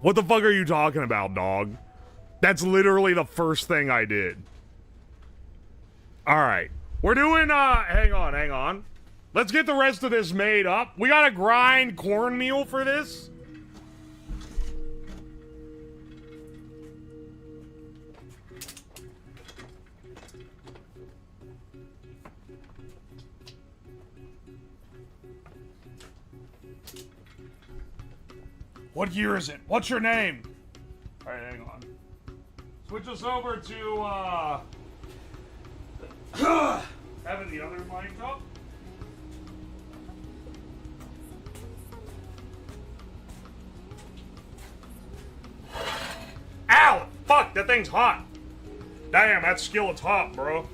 What the fuck are you talking about, dog? That's literally the first thing I did. Alright. We're doing, hang on. Let's get the rest of this made up. We gotta grind cornmeal for this. What year is it? What's your name? Alright, hang on. Switch us over to, having the other mic up. Ow! Fuck, that thing's hot. Damn, that skillet's hot, bro.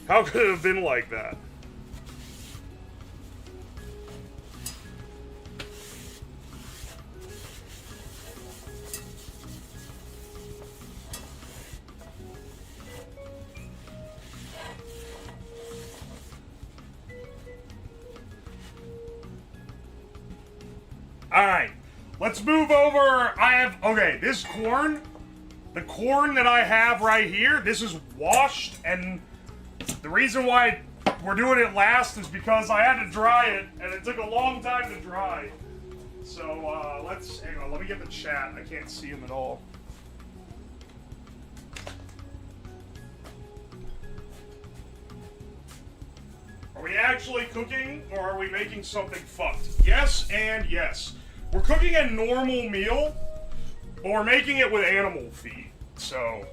How could it have been like that? Alright, let's move over. Okay, this corn, the corn that I have right here, this is washed, and the reason why we're doing it last is because I had to dry it, and it took a long time to dry. So, hang on, let me get the chat. I can't see him at all. Are we actually cooking, or are we making something fucked? Yes and yes. We're cooking a normal meal, but we're making it with animal feed. So,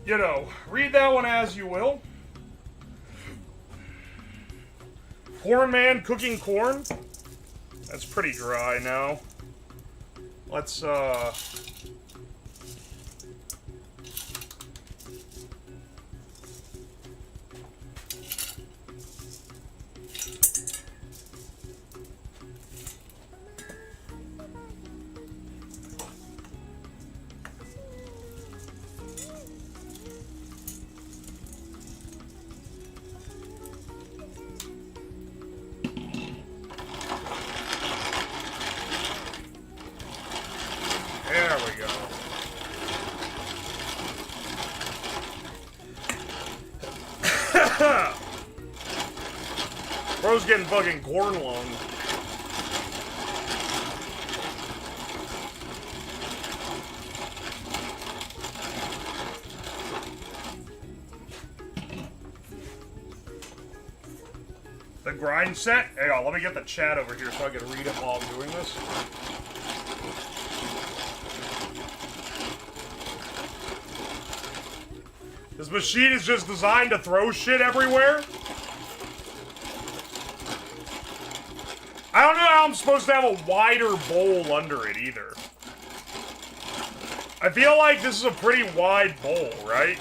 you know, read that one as you will. Corn man cooking corn. That's pretty dry now. Let's, there we go. Bro's getting fucking corn lung. The grind set? Hang on, let me get the chat over here so I can read it while I'm doing this. This machine is just designed to throw shit everywhere. I don't know how I'm supposed to have a wider bowl under it either. I feel like this is a pretty wide bowl, right?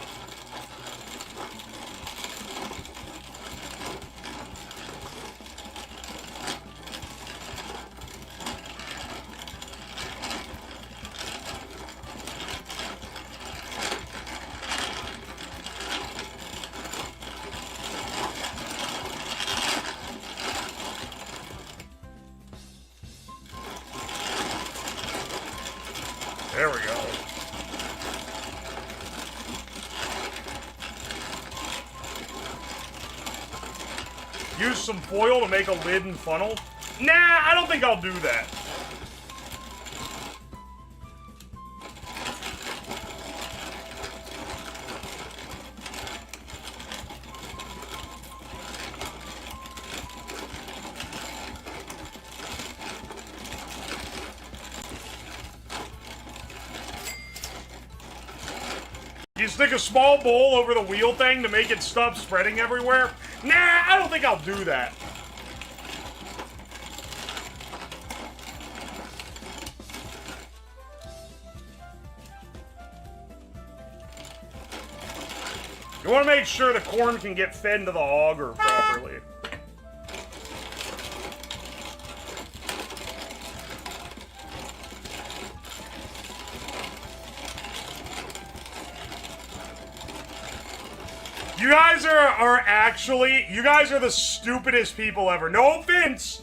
There we go. Use some foil to make a lid and funnel? Nah, I don't think I'll do that. Do you stick a small bowl over the wheel thing to make it stop spreading everywhere? Nah, I don't think I'll do that. You want to make sure the corn can get fed into the auger properly. You guys are actually, you guys are the stupidest people ever. No offense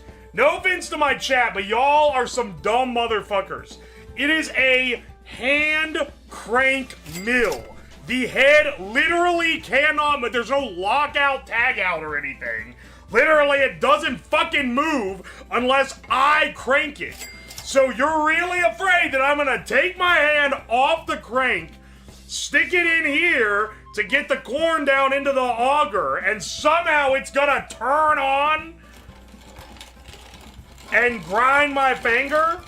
to my chat, but y'all are some dumb motherfuckers. It is a hand crank mill. The head literally cannot, but there's no lockout, tag out, or anything. Literally, it doesn't fucking move unless I crank it. So you're really afraid that I'm gonna take my hand off the crank, stick it in here to get the corn down into the auger, and somehow it's gonna turn on and grind my finger?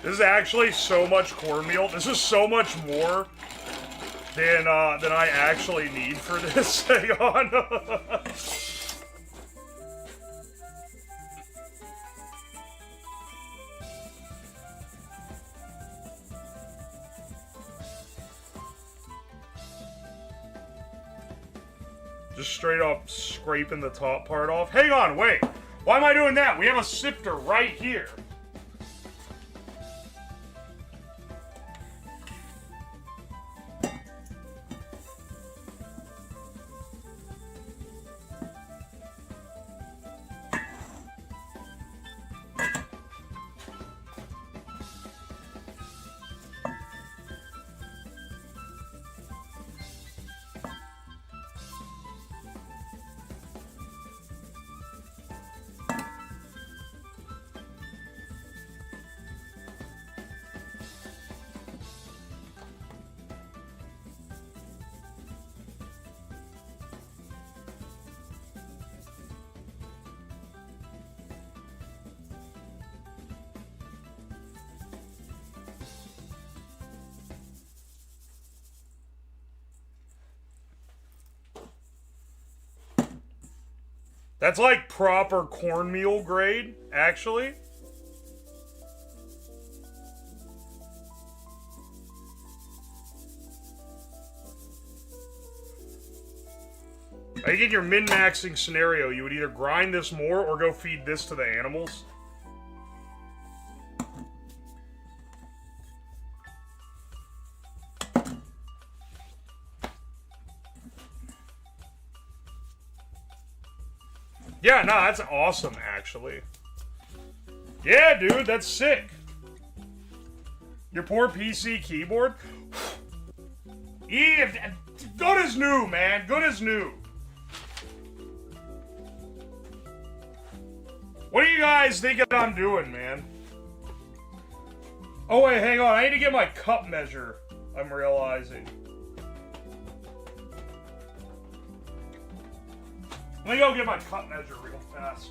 This is actually so much cornmeal. This is so much more than I actually need for this. Hang on. Just straight up scraping the top part off. Hang on, wait. Why am I doing that? We have a sifter right here. That's like proper cornmeal grade, actually. I think in your min-maxing scenario, you would either grind this more or go feed this to the animals. Yeah, no, that's awesome, actually. Yeah, dude, that's sick. Your poor PC keyboard? Eve, good as new, man. Good as new. What do you guys think I'm doing, man? Oh, wait, hang on. I need to get my cup measure, I'm realizing. Let me go get my cup measure real fast.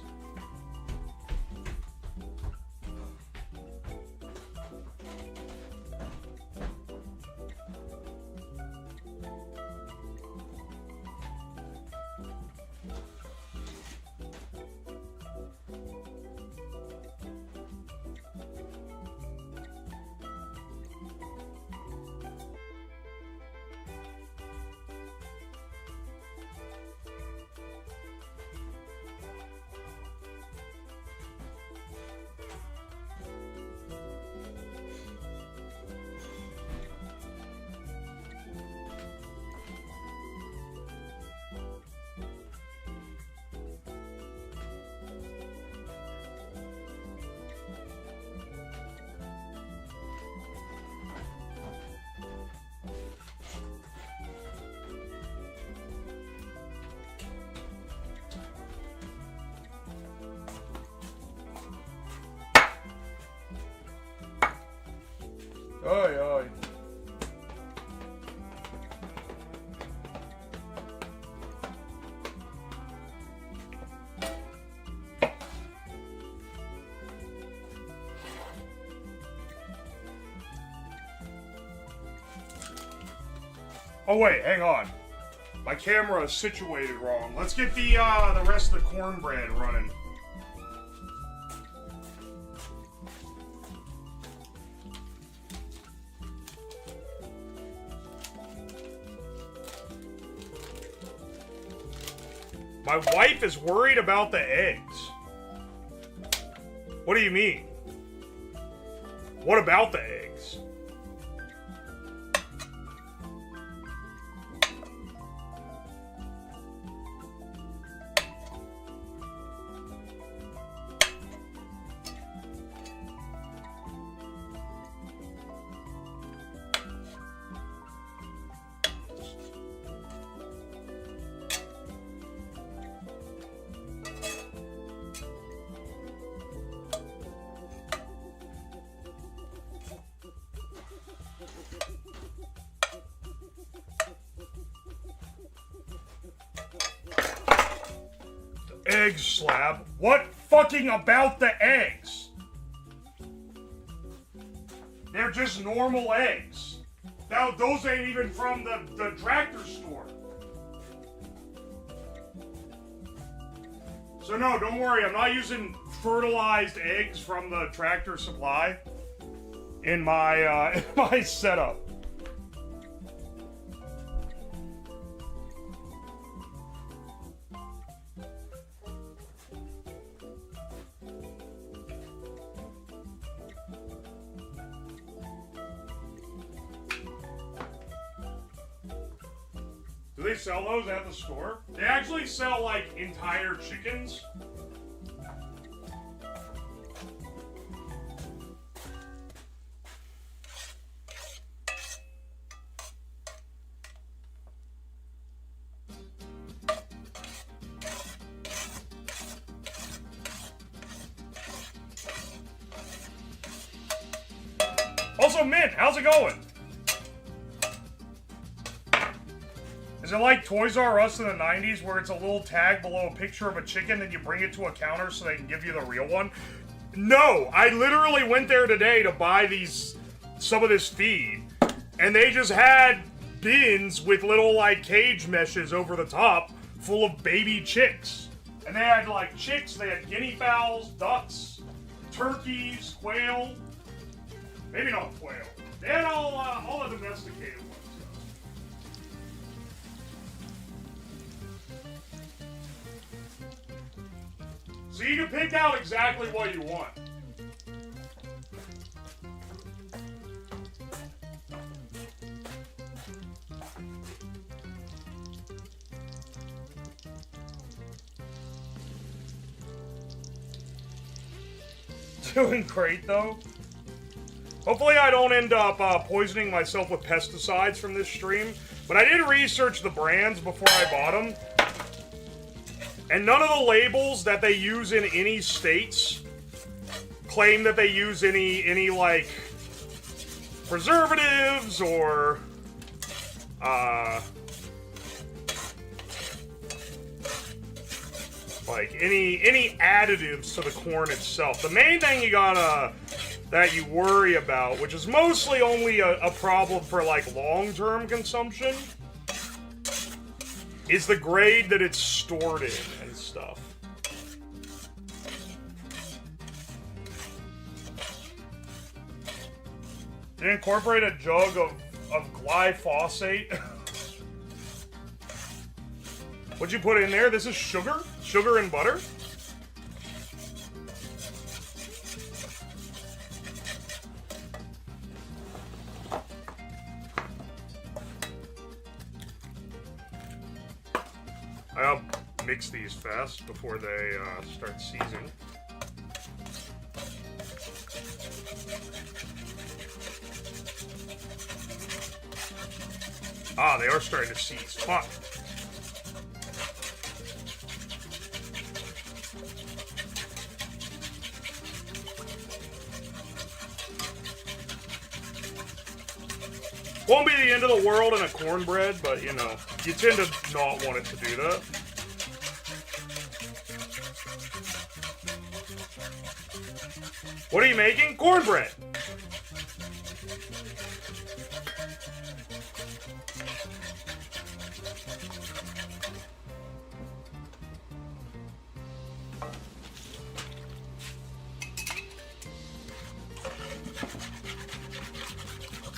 Oy, oy. Oh wait, hang on. My camera is situated wrong. Let's get the rest of the cornbread running. My wife is worried about the eggs. What do you mean? What about the eggs? Eggs, Slab. What fucking about the eggs? They're just normal eggs. Now, those ain't even from the tractor store. So no, don't worry, I'm not using fertilized eggs from the Tractor Supply in my in my setup. Do they sell those at the store? They actually sell, like, entire chickens. Also, Mint, how's it going? Is it like Toys R Us in the 90s where it's a little tag below a picture of a chicken and you bring it to a counter so they can give you the real one? No, I literally went there today to buy some of this feed, and they just had bins with little like cage meshes over the top full of baby chicks. And they had like chicks, they had guinea fowls, ducks, turkeys, quail. Maybe not quail. They had all the domesticated ones. So you can pick out exactly what you want. Doing great though. Hopefully I don't end up poisoning myself with pesticides from this stream. But I did research the brands before I bought them. And none of the labels that they use in any states claim that they use any like preservatives or like any additives to the corn itself. The main thing that you worry about, which is mostly only a problem for like long-term consumption, is the grade that it's stored in and stuff. You incorporate a jug of glyphosate. What'd you put in there? This is sugar? Sugar and butter? I'll mix these fast before they start seizing. Ah, they are starting to seize. Fuck. Won't be the end of the world in a cornbread, but you know, you tend to not want it to do that. What are you making? Cornbread!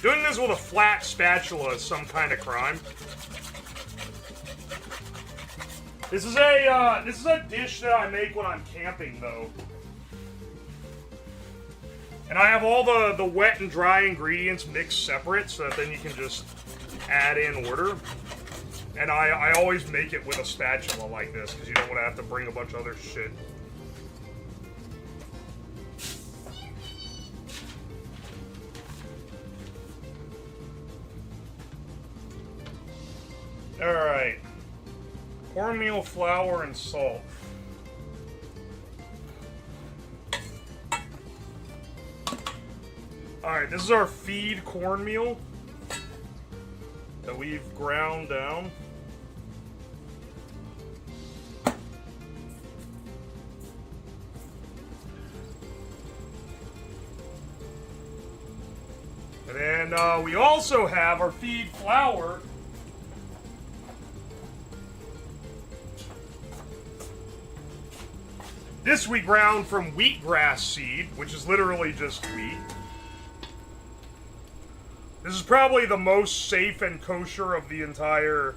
Doing this with a flat spatula is some kind of crime. This is a dish that I make when I'm camping, though. And I have all the wet and dry ingredients mixed separate, so that then you can just add in order. And I always make it with a spatula like this, because you don't want to have to bring a bunch of other shit. Alright. Cornmeal, flour, and salt. Alright, this is our feed cornmeal that we've ground down. And then we also have our feed flour. This we ground from wheatgrass seed, which is literally just wheat. This is probably the most safe and kosher of the entire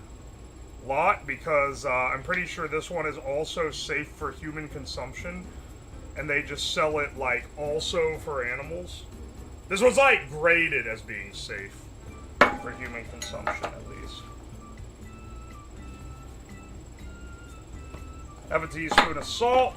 lot, because I'm pretty sure this one is also safe for human consumption, and they just sell it, like, also for animals. This one's, like, graded as being safe for human consumption, at least. Have a teaspoon of salt.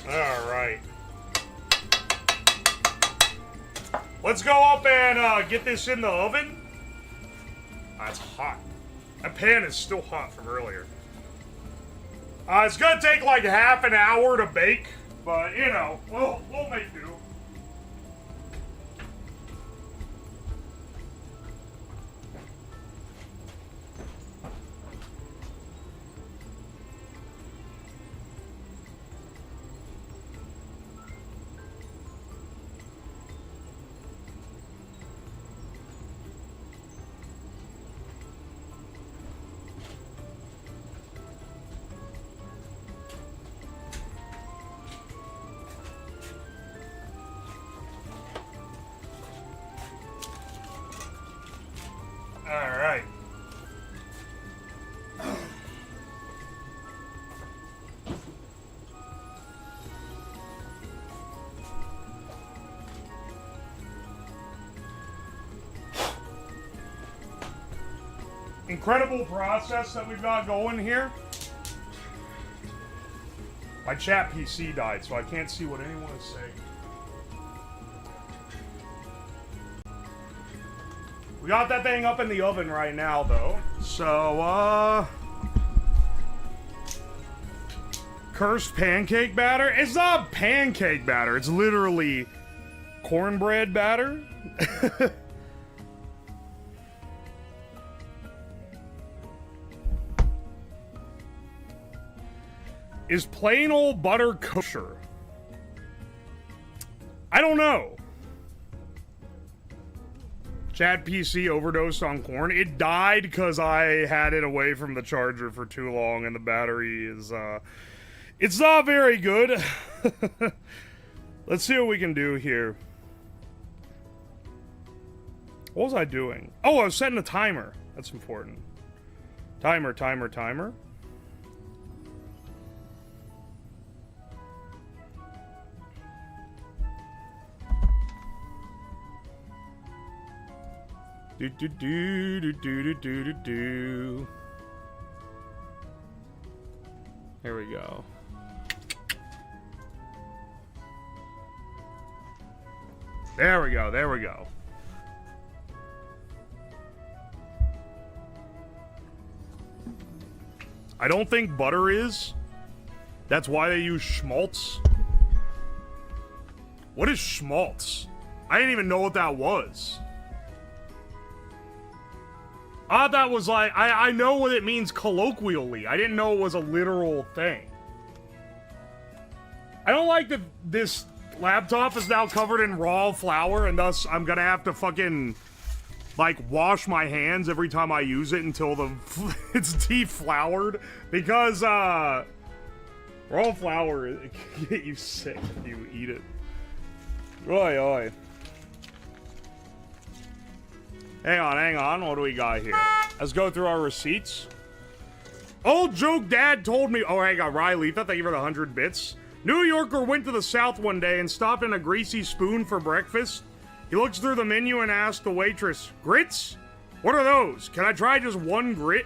Alright. Let's go up and get this in the oven. It's hot. That pan is still hot from earlier. It's gonna take like half an hour to bake, but you know, we'll make do. Alright. Incredible process that we've got going here. My chat PC died, so I can't see what anyone is saying. We got that thing up in the oven right now, though. So, cursed pancake batter? It's not pancake batter. It's literally cornbread batter. Is plain old butter kosher? I don't know. Chat PC overdosed on corn. It died because I had it away from the charger for too long and the battery is, it's not very good. Let's see what we can do here. What was I doing? Oh, I was setting a timer. That's important. Timer. Do. Here we go. There we go. I don't think butter is. That's why they use schmaltz. What is schmaltz? I didn't even know what that was. I thought that was like, I know what it means colloquially. I didn't know it was a literal thing. I don't like that this laptop is now covered in raw flour, and thus I'm gonna have to fucking, like, wash my hands every time I use it until it's defloured. Because, raw flour, it can get you sick if you eat it. Oi, oi. Hang on. What do we got here? Let's go through our receipts. Old joke dad told me. Oh, I got Riley. Thank you for the 100 bits. New Yorker went to the South one day and stopped in a greasy spoon for breakfast. He looks through the menu and asks the waitress, "Grits? What are those? Can I try just one grit?"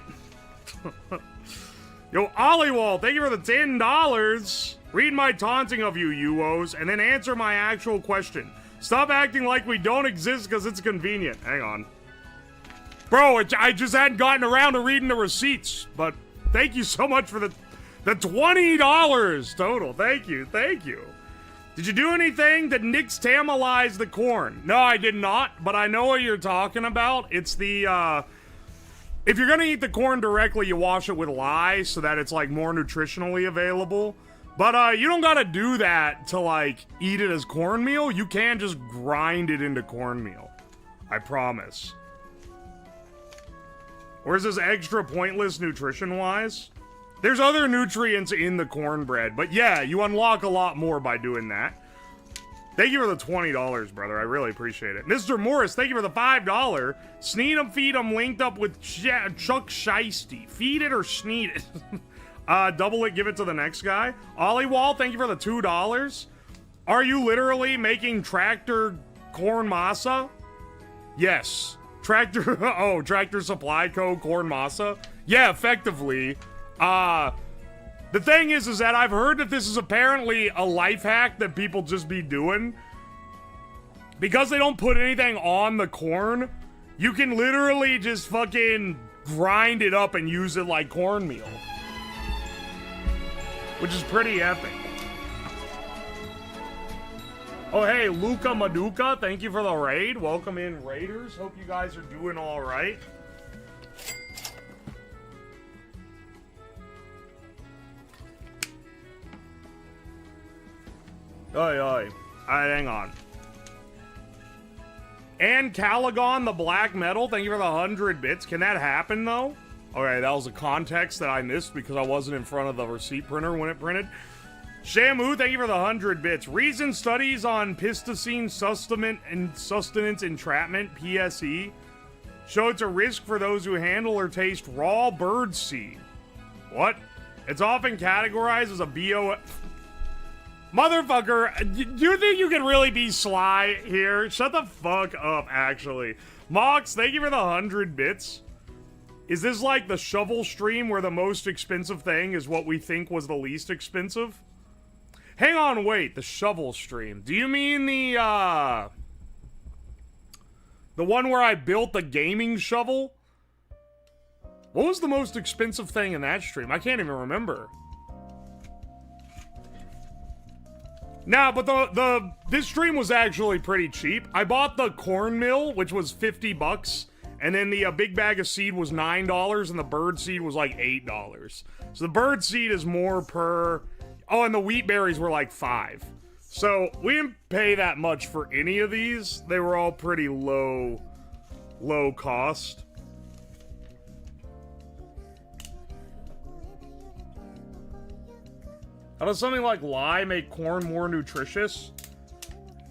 Yo, Ollywall, thank you for the $10. Read my taunting of you, you-os, and then answer my actual question. Stop acting like we don't exist because it's convenient. Hang on. Bro, I just hadn't gotten around to reading the receipts, but thank you so much for the $20 total. Thank you. Did you do anything to nixtamalize the corn? No, I did not, but I know what you're talking about. It's the, if you're gonna eat the corn directly, you wash it with lye so that it's, like, more nutritionally available. But, you don't gotta do that to, like, eat it as cornmeal. You can just grind it into cornmeal. I promise. Or is this extra pointless nutrition-wise? There's other nutrients in the cornbread, but yeah, you unlock a lot more by doing that. Thank you for the $20, brother. I really appreciate it. Mr. Morris, thank you for the $5. Sneed 'em, feed 'em, linked up with Chuck Shiesty. Feed it or sneed it. Double it, give it to the next guy. Ollywall, thank you for the $2. Are you literally making tractor corn masa? Yes. Tractor Supply Co. corn masa? Yeah, effectively. The thing is that I've heard that this is apparently a life hack that people just be doing. Because they don't put anything on the corn, you can literally just fucking grind it up and use it like cornmeal. Which is pretty epic. Oh, hey, Luca Maduka, thank you for the raid. Welcome in, Raiders. Hope you guys are doing all right. Oi. Alright, hang on. And Caligon, the black metal, thank you for the 100 bits. Can that happen, though? Alright, that was a context that I missed because I wasn't in front of the receipt printer when it printed. Shamu, thank you for the 100 bits. Recent studies on Piscine sustenance entrapment, PSE, show it's a risk for those who handle or taste raw bird seed. What? It's often categorized as a BO... Motherfucker, do you think you can really be sly here? Shut the fuck up, actually. Mox, thank you for the 100 bits. Is this like the shovel stream where the most expensive thing is what we think was the least expensive? Hang on, wait, the shovel stream. Do you mean the one where I built the gaming shovel? What was the most expensive thing in that stream? I can't even remember. Nah, but this stream was actually pretty cheap. I bought the corn mill, which was 50 bucks, and then the big bag of seed was $9, and the bird seed was like $8. So the bird seed is more per Oh, and the wheat berries were like 5. So we didn't pay that much for any of these. They were all pretty low cost. How does something like lye make corn more nutritious?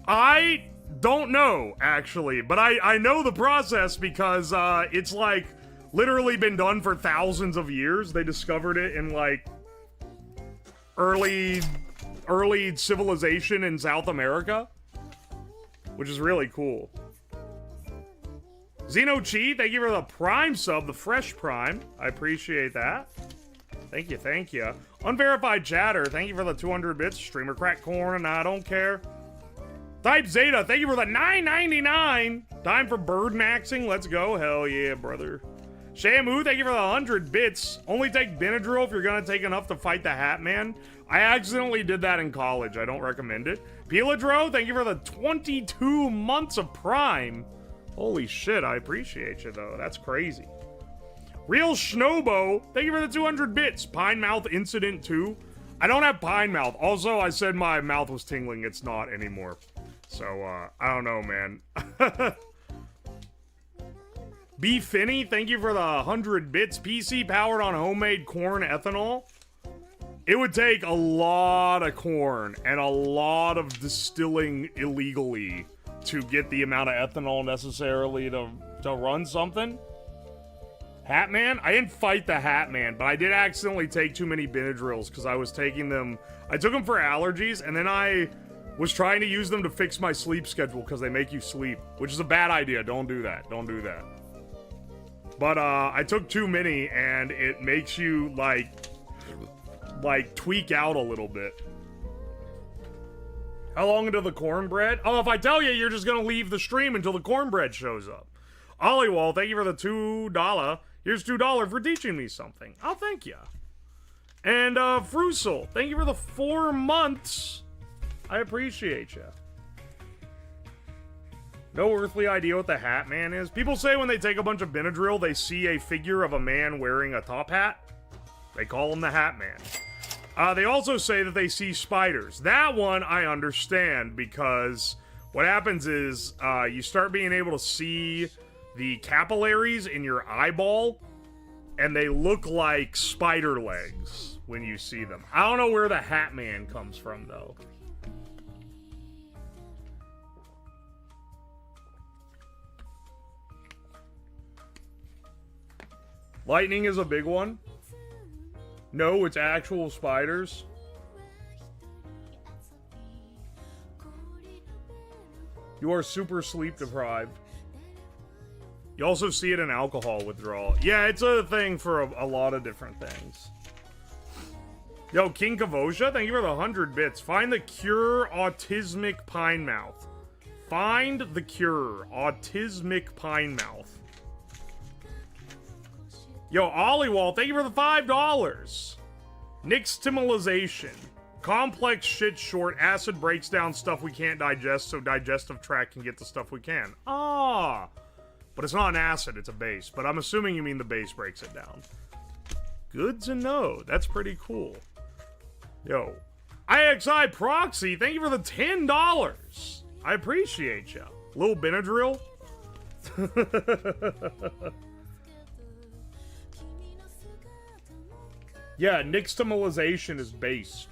I don't know, actually, but I know the process because it's like literally been done for thousands of years. They discovered it in like early civilization in South America, which is really cool. Xeno Chi, thank you for the Prime sub, the Fresh Prime. I appreciate that. Thank you, thank you. Unverified Chatter, thank you for the 200 bits. Streamer Crack Corn, and I don't care. Type Zeta, thank you for the $9.99. Time for bird maxing, let's go. Hell yeah, brother. Shamu, thank you for the 100 bits. Only take Benadryl if you're gonna take enough to fight the Hat Man. I accidentally did that in college. I don't recommend it. Peladro, thank you for the 22 months of Prime. Holy shit, I appreciate you, though. That's crazy. Real Snowbo, thank you for the 200 bits. Pine Mouth Incident 2. I don't have Pine Mouth. Also, I said my mouth was tingling. It's not anymore. So, I don't know, man. B. Finney, thank you for the 100 bits. PC powered on homemade corn ethanol. It would take a lot of corn and a lot of distilling illegally to get the amount of ethanol necessarily to run something. Hat Man? I didn't fight the Hat Man, but I did accidentally take too many Benadryls because I was taking them. I took them for allergies, and then I was trying to use them to fix my sleep schedule because they make you sleep, which is a bad idea. Don't do that. Don't do that. But I took too many, and it makes you like tweak out a little bit. How long until the cornbread? Oh, if I tell you, you're just gonna leave the stream until the cornbread shows up. Ollywall, thank you for the $2. Here's $2 for teaching me something. Oh, thank you. And Frusel, thank you for the 4 months. I appreciate you. No earthly idea what the Hat Man is. People say when they take a bunch of Benadryl, they see a figure of a man wearing a top hat. They call him the Hat Man. They also say that they see spiders. That one I understand because what happens is you start being able to see the capillaries in your eyeball, and they look like spider legs when you see them. I don't know where the Hat Man comes from, though. Lightning is a big one. No, it's actual spiders. You are super sleep deprived. You also see it in alcohol withdrawal. Yeah, it's a thing for a lot of different things. Yo, King Kavosha, thank you for the 100 bits. Find the cure autismic pine mouth. Find the cure autismic pine mouth. Yo, Ollywall, thank you for the $5. Nixtamalization. Complex shit short. Acid breaks down stuff we can't digest, so digestive tract can get the stuff we can. Ah. But it's not an acid, it's a base. But I'm assuming you mean the base breaks it down. Good to know. That's pretty cool. Yo. IXI Proxy, thank you for the $10. I appreciate you. Little Benadryl. Yeah, nixtamalization is based.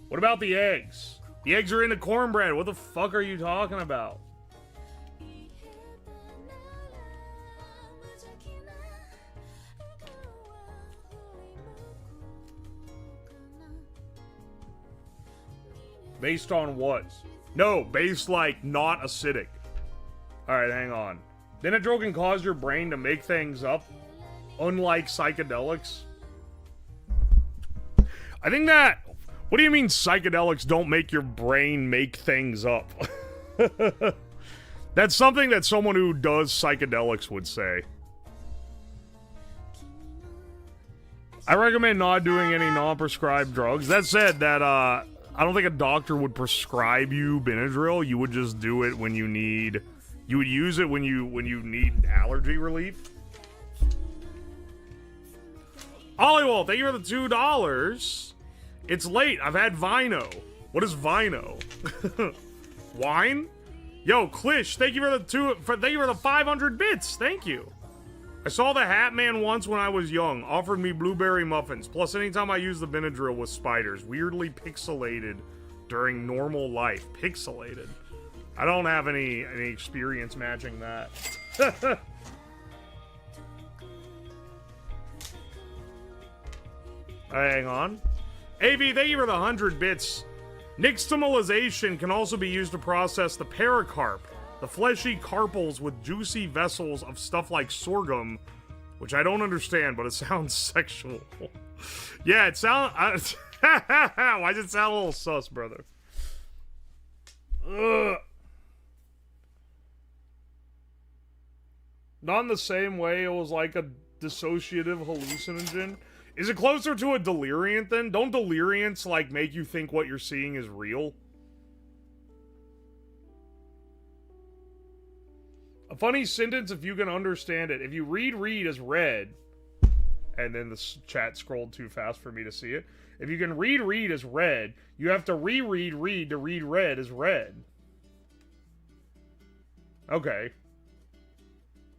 What about the eggs? The eggs are in the cornbread. What the fuck are you talking about? Based on what? No, based like not acidic. Alright, hang on. Benadryl can cause your brain to make things up, unlike psychedelics. I think that... What do you mean psychedelics don't make your brain make things up? That's something that someone who does psychedelics would say. I recommend not doing any non-prescribed drugs. That said, that I don't think a doctor would prescribe you Benadryl. You would just do it when you need... You would use it when you need allergy relief. Ollywall, thank you for the $2. It's late. I've had Vino. What is Vino? Wine? Yo, Klish, thank you for the 500 bits. Thank you. I saw the Hat Man once when I was young. Offered me blueberry muffins. Plus, anytime I use the Benadryl with spiders. Weirdly pixelated during normal life. Pixelated. I don't have any experience matching that. Hang on. AV, thank you for the 100 bits. Nixtamalization can also be used to process the pericarp, the fleshy carpels with juicy vessels of stuff like sorghum, which I don't understand, but it sounds sexual. Yeah, it sounds... Why does it sound a little sus, brother? Ugh. Not in the same way it was like a dissociative hallucinogen. Is it closer to a deliriant then? Don't deliriants, like, make you think what you're seeing is real? A funny sentence if you can understand it. If you read as read, and then the chat scrolled too fast for me to see it. If you can read as read, you have to reread read to read read as read. Okay.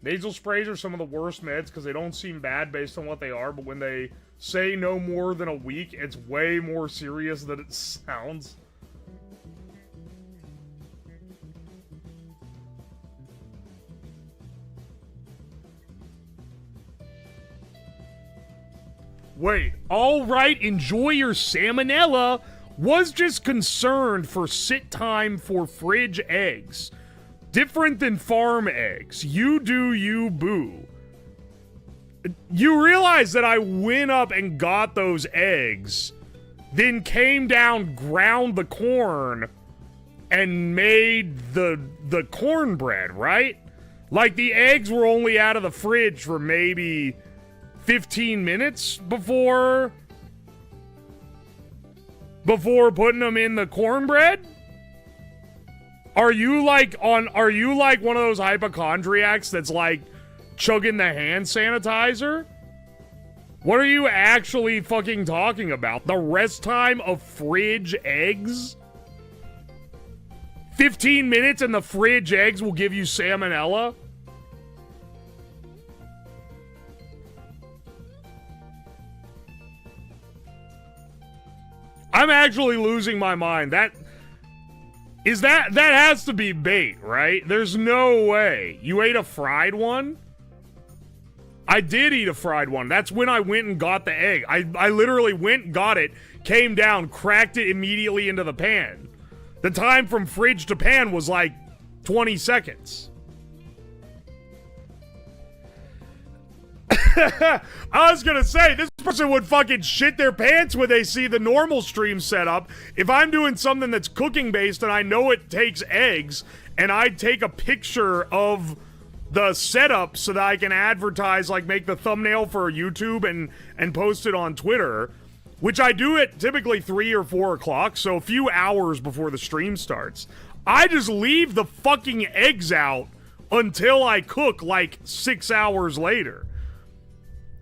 Nasal sprays are some of the worst meds because they don't seem bad based on what they are, but when they say no more than a week, it's way more serious than it sounds. Wait, alright, enjoy your salmonella. Was just concerned for sit time for fridge eggs. Different than farm eggs. You do you, boo. You realize that I went up and got those eggs, then came down, ground the corn, and made the cornbread, right? Like, the eggs were only out of the fridge for maybe 15 minutes before putting them in the cornbread? Are you like one of those hypochondriacs that's like chugging the hand sanitizer? What are you actually fucking talking about? The rest time of fridge eggs? 15 minutes and the fridge eggs will give you salmonella? I'm actually losing my mind. That has to be bait, right? There's no way. You ate a fried one? I did eat a fried one. That's when I went and got the egg. I literally went, got it, came down, cracked it immediately into the pan. The time from fridge to pan was like 20 seconds. I was gonna say, this person would fucking shit their pants when they see the normal stream setup. If I'm doing something that's cooking based and I know it takes eggs, and I take a picture of the setup so that I can advertise, like make the thumbnail for YouTube and post it on Twitter, which I do at typically 3 or 4 o'clock, so a few hours before the stream starts. I just leave the fucking eggs out until I cook like 6 hours later.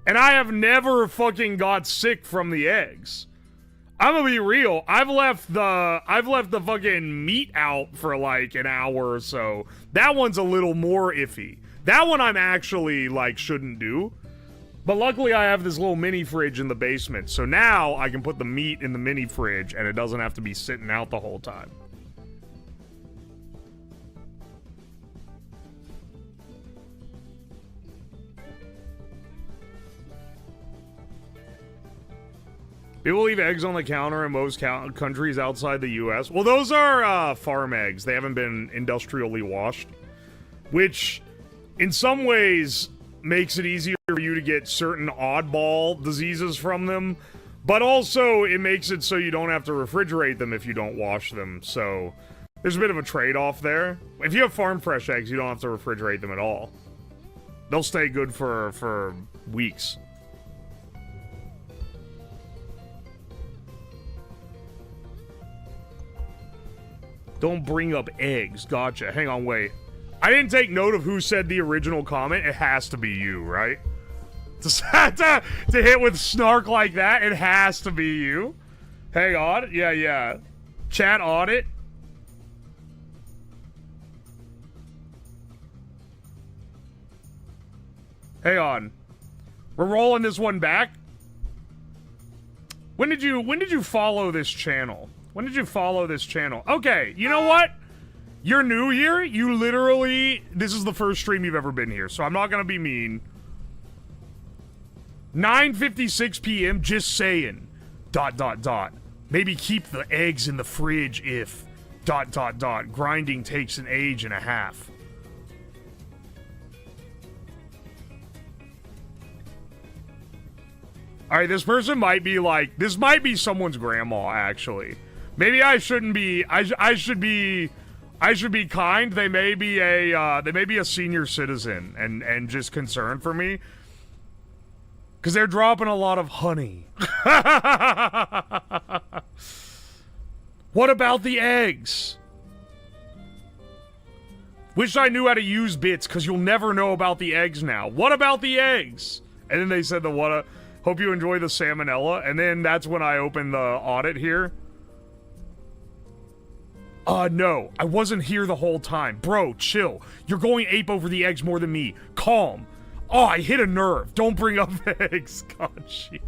And I have never fucking got sick from the eggs. I'm gonna be real. I've left the fucking meat out for like an hour or so. That one's a little more iffy. That one I'm actually like shouldn't do. But luckily I have this little mini fridge in the basement. So now I can put the meat in the mini fridge and it doesn't have to be sitting out the whole time. People leave eggs on the counter in most countries outside the U.S. Well, those are farm eggs. They haven't been industrially washed, which in some ways makes it easier for you to get certain oddball diseases from them, but also it makes it so you don't have to refrigerate them if you don't wash them. So there's a bit of a trade-off there. If you have farm fresh eggs, you don't have to refrigerate them at all. They'll stay good for weeks. Don't bring up eggs. Gotcha. Hang on, wait. I didn't take note of who said the original comment. It has to be you, right? To hit with snark like that, it has to be you. Hang on. Yeah. Chat audit. Hang on. We're rolling this one back. When did you follow this channel? When did you follow this channel? Okay, you know what? You're new here. You literally, this is the first stream you've ever been here, so I'm not gonna be mean. 9:56 p.m. Just saying. ... Maybe keep the eggs in the fridge if ... Grinding takes an age and a half. Alright, this person might be like, this might be someone's grandma, actually. Maybe I shouldn't be, I should be kind. They may be a senior citizen and just concerned for me. Because they're dropping a lot of honey. What about the eggs? Wish I knew how to use bits, because you'll never know about the eggs now. What about the eggs? And then they said the what? Hope you enjoy the salmonella. And then that's when I opened the audit here. No. I wasn't here the whole time. Bro, chill. You're going ape over the eggs more than me. Calm. Oh, I hit a nerve. Don't bring up eggs. Gotcha.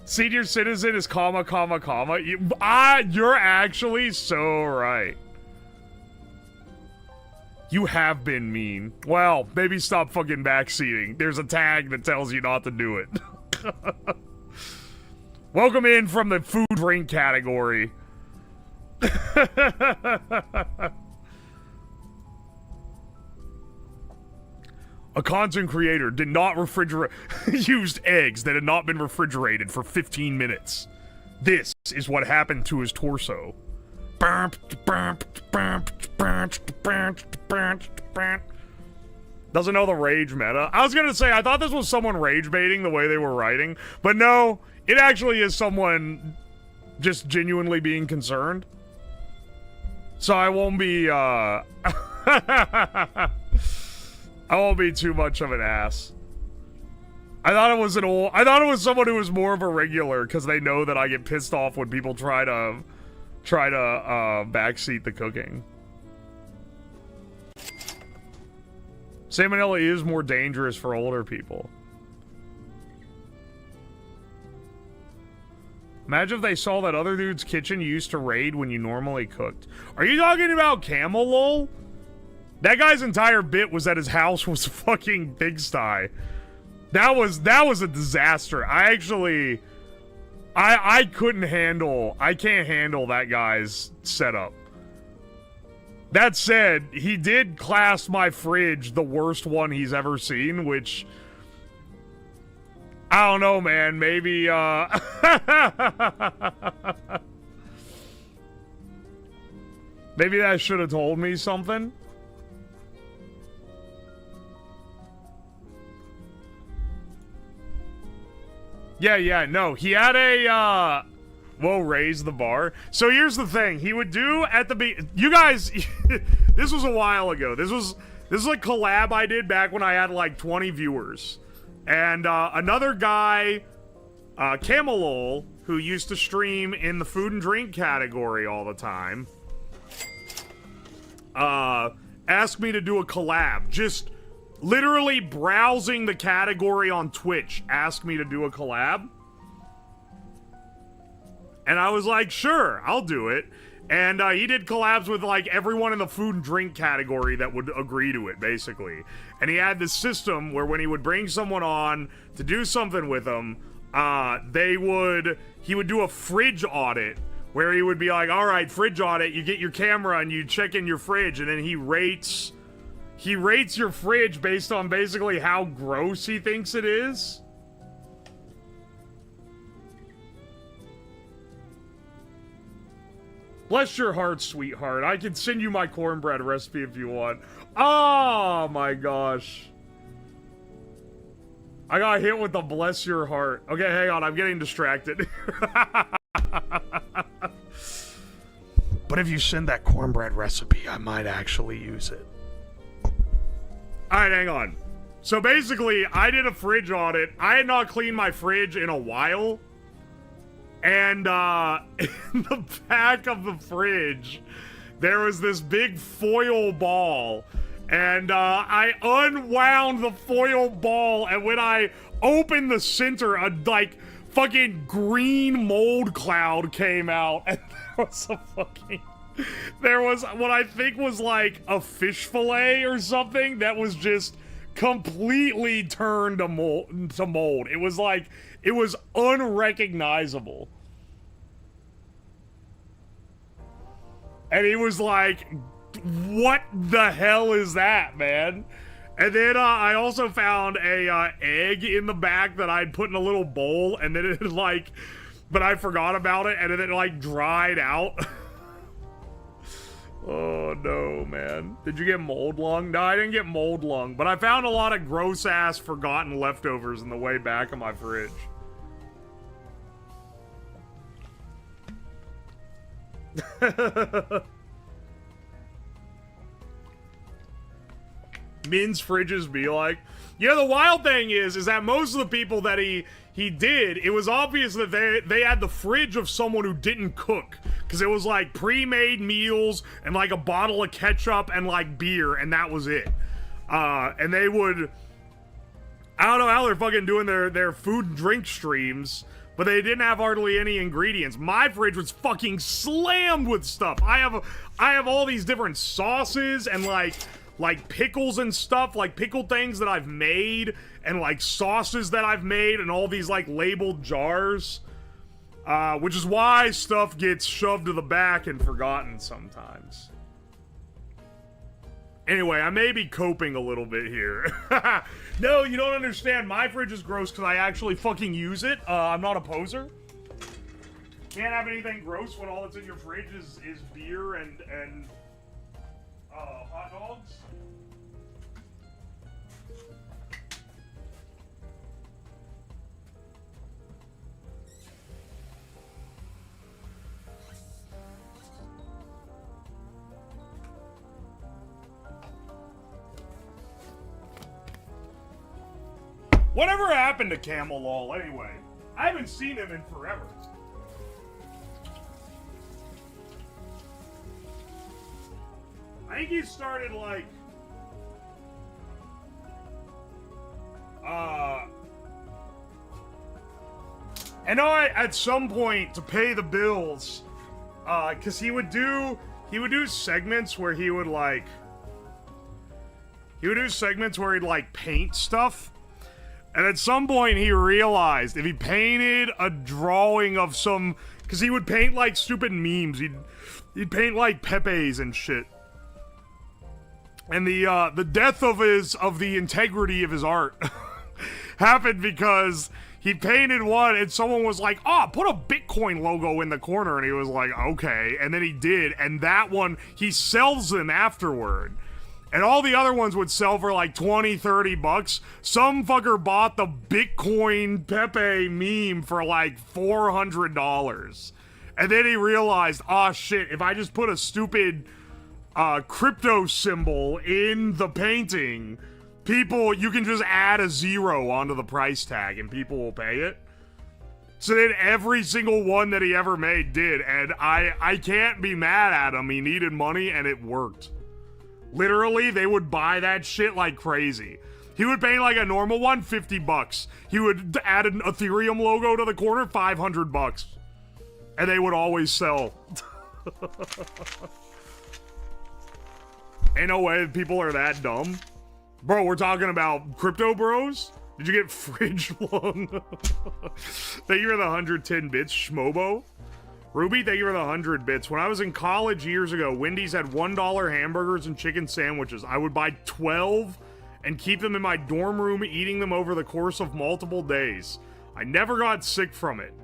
Senior citizen is comma. You're actually so right. You have been mean. Well, maybe stop fucking backseating. There's a tag that tells you not to do it. Welcome in from the food drink category. A content creator did not refrigerate used eggs that had not been refrigerated for 15 minutes. This is what happened to his torso. Doesn't know the rage meta. I was gonna say, I thought this was someone rage baiting the way they were writing, but no, it actually is someone just genuinely being concerned. So I won't be, I won't be too much of an ass. I thought it was someone who was more of a regular, because they know that I get pissed off when people try to backseat the cooking. Salmonella is more dangerous for older people. Imagine if they saw that other dude's kitchen you used to raid when you normally cooked. Are you talking about Camel Lol? That guy's entire bit was that his house was a fucking pigsty. That was a disaster. I can't handle that guy's setup. That said, he did class my fridge the worst one he's ever seen, which I don't know, man. Maybe maybe that should have told me something. Yeah, no. He had a, we'll raise the bar. So here's the thing. He would do at the you guys, this was a while ago. This is a collab I did back when I had like 20 viewers. And another guy, Camelol, who used to stream in the food and drink category all the time, asked me to do a collab. Just literally browsing the category on Twitch, asked me to do a collab. And I was like, sure, I'll do it. And he did collabs with like everyone in the food and drink category that would agree to it, basically. And he had this system where when he would bring someone on to do something with them, he would do a fridge audit where he would be like, all right, fridge audit, you get your camera and you check in your fridge, and then he rates your fridge based on basically how gross he thinks it is. Bless your heart, sweetheart. I can send you my cornbread recipe if you want. Oh my gosh. I got hit with the bless your heart. Okay, hang on. I'm getting distracted. But if you send that cornbread recipe, I might actually use it. Alright, hang on. So basically, I did a fridge audit. I had not cleaned my fridge in a while. And in the back of the fridge, there was this big foil ball. And I unwound the foil ball, and when I opened the center, a like fucking green mold cloud came out, and there was what I think was like a fish fillet or something that was just completely turned to mold. It was like, it was unrecognizable. And he was like, what the hell is that, man? And then I also found a egg in the back that I'd put in a little bowl, and then it like, but I forgot about it, and then it like dried out. Oh no, man. Did you get mold lung? No, I didn't get mold lung, but I found a lot of gross ass forgotten leftovers in the way back of my fridge. Min's fridges be like. Yeah, the wild thing is that most of the people that he did, it was obvious that they had the fridge of someone who didn't cook. Because it was like pre-made meals and like a bottle of ketchup and like beer, and that was it. And they would, I don't know how they're fucking doing their food and drink streams, but they didn't have hardly any ingredients. My fridge was fucking slammed with stuff. I have all these different sauces and like pickles and stuff, like pickled things that I've made, and like sauces that I've made, and all these like labeled jars. Which is why stuff gets shoved to the back and forgotten sometimes. Anyway, I may be coping a little bit here. No, you don't understand. My fridge is gross because I actually fucking use it. I'm not a poser. Can't have anything gross when all that's in your fridge is beer and hot dogs. Whatever happened to Camel Lol anyway? I haven't seen him in forever. I think he started like and at some point to pay the bills, cause he would do segments where he would like paint stuff. And at some point he realized if he painted a drawing of some, cause he would paint like stupid memes, he'd paint like Pepe's and shit. And the death of the integrity of his art happened because he painted one and someone was like, oh, put a Bitcoin logo in the corner, and he was like, okay, and then he did, and that one, he sells them afterward. And all the other ones would sell for like 20, 30 bucks. Some fucker bought the Bitcoin Pepe meme for like $400. And then he realized, oh shit, if I just put a stupid crypto symbol in the painting, you can just add a 0 onto the price tag and people will pay it. So then every single one that he ever made did, and I can't be mad at him. He needed money and it worked. Literally, they would buy that shit like crazy. He would paint like a normal one, 50 bucks. He would add an Ethereum logo to the corner, 500 bucks. And they would always sell. Ain't no way people are that dumb. Bro, we're talking about crypto bros? Did you get fridge lung? Thank you for the 110 bits, Schmobo. Ruby, thank you for the 100 bits. When I was in college years ago, Wendy's had $1 hamburgers and chicken sandwiches. I would buy 12 and keep them in my dorm room, eating them over the course of multiple days. I never got sick from it.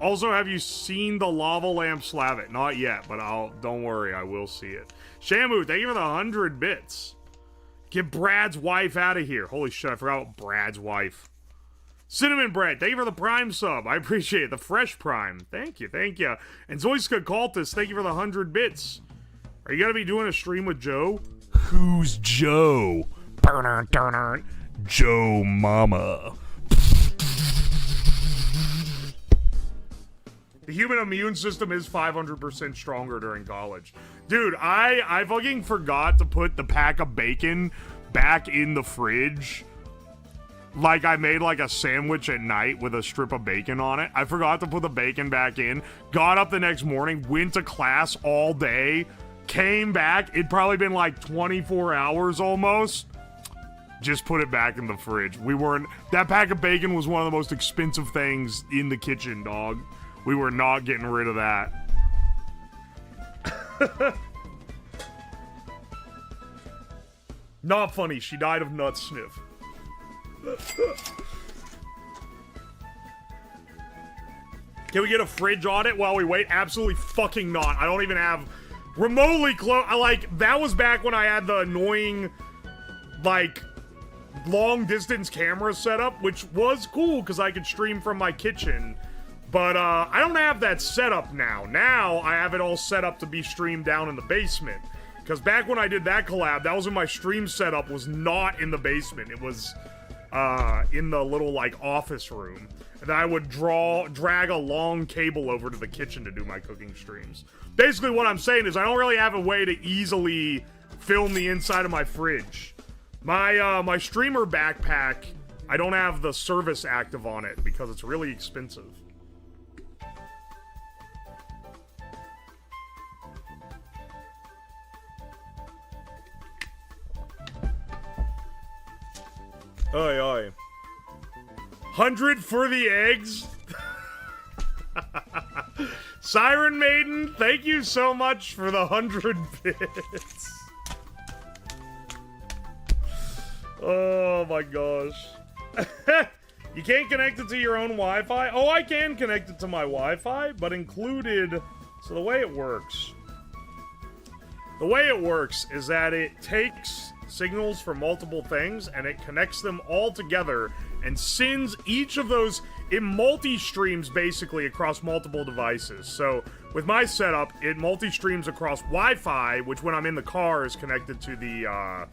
Also, have you seen the lava lamp slab it? Not yet, but don't worry, I will see it. Shamu, thank you for the 100 bits. Get Brad's wife out of here. Holy shit, I forgot about Brad's wife. Cinnamon Bread, thank you for the Prime sub. I appreciate it. The Fresh Prime. Thank you, thank you. And Zoiska Cultist, thank you for the 100 bits. Are you gonna be doing a stream with Joe? Who's Joe? Joe Mama. The human immune system is 500% stronger during college. Dude, I fucking forgot to put the pack of bacon back in the fridge. Like I made like a sandwich at night with a strip of bacon on it. I forgot to put the bacon back in. Got up the next morning, went to class all day, came back. It'd probably been like 24 hours almost. Just put it back in the fridge. That pack of bacon was one of the most expensive things in the kitchen, dog. We were not getting rid of that. Not funny. She died of nut sniff. Can we get a fridge audit while we wait? Absolutely fucking not. I don't even have remotely close. That was back when I had the annoying, like, long distance camera setup, which was cool because I could stream from my kitchen. But I don't have that set up now. Now I have it all set up to be streamed down in the basement. Because back when I did that collab, that was when my stream setup was not in the basement. It was in the little like office room. And I would drag a long cable over to the kitchen to do my cooking streams. Basically what I'm saying is I don't really have a way to easily film the inside of my fridge. My streamer backpack, I don't have the service active on it because it's really expensive. Oi, oi. 100 for the eggs. Siren Maiden, thank you so much for the 100 bits. Oh my gosh. You can't connect it to your own Wi-Fi? Oh, I can connect it to my Wi-Fi, but included... So the way it works... The way it works is that it takes signals from multiple things and it connects them all together and sends each of those... It multi-streams basically across multiple devices. So with my setup, it multi-streams across Wi-Fi, which when I'm in the car is connected to the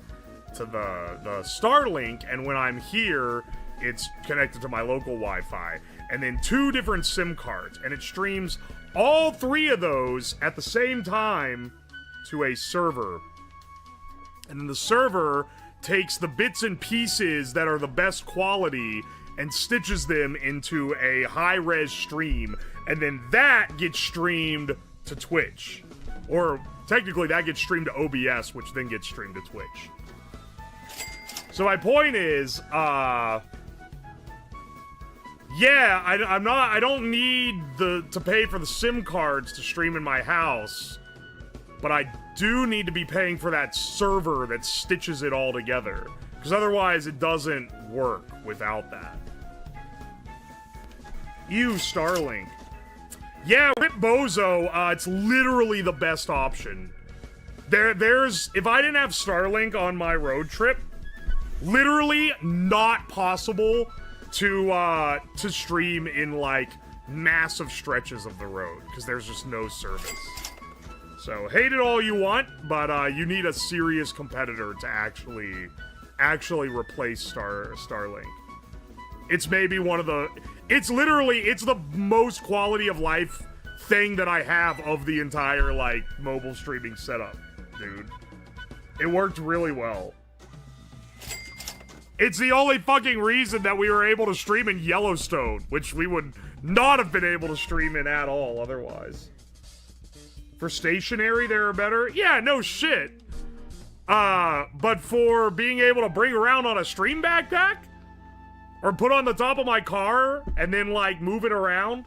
Starlink, and when I'm here, it's connected to my local Wi-Fi. And then 2 different SIM cards, and it streams all 3 of those at the same time to a server. And then the server takes the bits and pieces that are the best quality and stitches them into a high-res stream, and then that gets streamed to Twitch. Or, technically, that gets streamed to OBS, which then gets streamed to Twitch. So my point is, yeah, I don't need to pay for the SIM cards to stream in my house, but I do need to be paying for that server that stitches it all together, because otherwise it doesn't work without that. Starlink. Yeah, Rip Bozo, it's literally the best option. If I didn't have Starlink on my road trip, literally not possible to stream in, like, massive stretches of the road, because there's just no service. So, hate it all you want, but you need a serious competitor to actually replace Starlink. It's maybe one of the... It's the most quality of life thing that I have of the entire, like, mobile streaming setup, dude. It worked really well. It's the only fucking reason that we were able to stream in Yellowstone, which we would not have been able to stream in at all otherwise. For stationary, they're better? Yeah, no shit. But for being able to bring around on a stream backpack? Or put on the top of my car and then, like, move it around?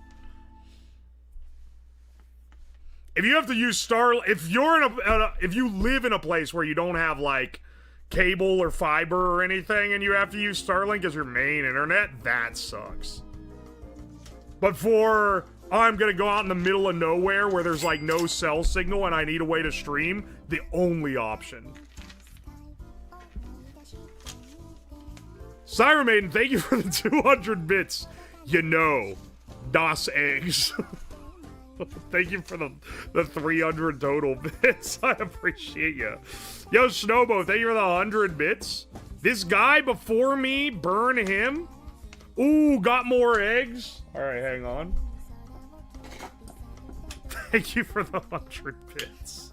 If you have to use if you live in a place where you don't have, like, cable or fiber or anything and you have to use Starlink as your main internet, that sucks. But for, I'm gonna go out in the middle of nowhere where there's, like, no cell signal and I need a way to stream, the only option. Siren Maiden, thank you for the 200 bits. You know, Das Eggs. Thank you for the 300 total bits. I appreciate you. Yo, Snowbo, thank you for the 100 bits. This guy before me, burn him. Ooh, got more eggs. All right, hang on. Thank you for the 100 bits.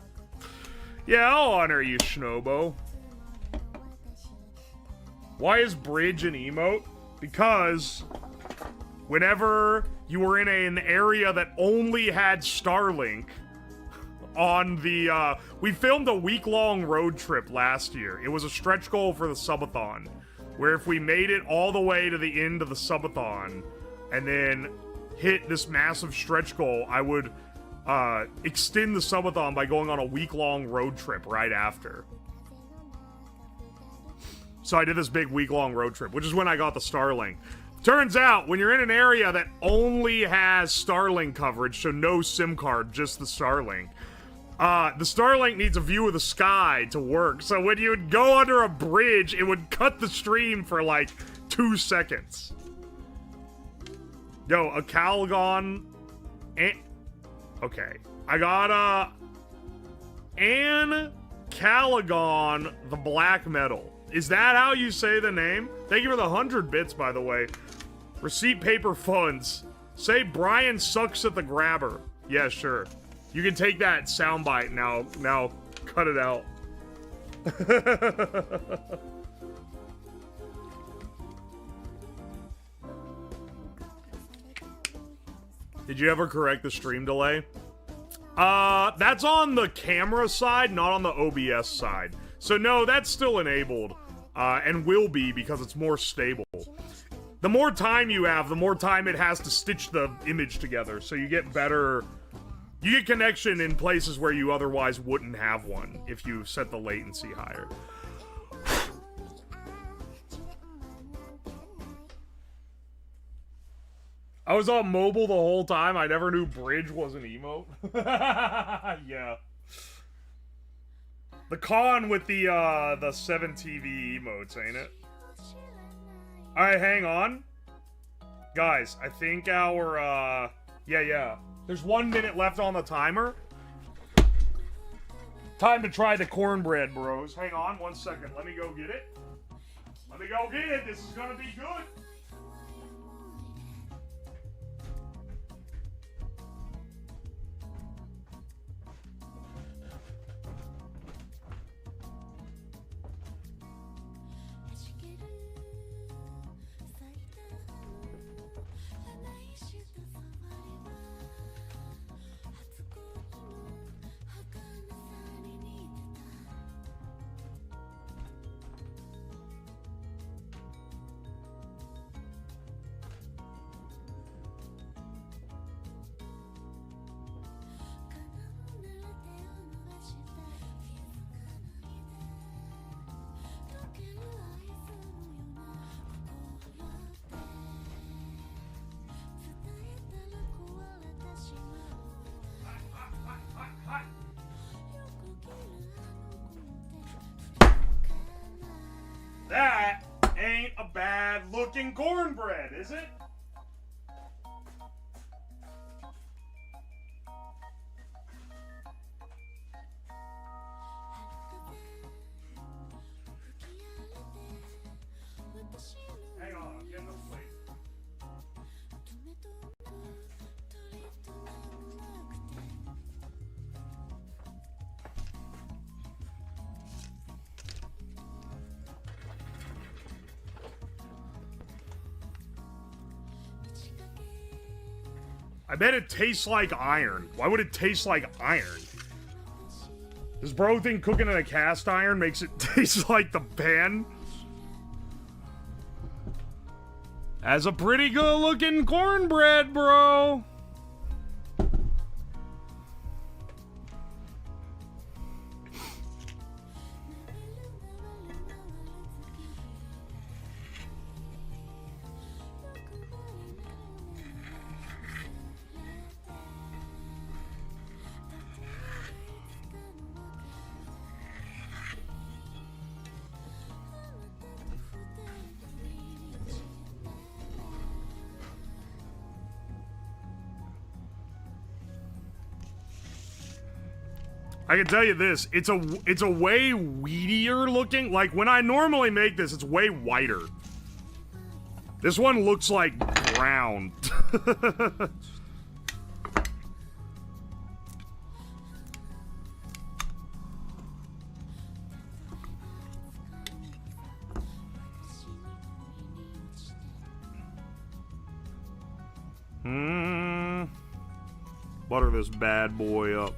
Yeah, I'll honor you, Shnobo. Why is bridge an emote? Because whenever you were in an area that only had Starlink on the, we filmed a week-long road trip last year. It was a stretch goal for the subathon, where if we made it all the way to the end of the subathon and then hit this massive stretch goal, I would extend the subathon by going on a week-long road trip right after. So I did this big week-long road trip, which is when I got the Starlink. Turns out, when you're in an area that only has Starlink coverage, so no SIM card, just the Starlink, the Starlink needs a view of the sky to work. So when you would go under a bridge, it would cut the stream for like 2 seconds. Yo, a Calgon... Okay. I got, Anne Caligon the Black Metal. Is that how you say the name? Thank you for the 100 bits, by the way. Receipt paper funds. Say Brian sucks at the grabber. Yeah, sure. You can take that soundbite now. Now, cut it out. Did you ever correct the stream delay? That's on the camera side, not on the OBS side. So no, that's still enabled, and will be because it's more stable. The more time you have, the more time it has to stitch the image together, so you get better... You get connection in places where you otherwise wouldn't have one if you set the latency higher. I was on mobile the whole time. I never knew bridge was an emote. Yeah. The con with the 7TV emotes, ain't it? Alright, hang on. Guys, I think our, yeah. There's 1 minute left on the timer. Time to try the cornbread, bros. Hang on 1 second. Let me go get it. Let me go get it. This is gonna be good. That ain't a bad looking cornbread, is it? Hang on, I'm getting a plate. I bet it tastes like iron. Why would it taste like iron? Does bro think cooking in a cast iron makes it taste like the pan? That's a pretty good looking cornbread, bro. I can tell you this, it's a way weedier looking. Like, when I normally make this, it's way whiter. This one looks like brown. Butter this bad boy up.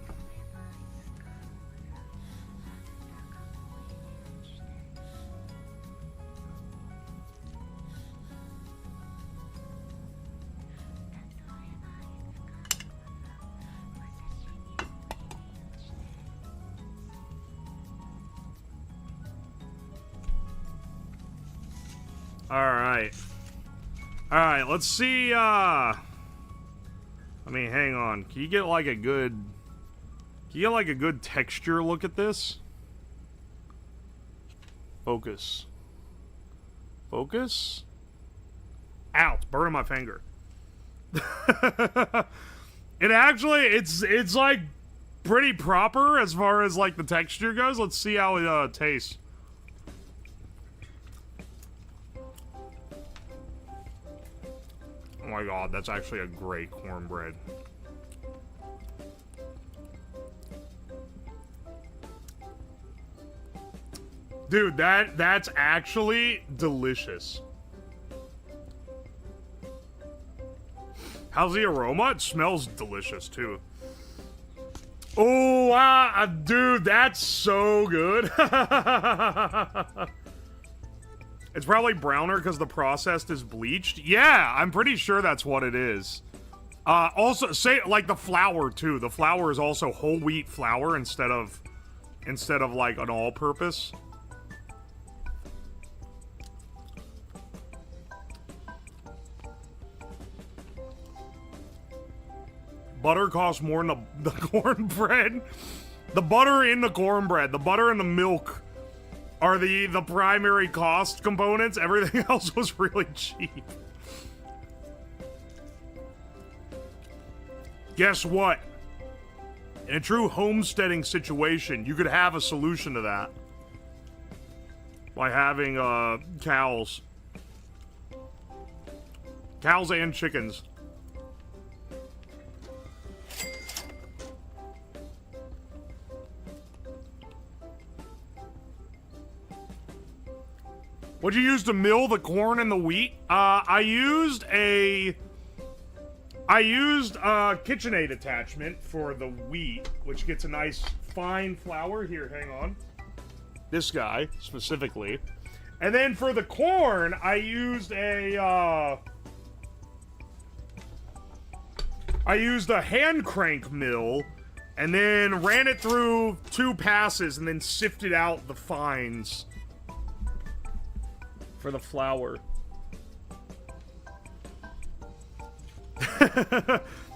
Alright, let's see, I mean, hang on. Can you get like a good texture look at this? Focus. Focus? Ow, it's burning my finger. It actually, it's like pretty proper as far as like the texture goes. Let's see how it tastes. Oh my god, that's actually a great cornbread. Dude, that's actually delicious. How's the aroma? It smells delicious too. Oh, dude, that's so good. It's probably browner because the processed is bleached. Yeah, I'm pretty sure that's what it is. Also, say like the flour too. The flour is also whole wheat flour instead of like an all-purpose. Butter costs more than the cornbread. The butter in the cornbread, the butter and the milk are the primary cost components. Everything else was really cheap. Guess what? In a true homesteading situation, you could have a solution to that by having cows. Cows and chickens. What'd you use to mill the corn and the wheat? I used a KitchenAid attachment for the wheat, which gets a nice fine flour. Here, hang on. This guy, specifically. And then for the corn, I used a hand crank mill, and then ran it through 2 passes, and then sifted out the fines for the flour.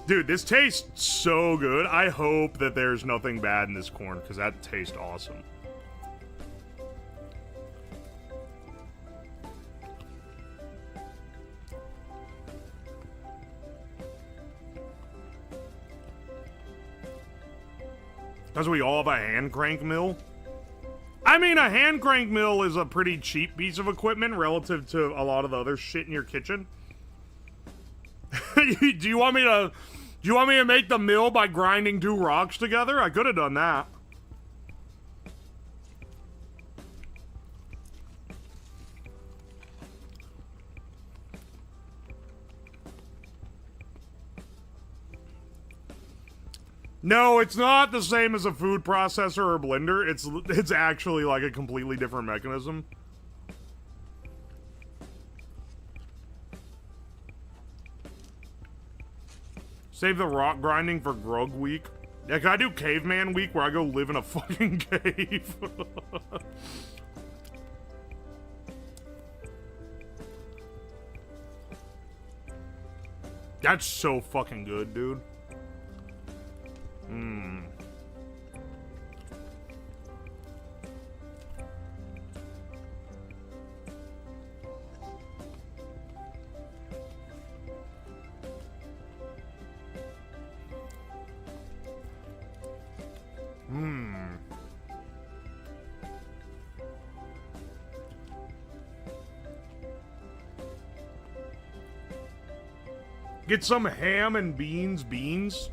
Dude, this tastes so good. I hope that there's nothing bad in this corn, because that tastes awesome. Because we all have a hand crank mill. I mean, a hand crank mill is a pretty cheap piece of equipment relative to a lot of the other shit in your kitchen. Do you want me to make the mill by grinding 2 rocks together? I could have done that. No, it's not the same as a food processor or blender. It's actually like a completely different mechanism. Save the rock grinding for Grug week. Yeah, can I do caveman week where I go live in a fucking cave? That's so fucking good, dude. Get some ham and beans.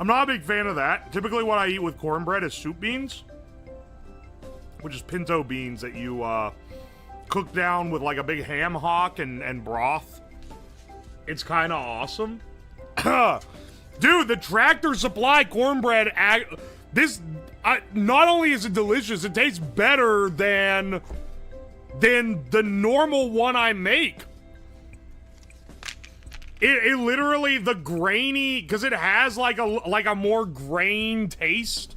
I'm not a big fan of that. Typically what I eat with cornbread is soup beans, which is pinto beans that you cook down with like a big ham hock and broth. It's kind of awesome. Dude, the Tractor Supply cornbread, not only is it delicious, it tastes better than the normal one I make. It literally, the grainy, because it has like a more grain taste.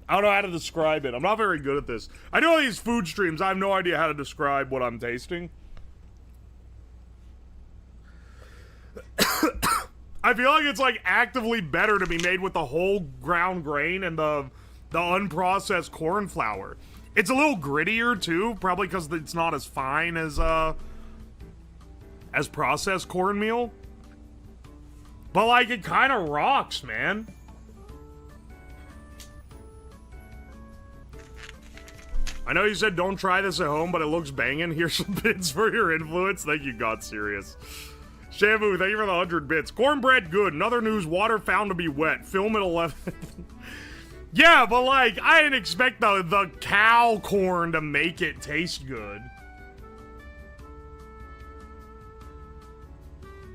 I don't know how to describe it. I'm not very good at this. I do all these food streams. I have no idea how to describe what I'm tasting. I feel like it's like actively better to be made with the whole ground grain and the unprocessed corn flour. It's a little grittier too, probably because it's not as fine as processed cornmeal. But like, it kind of rocks, man. I know you said don't try this at home, but it looks banging. Here's some bits for your influence. Thank you, God Serious. Shamu, thank you for the 100 bits. Cornbread good. Another news, water found to be wet. Film at 11. Yeah, but like, I didn't expect the cow corn to make it taste good.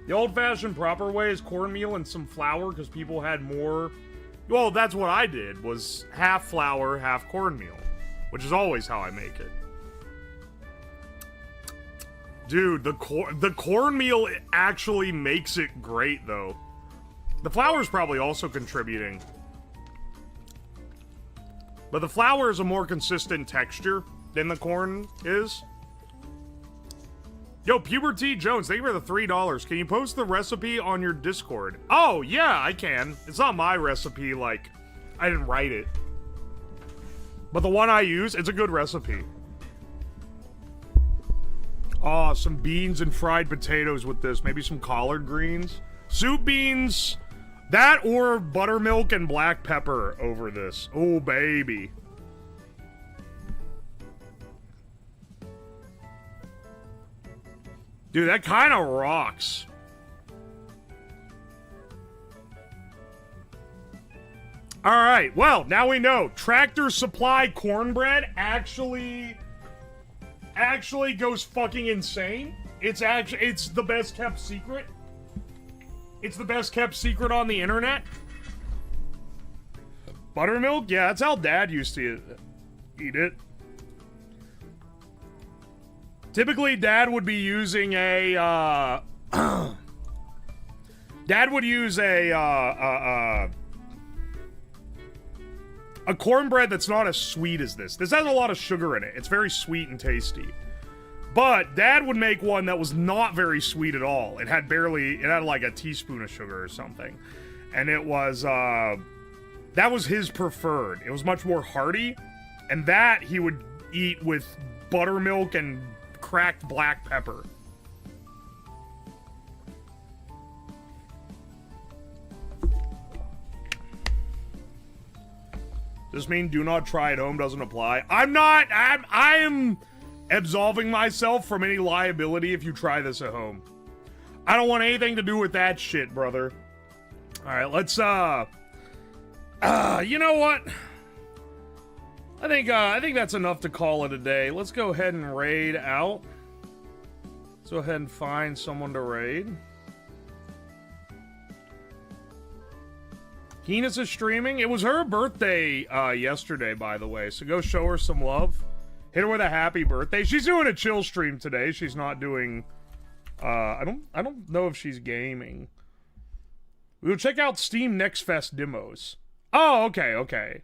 The old-fashioned proper way is cornmeal and some flour because people had more. Well, that's what I did, was half flour, half cornmeal, which is always how I make it. Dude, the cornmeal actually makes it great, though. The flour's probably also contributing. But the flour is a more consistent texture than the corn is. Yo, Puberty Jones, thank you for the $3. Can you post the recipe on your Discord? Oh, yeah, I can. It's not my recipe, like, I didn't write it. But the one I use, it's a good recipe. Oh, some beans and fried potatoes with this. Maybe some collard greens. Soup beans. That or buttermilk and black pepper over this. Oh, baby. Dude, that kind of rocks. All right, well, now we know. Tractor Supply cornbread actually goes fucking insane. It's the best kept secret. It's the best kept secret on the internet. Buttermilk? Yeah, that's how Dad used to eat it. Typically, Dad would be using a, Dad would use a cornbread that's not as sweet as this. This has a lot of sugar in it. It's very sweet and tasty. But Dad would make one that was not very sweet at all. It had like a teaspoon of sugar or something. And it was, that was his preferred. It was much more hearty. And that he would eat with buttermilk and cracked black pepper. Does this mean do not try at home doesn't apply? I am absolving myself from any liability if you try this at home. I don't want anything to do with that shit, brother. Alright, let's, you know what? I think that's enough to call it a day. Let's go ahead and raid out. Let's go ahead and find someone to raid. Keenis is streaming. It was her birthday yesterday, by the way, so go show her some love. Hit her with a happy birthday. She's doing a chill stream today. She's not doing I don't know if she's gaming. We'll check out Steam Next Fest demos. Oh, okay.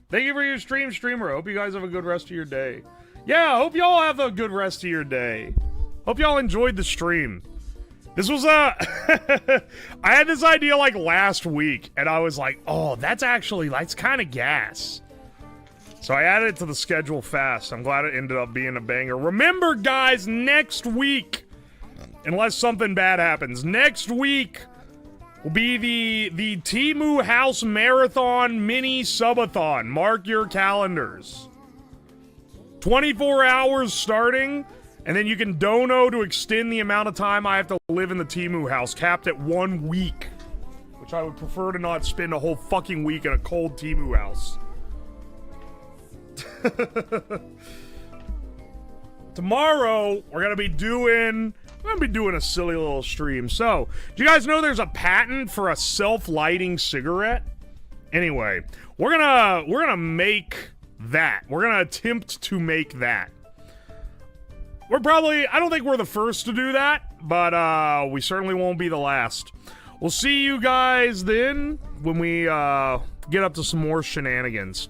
Thank you for your stream, streamer. Hope you guys have a good rest of your day. Yeah, hope y'all have a good rest of your day. Hope y'all enjoyed the stream. This was I had this idea like last week, and I was like, oh, that's kind of gas. So I added it to the schedule fast. I'm glad it ended up being a banger. Remember, guys, next week, unless something bad happens, next week, will be the Temu House Marathon Mini Subathon. Mark your calendars. 24 hours starting, and then you can dono to extend the amount of time I have to live in the Temu house, capped at 1 week. Which I would prefer to not spend a whole fucking week in a cold Temu house. Tomorrow, we're gonna be doing a silly little stream. So, do you guys know there's a patent for a self-lighting cigarette? Anyway, we're gonna make that. We're gonna attempt to make that. I don't think we're the first to do that, but we certainly won't be the last. We'll see you guys then when we get up to some more shenanigans.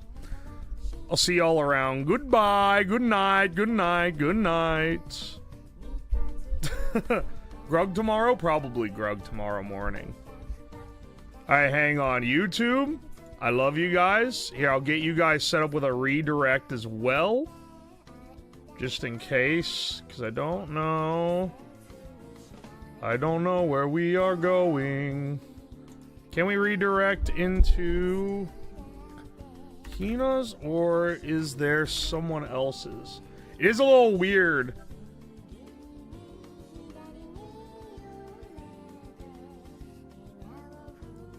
I'll see y'all around. Goodbye, good night, good night, good night. Grug tomorrow? Probably Grug tomorrow morning. Alright, hang on. YouTube, I love you guys. Here, I'll get you guys set up with a redirect as well. Just in case, because I don't know where we are going. Can we redirect into Kina's, or is there someone else's? It is a little weird.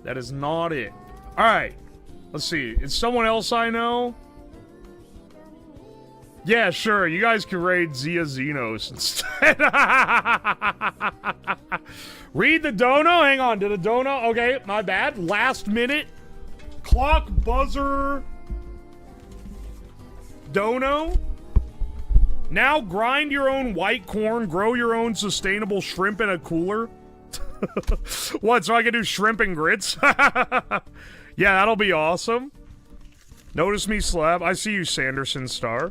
That is not it. Alright. Let's see. It's someone else I know? Yeah, sure. You guys can raid Zia Xenos instead. Read the dono? Hang on. Did a dono? Okay, my bad. Last minute. Clock buzzer. Dono. Now grind your own white corn. Grow your own sustainable shrimp in a cooler. What, so I can do shrimp and grits? Yeah, that'll be awesome. Notice me slab. I see you, Sanderson Star.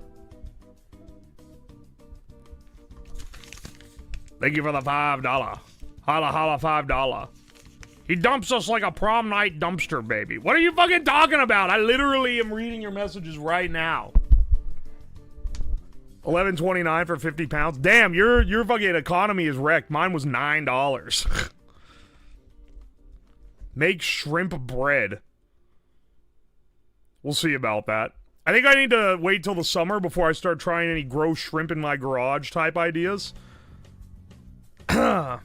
Thank you for the $5. Holla, holla, $5. He dumps us like a prom night dumpster, baby. What are you fucking talking about? I literally am reading your messages right now. $11.29 for 50 pounds. Damn, your fucking economy is wrecked. Mine was $9. Make shrimp bread. We'll see about that. I think I need to wait till the summer before I start trying any grow shrimp in my garage type ideas. Enjoy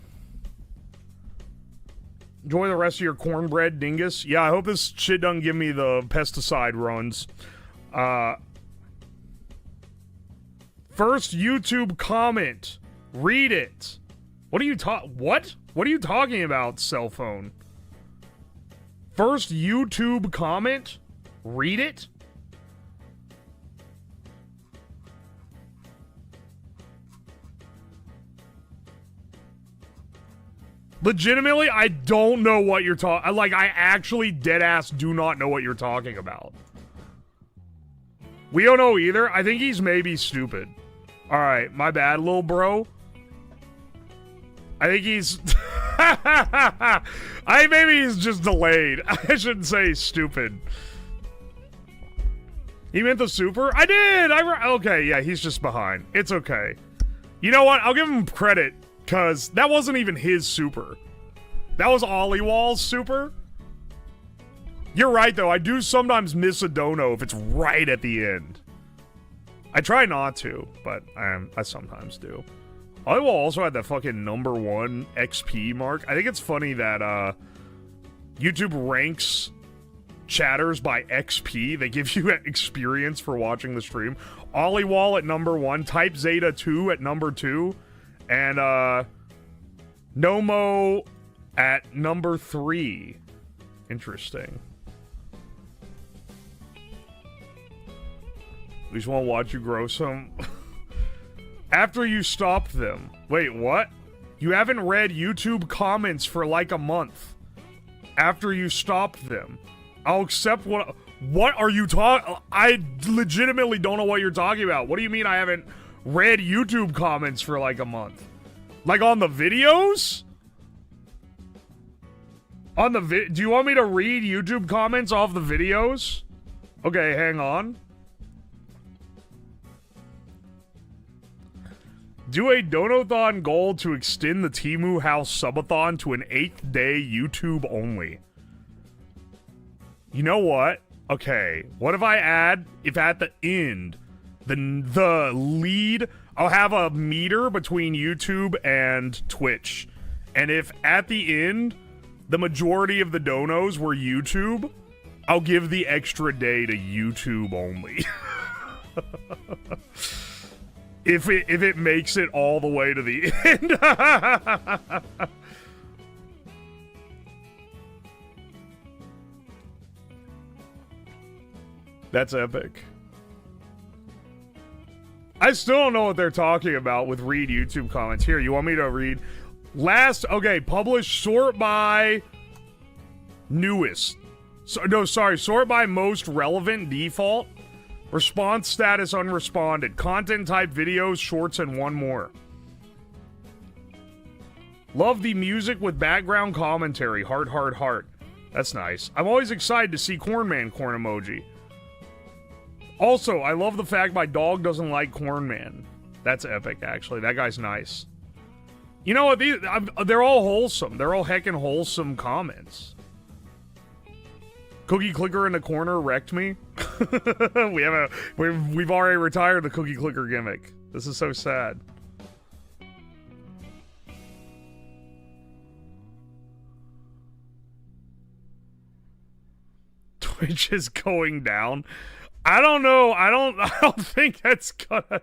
the rest of your cornbread, dingus. Yeah, I hope this shit doesn't give me the pesticide runs. First YouTube comment. Read it. What are you What are you talking about, cell phone? First YouTube comment? Read it? Legitimately, I don't know what you're talking. Like, I actually deadass do not know what you're talking about. We don't know either. I think he's maybe stupid. Alright, my bad, little bro. I think he's... maybe he's just delayed. I shouldn't say stupid. He meant the super? I did! Okay, yeah, he's just behind. It's okay. You know what? I'll give him credit. Because that wasn't even his super. That was Ollywall's super. You're right, though. I do sometimes miss a dono if it's right at the end. I try not to, but I sometimes do. Ollywall also had that fucking #1 XP mark. I think it's funny that YouTube ranks chatters by XP. They give you experience for watching the stream. Ollywall at #1. Type Zeta 2 at #2. And, Nomo at #3. Interesting. We just want to watch you grow some. After you stopped them. Wait, what? You haven't read YouTube comments for like a month. After you stopped them. I'll accept what are you talking? I legitimately don't know what you're talking about. What do you mean I haven't read YouTube comments for like a month? Like on the videos? Do you want me to read YouTube comments off the videos? Okay, hang on. Do a Donathon goal to extend the Temu House subathon to an 8th day YouTube only. You know what? Okay, what if I add, if at the end, the lead, I'll have a meter between YouTube and Twitch. And if at the end, the majority of the donos were YouTube, I'll give the extra day to YouTube only. If it makes it all the way to the end. That's epic. I still don't know what they're talking about with read YouTube comments. Here, you want me to read? Okay, publish, sort by newest. Sort by most relevant default. Response status unresponded. Content type videos, shorts, and one more. Love the music with background commentary. Heart, heart, heart. That's nice. I'm always excited to see Cornman corn emoji. Also, I love the fact my dog doesn't like Cornman. That's epic, actually. That guy's nice. You know what? They're all wholesome. They're all heckin' wholesome comments. Cookie Clicker in the corner wrecked me. We've already retired the Cookie Clicker gimmick. This is so sad. Twitch is going down. I don't know. I don't think that's gonna.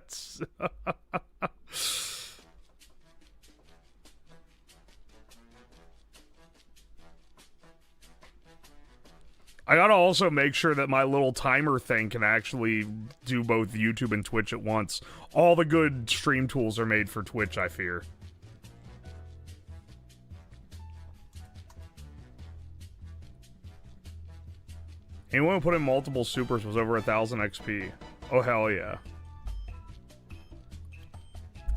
I gotta also make sure that my little timer thing can actually do both YouTube and Twitch at once. All the good stream tools are made for Twitch, I fear. Anyone who put in multiple supers was over 1,000 XP. Oh, hell yeah.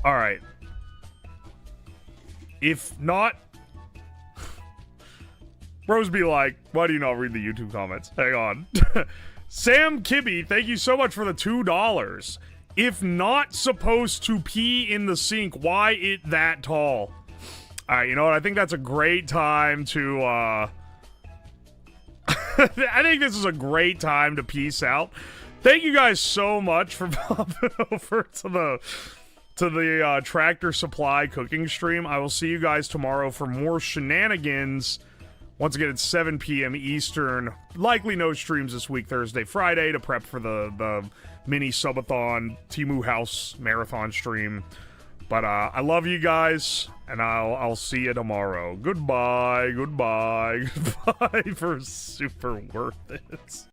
Alright. If not... Bros be like, why do you not read the YouTube comments? Hang on. Sam Kibbe, thank you so much for the $2. If not supposed to pee in the sink, why it that tall? Alright, you know what? I think that's a great time to, I think this is a great time to peace out. Thank you guys so much for popping over to the Tractor Supply cooking stream. I will see you guys tomorrow for more shenanigans. Once again, it's 7 p.m. Eastern. Likely no streams this week, Thursday, Friday, to prep for the mini subathon Temu House marathon stream. But I love you guys, and I'll see you tomorrow. Goodbye, goodbye, goodbye for super worth it.